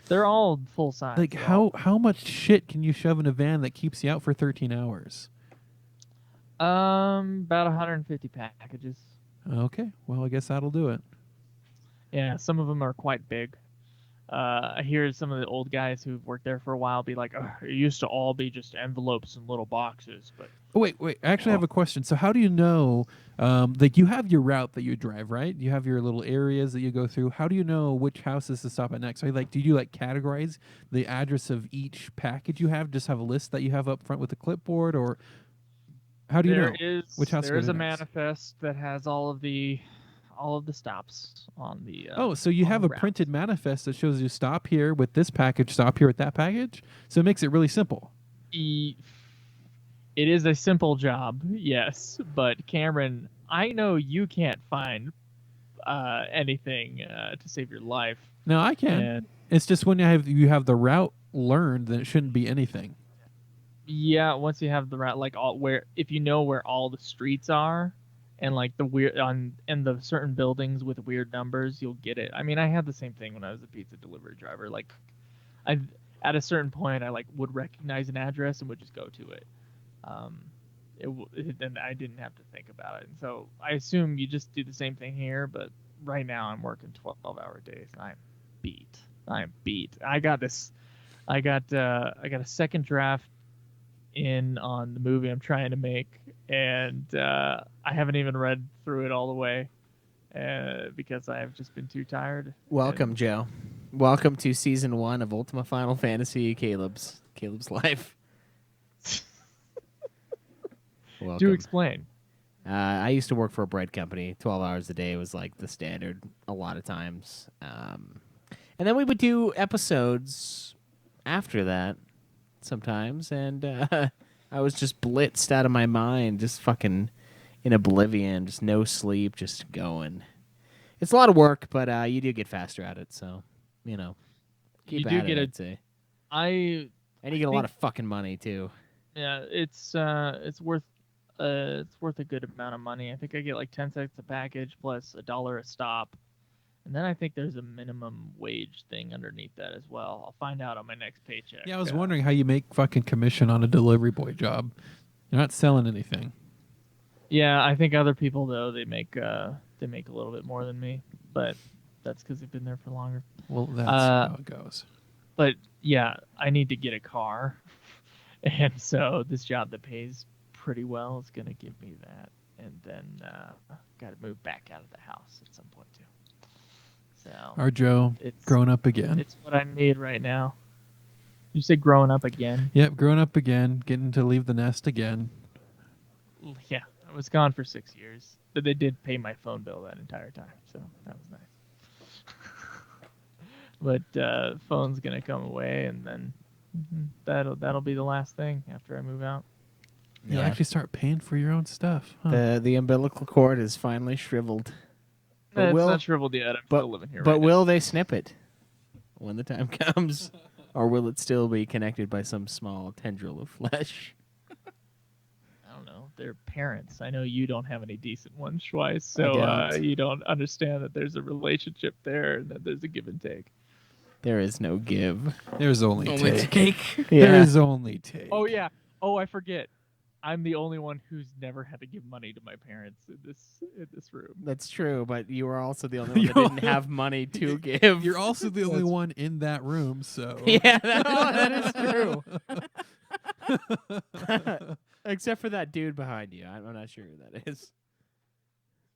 They're all full size. Like, They're all- how much shit can you shove in a van that keeps you out for 13 hours? About 150 packages. Okay, well, I guess that'll do it. Yeah, some of them are quite big. I hear some of the old guys who've worked there for a while be like, "Oh, it used to all be just envelopes and little boxes." But Oh, wait. I actually have a question. So how do you know, like you have your route that you drive, right? You have your little areas that you go through. How do you know which houses to stop at next? So like, do you like categorize the address of each package you have? Just have a list that you have up front with a clipboard, or how do you know? Which house to there go is to a next? manifest that has all of the all of the stops on the. So you on have the a route. printed manifest that shows you stop here with this package, stop here with that package. So it makes it really simple. It is a simple job, yes, but Cameron, I know you can't find anything to save your life. No, I can. And It's just when you have the route learned, then it shouldn't be anything. yeah, once you have the route, like if you know where all the streets are, and like the weird and the certain buildings with weird numbers, you'll get it. I mean, I had the same thing when I was a pizza delivery driver. Like, at a certain point, I like would recognize an address and would just go to it. And I didn't have to think about it. And so I assume you just do the same thing here. But right now, I'm working 12-hour days, and I'm beat. I got this. I got a second draft in on the movie I'm trying to make, and I haven't even read through it all the way because I have just been too tired. Welcome, Joe. Welcome to season 1 of Ultima Final Fantasy. Caleb's life. Welcome. Do explain. I used to work for a bread company. 12 hours a day was like the standard a lot of times. And then we would do episodes after that sometimes. And I was just blitzed out of my mind, just fucking in oblivion, just no sleep, just going. It's a lot of work, but you do get faster at it. So, keep You do at get it, a- I'd say. And you get a lot of fucking money, too. yeah, it's worth a good amount of money. I think I get like 10 cents a package plus $1 a stop. And then I think there's a minimum wage thing underneath that as well. I'll find out on my next paycheck. Yeah, I was wondering how you make fucking commission on a delivery boy job. You're not selling anything. Yeah, I think other people though they make a little bit more than me, but that's because they've been there for longer. Well, that's how it goes. But yeah, I need to get a car, and so this job that pays pretty well is gonna give me that, and then got to move back out of the house at some point too. So Our Joe, it's growing up again. It's what I need right now. You say growing up again? Yep, growing up again, getting to leave the nest again. Yeah, I was gone for 6 years, but they did pay my phone bill that entire time, so that was nice. But phone's gonna come away, and then that'll be the last thing after I move out. You'll Yeah. actually start paying for your own stuff. Huh? The umbilical cord is finally shriveled. But It's will- not shriveled yet. I'm But still living here. But right now. will they snip it when the time comes? Or will it still be connected by some small tendril of flesh? I don't know. They're parents. I know you don't have any decent ones, Schweiss, so don't. you don't understand that there's a relationship there and that there's a give and take. There is no give. There's only take. Yeah. There's only take. Oh yeah. Oh, I forget. I'm the only one who's never had to give money to my parents in this room. That's true, but you were also the only one that didn't have money to give. You're also the only one in that room, so. Yeah, that is true. Except for that dude behind you. I'm not sure who that is.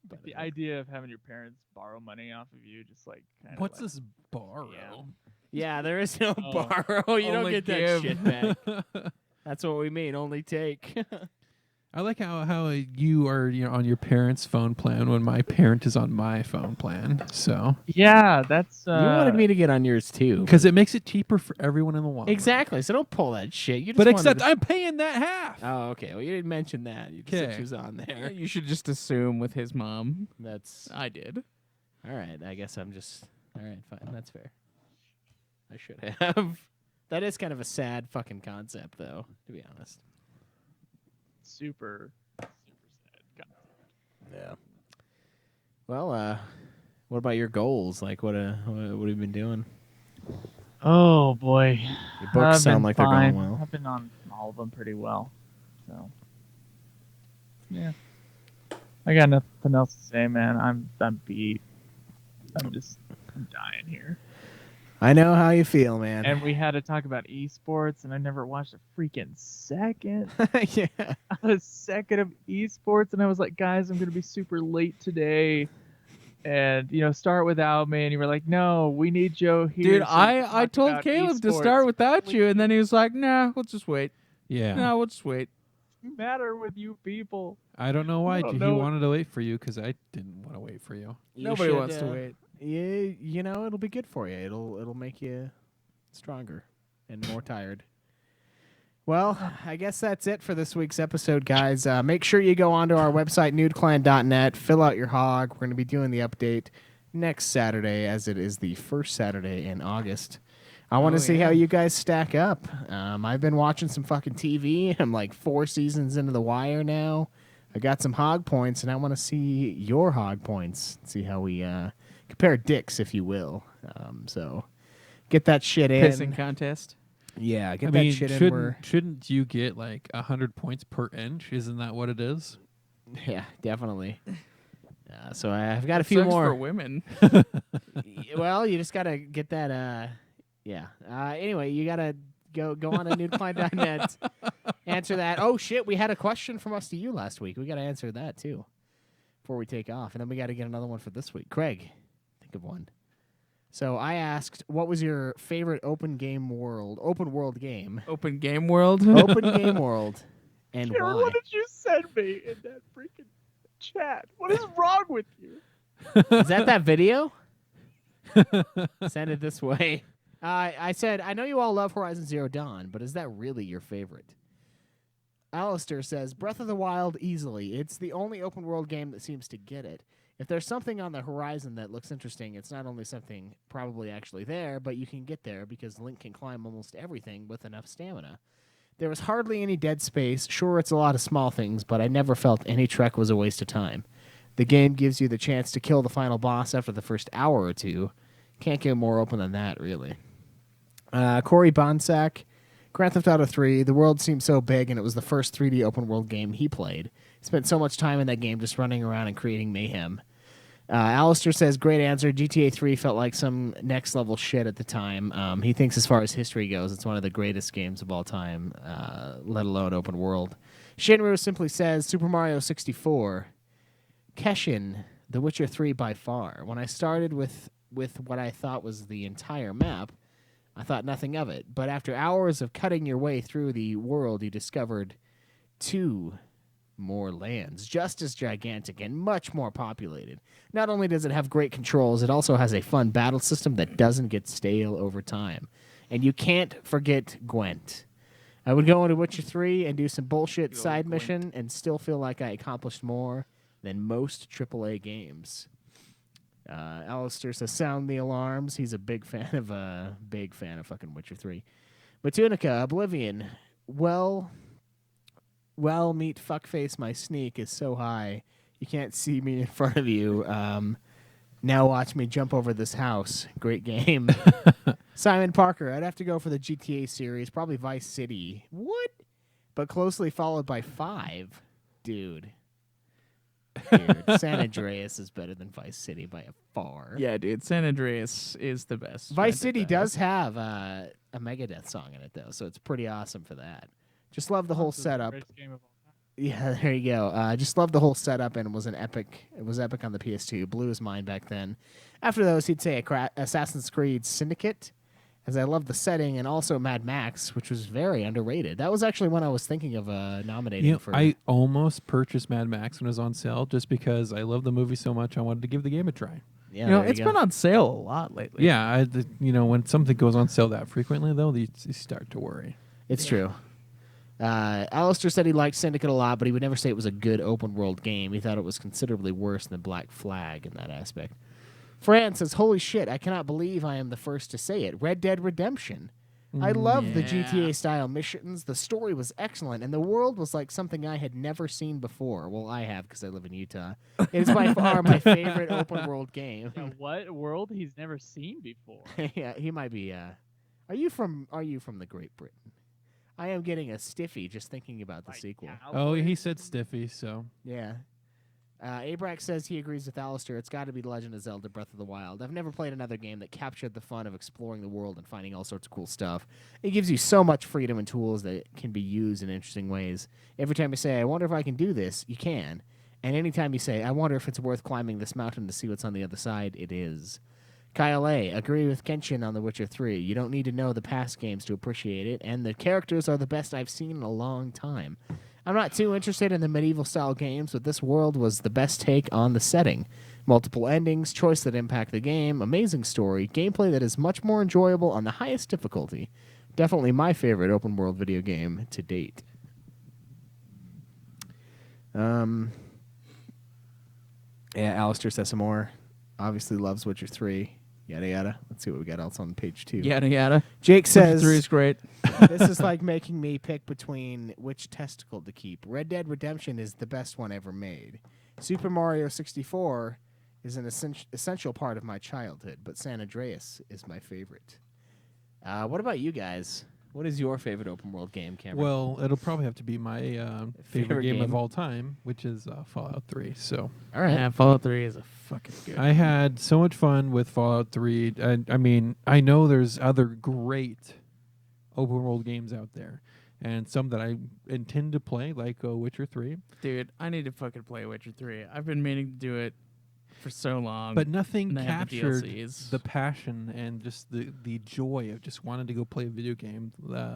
But The idea of having your parents borrow money off of you, just like kind of. What's this borrow? Yeah, there is no Oh, borrow. You don't only get give. that shit back. That's what we mean. Only take. I like how you are on your parents' phone plan when my parent is on my phone plan. So Yeah, that's. You wanted me to get on yours too. because it makes it cheaper for everyone in the long run. Exactly. So don't pull that shit. You just But wanted except to- I'm paying that half. Oh, okay. Well, you didn't mention that. You just said 'Kay. she was on there. You should just assume with his mom. That's I did. all right. I guess I'm just all right. Fine. That's fair. I should have. That is kind of a sad fucking concept, though. To be honest. super sad. Yeah. Well, what about your goals? Like, what have you been doing? Oh boy. Your books I've sound been like fine. they're going well. I've been on all of them pretty well. So yeah. I got nothing else to say, man. I'm beat. I'm dying here. I know how you feel, man. And we had to talk about esports, and I never watched a freaking second. Yeah. Not a second of esports, and I was like, guys, I'm gonna be super late today. And start without me, and you were like, no, we need Joe here. Dude, so we can I talk told about Caleb to esports." start without you, and then he was like, nah, we'll just wait. Yeah. No, we'll just wait. matter with you people? I don't know why. don't He know. wanted to wait for you because I didn't want to wait for you. Nobody wants to wait. Yeah, you know, it'll be good for you. It'll make you stronger and more tired. Well, I guess that's it for this week's episode, guys. Make sure you go onto our website, nudeclan.net, fill out your hog. We're going to be doing the update next Saturday, as it is the first Saturday in August. I want to see how you guys stack up. I've been watching some fucking TV. I'm like 4 seasons into The Wire now. I got some hog points, and I want to see your hog points. See how we compare dicks, if you will. So get that shit in. Pissing contest. Yeah, get I that mean, shit in. Where, shouldn't you get like 100 points per inch? Isn't that what it is? yeah, definitely. So I've got a It few sucks more. for women. Well, you just gotta get that. Yeah. Anyway, you gotta go on to nudecline.net. Answer that. Oh shit, we had a question from us to you last week. We gotta answer that too before we take off, and then we gotta get another one for this week. Craig, think of one. So I asked, what was your favorite open world game, Open game world. open game world, and Karen, why? what did you send me in that freaking chat? What is wrong with you? Is that video? Send it this way. I said, I know you all love Horizon Zero Dawn, but is that really your favorite? Alistair says, Breath of the Wild easily. It's the only open world game that seems to get it. If there's something on the horizon that looks interesting, it's not only something probably actually there, but you can get there because Link can climb almost everything with enough stamina. There was hardly any dead space. Sure, it's a lot of small things, but I never felt any trek was a waste of time. The game gives you the chance to kill the final boss after the first hour or two. Can't get more open than that, really. Corey Bonsack, Grand Theft Auto 3, the world seemed so big, and it was the first 3D open world game he played. Spent so much time in that game just running around and creating mayhem. Alistair says, great answer. GTA 3 felt like some next level shit at the time. He thinks as far as history goes, it's one of the greatest games of all time, let alone open world. Shinru simply says, Super Mario 64. Keshin, The Witcher 3 by far. When I started with what I thought was the entire map, I thought nothing of it. But after hours of cutting your way through the world, you discovered 2 more lands, just as gigantic and much more populated. Not only does it have great controls, it also has a fun battle system that doesn't get stale over time. And you can't forget Gwent. I would go into Witcher 3 and do some bullshit side mission and still feel like I accomplished more than most AAA games. Alistair says, sound the alarms. He's a big fan of fucking Witcher 3. Matunica, Oblivion. Well, meet fuckface, my sneak is so high you can't see me in front of you. Now watch me jump over this house. Great game. Simon Parker, I'd have to go for the GTA series, probably Vice City. What? But closely followed by 5. Dude, San Andreas is better than Vice City by a far. Yeah, dude. San Andreas is the best. Vice Red City Dead does have a Megadeth song in it, though, so it's pretty awesome for that. Just love the whole This is the setup. greatest game of all time. Yeah, there you go. Just love the whole setup, and it was epic on the PS2. Blew his mind back then. After those, he'd say Assassin's Creed Syndicate, as I love the setting, and also Mad Max, which was very underrated. That was actually one I was thinking of nominating for. I almost purchased Mad Max when it was on sale just because I love the movie so much. I wanted to give the game a try. Yeah, You know, there it's go. been on sale a lot lately. Yeah, when something goes on sale that frequently, though, you start to worry. It's true. Alistair said he liked Syndicate a lot, but he would never say it was a good open world game. He thought it was considerably worse than Black Flag in that aspect. Fran says, holy shit, I cannot believe I am the first to say it. Red Dead Redemption. I love the GTA style missions. The story was excellent, and the world was like something I had never seen before. Well, I have because I live in Utah. It is by far my favorite open world game. Yeah, what world he's never seen before? Yeah, he might be. Are you from the Great Britain? I am getting a stiffy just thinking about the Like sequel. Oh, he said Stiffy, so. Yeah. Abrax says he agrees with Alistair. It's got to be Legend of Zelda Breath of the Wild. I've never played another game that captured the fun of exploring the world and finding all sorts of cool stuff. It gives you so much freedom and tools that can be used in interesting ways. Every time you say, I wonder if I can do this, you can. And anytime you say, I wonder if it's worth climbing this mountain to see what's on the other side, it is. Kyle A. Agree with Kenshin on The Witcher 3. You don't need to know the past games to appreciate it, and the characters are the best I've seen in a long time. I'm not too interested in the medieval style games, but this world was the best take on the setting. Multiple endings, choice that impact the game, amazing story, gameplay that is much more enjoyable on the highest difficulty. Definitely my favorite open world video game to date. Yeah, Alistair says some more. Obviously loves Witcher 3. Yada yada. Let's see what we got else on page 2. Yada yada. Jake Witcher says 3 is great. this is like making me pick between which testicle to keep. Red Dead Redemption is the best one ever made. Super Mario 64 is an essential part of my childhood, but San Andreas is my favorite. What about you guys? What is your favorite open world game, Cameron? Well, it'll probably have to be my favorite Favorite game game? of all time, which is Fallout 3. So all right. Yeah, Fallout 3 is a fucking good. I had so much fun with Fallout 3. I mean, I know there's other great open world games out there, and some that I intend to play, like Witcher 3. Dude, I need to fucking play Witcher 3. I've been meaning to do it for so long. But nothing and they have the captured DLCs. the passion and just the joy of just wanting to go play a video game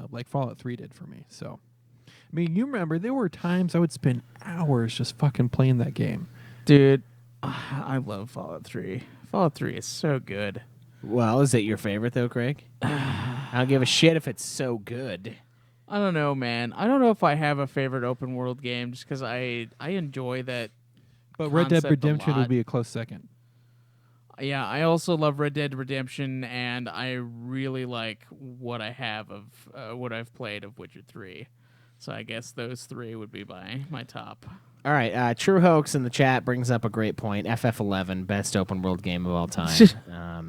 like Fallout 3 did for me. So, I mean, you remember there were times I would spend hours just fucking playing that game. Dude, I love Fallout 3. Fallout 3 is so good. Well, is it your favorite though, Craig? I don't give a shit if it's so good. I don't know, man. I don't know if I have a favorite open world game just because I enjoy that. But Red Dead concept a Redemption would lot. be a close second. Yeah, I also love Red Dead Redemption, and I really like what I have of what I've played of Witcher 3. So I guess those three would be my top. All right, True Hoax in the chat brings up a great point. FF11, best open world game of all time.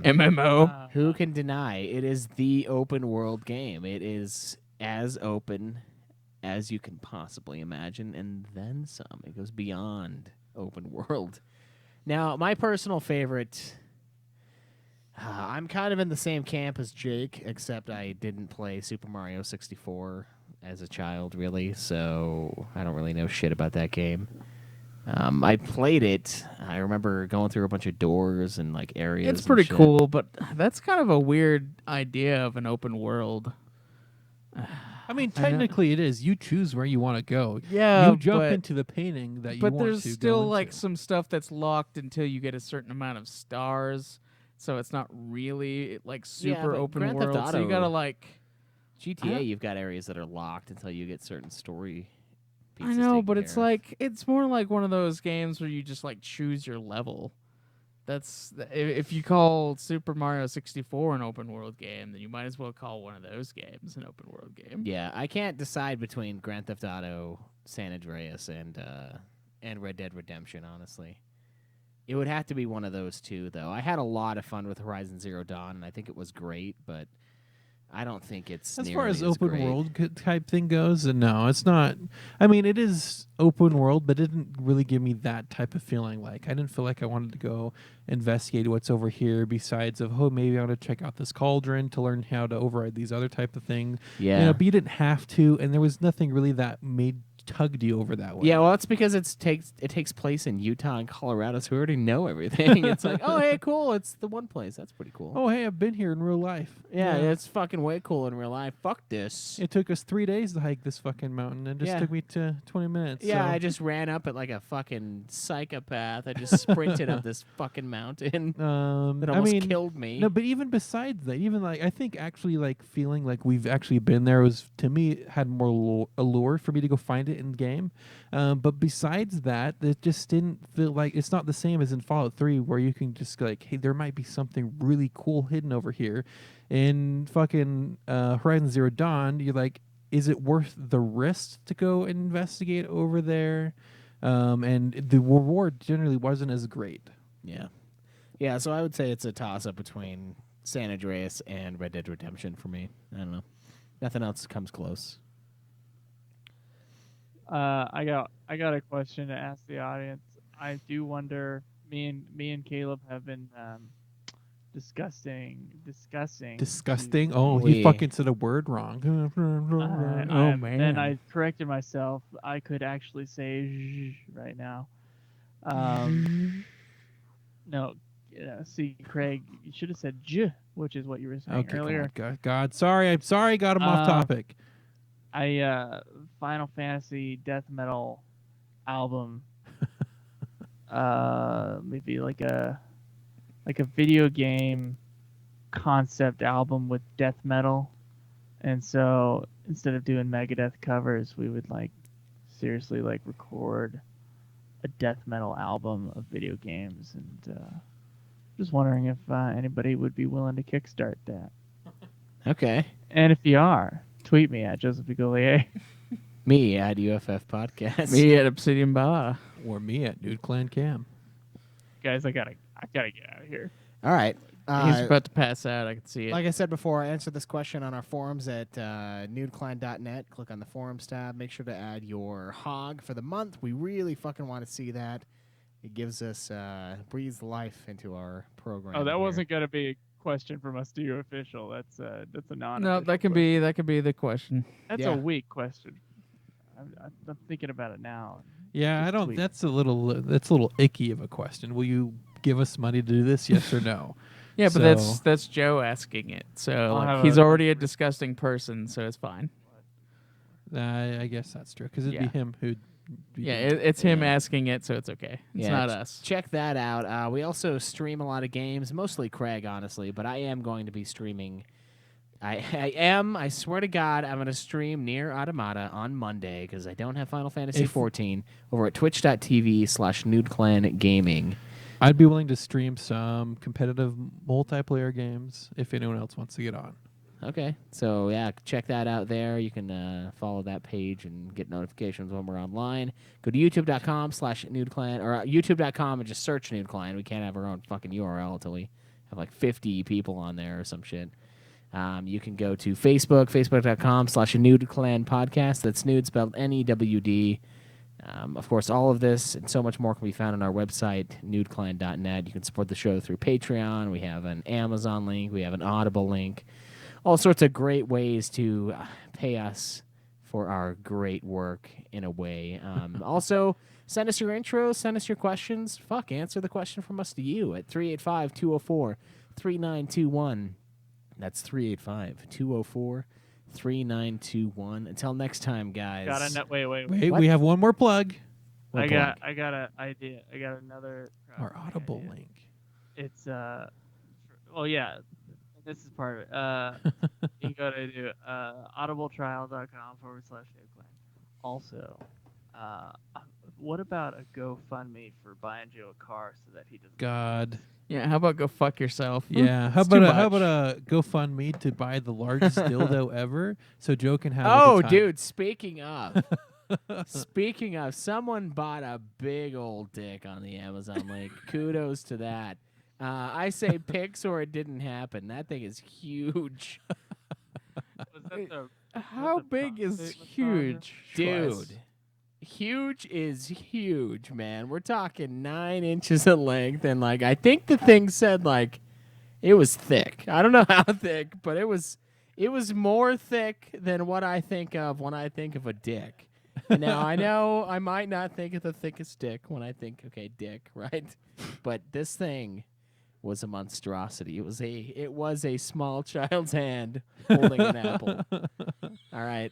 MMO. Who can deny it is the open world game? It is as open as you can possibly imagine, and then some. It goes beyond open world. Now, my personal favorite, I'm kind of in the same camp as Jake, except I didn't play Super Mario 64 as a child, really, so I don't really know shit about that game. I played it. I remember going through a bunch of doors and like areas. It's and pretty shit. cool, but that's kind of a weird idea of an open world. I mean, technically it is. You choose where you want to go. Yeah, you jump but- into the painting that you But want there's to still go like into. some stuff that's locked until you get a certain amount of stars. So it's not really like super but open Grand Theft world. So you Auto- gotta like. GTA, you've got areas that are locked until you get certain story I pieces know, taken but it's care of. like it's more like one of those games where you just like choose your level. If you call Super Mario 64 an open world game, then you might as well call one of those games an open world game. Yeah, I can't decide between Grand Theft Auto, San Andreas, and Red Dead Redemption, honestly. It would have to be one of those two, though. I had a lot of fun with Horizon Zero Dawn, and I think it was great, but I don't think it's As nearly far as open great. world type thing goes, no, it's not. I mean, it is open world, but it didn't really give me that type of feeling. Like, I didn't feel like I wanted to go investigate what's over here besides of, oh, maybe I want to check out this cauldron to learn how to override these other type of things. Yeah. You know, but you didn't have to, and there was nothing really that tugged you over that way. Yeah, well, it's because it takes place in Utah and Colorado, so we already know everything. It's like, oh, hey, cool, it's the one place. That's pretty cool. Oh, hey, I've been here in real life. yeah, it's fucking way cool in real life. Fuck this. It took us 3 days to hike this fucking mountain, and it just Yeah. took me to 20 minutes. Yeah, so. I just ran up it like a fucking psychopath. I just sprinted up this fucking mountain that I almost mean, killed me. No, but even besides that, even like I think actually like feeling like we've actually been there was to me had more allure for me to go find it in game. But besides that, it just didn't feel like it's not the same as in Fallout 3 where you can just like, hey, there might be something really cool hidden over here. In fucking Horizon Zero Dawn, you're like, is it worth the risk to go investigate over there? And the reward generally wasn't as great. Yeah. Yeah, so I would say it's a toss-up between San Andreas and Red Dead Redemption for me. I don't know. Nothing else comes close. I got a question to ask the audience. I do wonder. Me and Caleb have been discussing. Disgusting. Oh, We- he fucking said a word wrong. Then I corrected myself. I could actually say "zh" right now. No, see, Craig, you should have said "j," which is what you were saying Okay, earlier. God. Sorry, I'm sorry. Got him off topic. Final Fantasy death metal album. Maybe like a video game concept album with death metal. And so instead of doing Megadeth covers, we would like seriously like record a death metal album of video games. And just wondering if anybody would be willing to kickstart that. Okay. And if you are, tweet me at Joseph Bigolier. Me at UFF Podcast. Me at Obsidian Bar. Or me at Nude Clan Cam. Guys, I gotta get out of here. All right. He's about to pass out. I can see it. Like I said before, I answered this question on our forums at nudeclan.net. Click on the forums tab. Make sure to add your hog for the month. We really fucking want to see that. It gives us, breathes life into our program. Oh, that here. wasn't gonna be a question from us to you official. That's a non. No, that could be the question. That's Yeah. a weak question. I'm thinking about it now. Yeah, Just I don't. tweet. That's a little icky of a question. Will you give us money to do this? Yes or no? Yeah, but So- that's Joe asking it. So I'll like, have he's a- already a disgusting person, so it's fine. I guess that's true because it'd Yeah. be him who'd. Be Yeah, doing it's him asking it, so it's okay. It's Yeah, not us. Check that out. We also stream a lot of games, mostly Craig, honestly, but I am going to be streaming. I swear to God, I'm going to stream Nier Automata on Monday because I don't have Final Fantasy 14 over at twitch.tv/NudeClanGaming. I'd be willing to stream some competitive multiplayer games if anyone else wants to get on. Okay, so yeah, check that out there. You can follow that page and get notifications when we're online. Go to youtube.com/NudeClan or youtube.com and just search NudeClan. We can't have our own fucking URL until we have like 50 people on there or some shit. You can go to Facebook, facebook.com/NudeClan podcast. That's Nude spelled NEWD. Of course, all of this and so much more can be found on our website, nudeclan.net. You can support the show through Patreon. We have an Amazon link. We have an Audible link. All sorts of great ways to pay us for our great work in a way. Also, send us your intros, send us your questions. Fuck, answer the question from us to you at 385-204-3921. That's 385-204-3921. Until next time, guys. Wait. Wait, What? we have one more plug. What I plug? got an idea. I got another. Our Audible idea. link. It's well, yeah. This is part of it. You can go to audibletrial.com/NudeClan. Also, what about a GoFundMe for buying Joe a car so that he doesn't? God. Yeah, how about go fuck yourself? Yeah. How It's too about much. a GoFundMe to buy the largest dildo ever so Joe can have a Oh, good time? dude, speaking of, someone bought a big old dick on the Amazon link. Kudos to that. I say pics or it didn't happen. That thing is huge. Was that the How the big is prostate massager? huge? Dude, huge is huge, man. We're talking 9 inches in length, and like I think the thing said like it was thick. I don't know how thick, but it was more thick than what I think of when I think of a dick. And now I know I might not think of the thickest dick when I think dick, right? But this thing was a monstrosity. It was a small child's hand holding an apple. All right.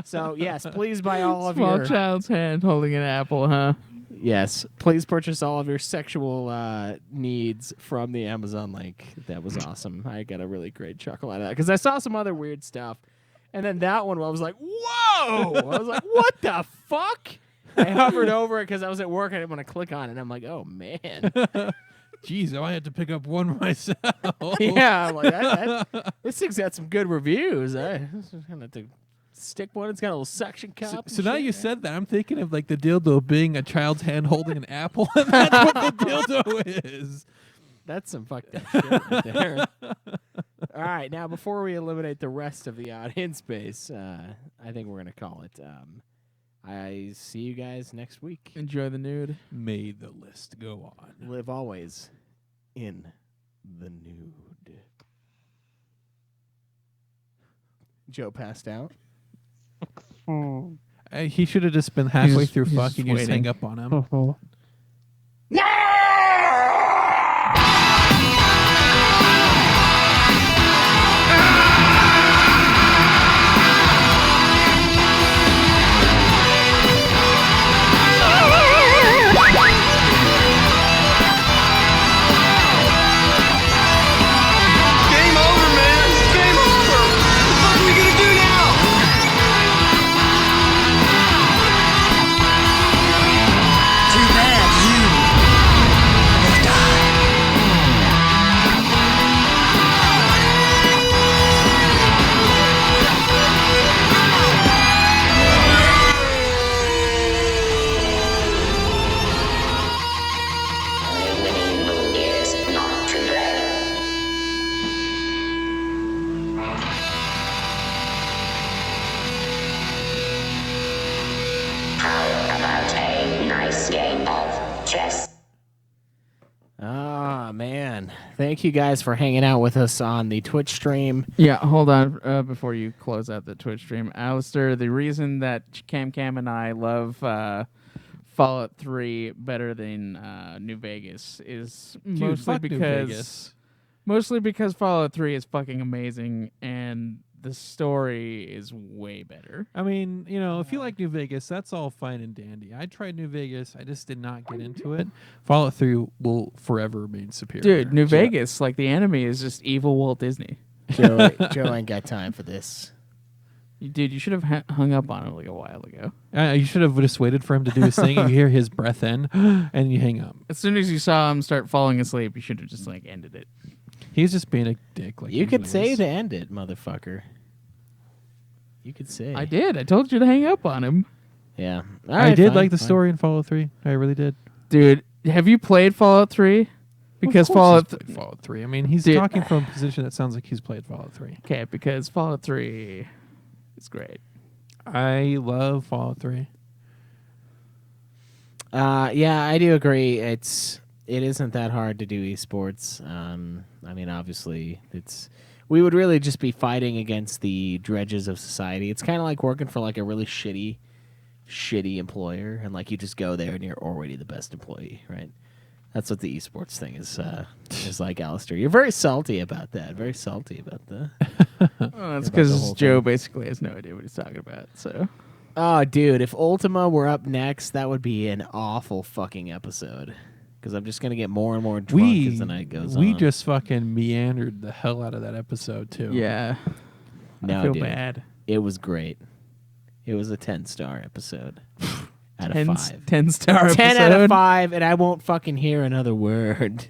So yes, please buy all of Small your child's hand holding an apple, huh? yes. Please purchase all of your sexual needs from the Amazon link. That was awesome. I got a really great chuckle out of that because I saw some other weird stuff, and then that one I was like, "Whoa!" I was like, "What the fuck?" I hovered over it because I was at work. I didn't want to click on it. And I'm like, "Oh man." Jeez, I might have to pick up one myself. Yeah, I'm like this thing's got some good reviews. I'm gonna have to stick one. It's got a little suction cup. So, and so now shit, you man. said that, I'm thinking of like the dildo being a child's hand holding an apple, and that's what the dildo is. That's some fucked up shit right there. All right, now before we eliminate the rest of the audience base, I think we're gonna call it. I see you guys next week. Enjoy the nude. May the list go on. Live always in the nude. Joe passed out. He should have just been halfway He's- through he's fucking. You just waiting. hang up on him. Thank you guys for hanging out with us on the Twitch stream. Yeah, hold on before you close out the Twitch stream. Alistair, the reason that Cam and I love Fallout 3 better than New Vegas is mostly because Fallout 3 is fucking amazing and the story is way better. I mean, if you like New Vegas, that's all fine and dandy. I tried New Vegas. I just did not get into it. Fallout 3 will forever remain superior. Dude, New Vegas, like the enemy is just evil Walt Disney. Joe ain't got time for this. Dude, you should have hung up on him like a while ago. You should have just waited for him to do his thing. You hear his breath in, and you hang up. As soon as you saw him start falling asleep, you should have just like ended it. He's just being a dick. Like You could usually say is. to end it, motherfucker. You could say. I did. I told you to hang up on him. Yeah. All I right, did fine, like the fine. story in Fallout 3. I really did. Dude, have you played Fallout 3? Because Of course Fallout he's played Fallout 3. I mean, he's Dude. talking from a position that sounds like he's played Fallout 3. Okay, because Fallout 3 is great. I love Fallout 3. Yeah, I do agree. It isn't that hard to do esports. I mean, obviously, we would really just be fighting against the dredges of society. It's kind of like working for like a really shitty employer, and like you just go there and you're already the best employee, right? That's what the esports thing is like, Alistair. You're very salty about that. Very salty about that. That's About the because whole Joe thing. basically has no idea what he's talking about. So Oh, dude, if Ultima were up next, that would be an awful fucking episode. Because I'm just gonna get more and more drunk as the night goes on. We just fucking meandered the hell out of that episode too. yeah, No, I feel dude. bad. It was great. It was a 10-star episode. Out of 5. 10-star episode. 10 out of 5, and I won't fucking hear another word.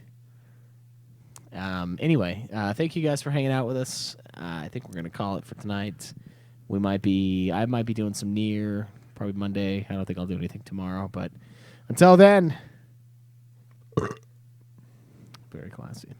Anyway, thank you guys for hanging out with us. I think we're gonna call it for tonight. I might be doing some Nier probably Monday. I don't think I'll do anything tomorrow, but until then, very classy.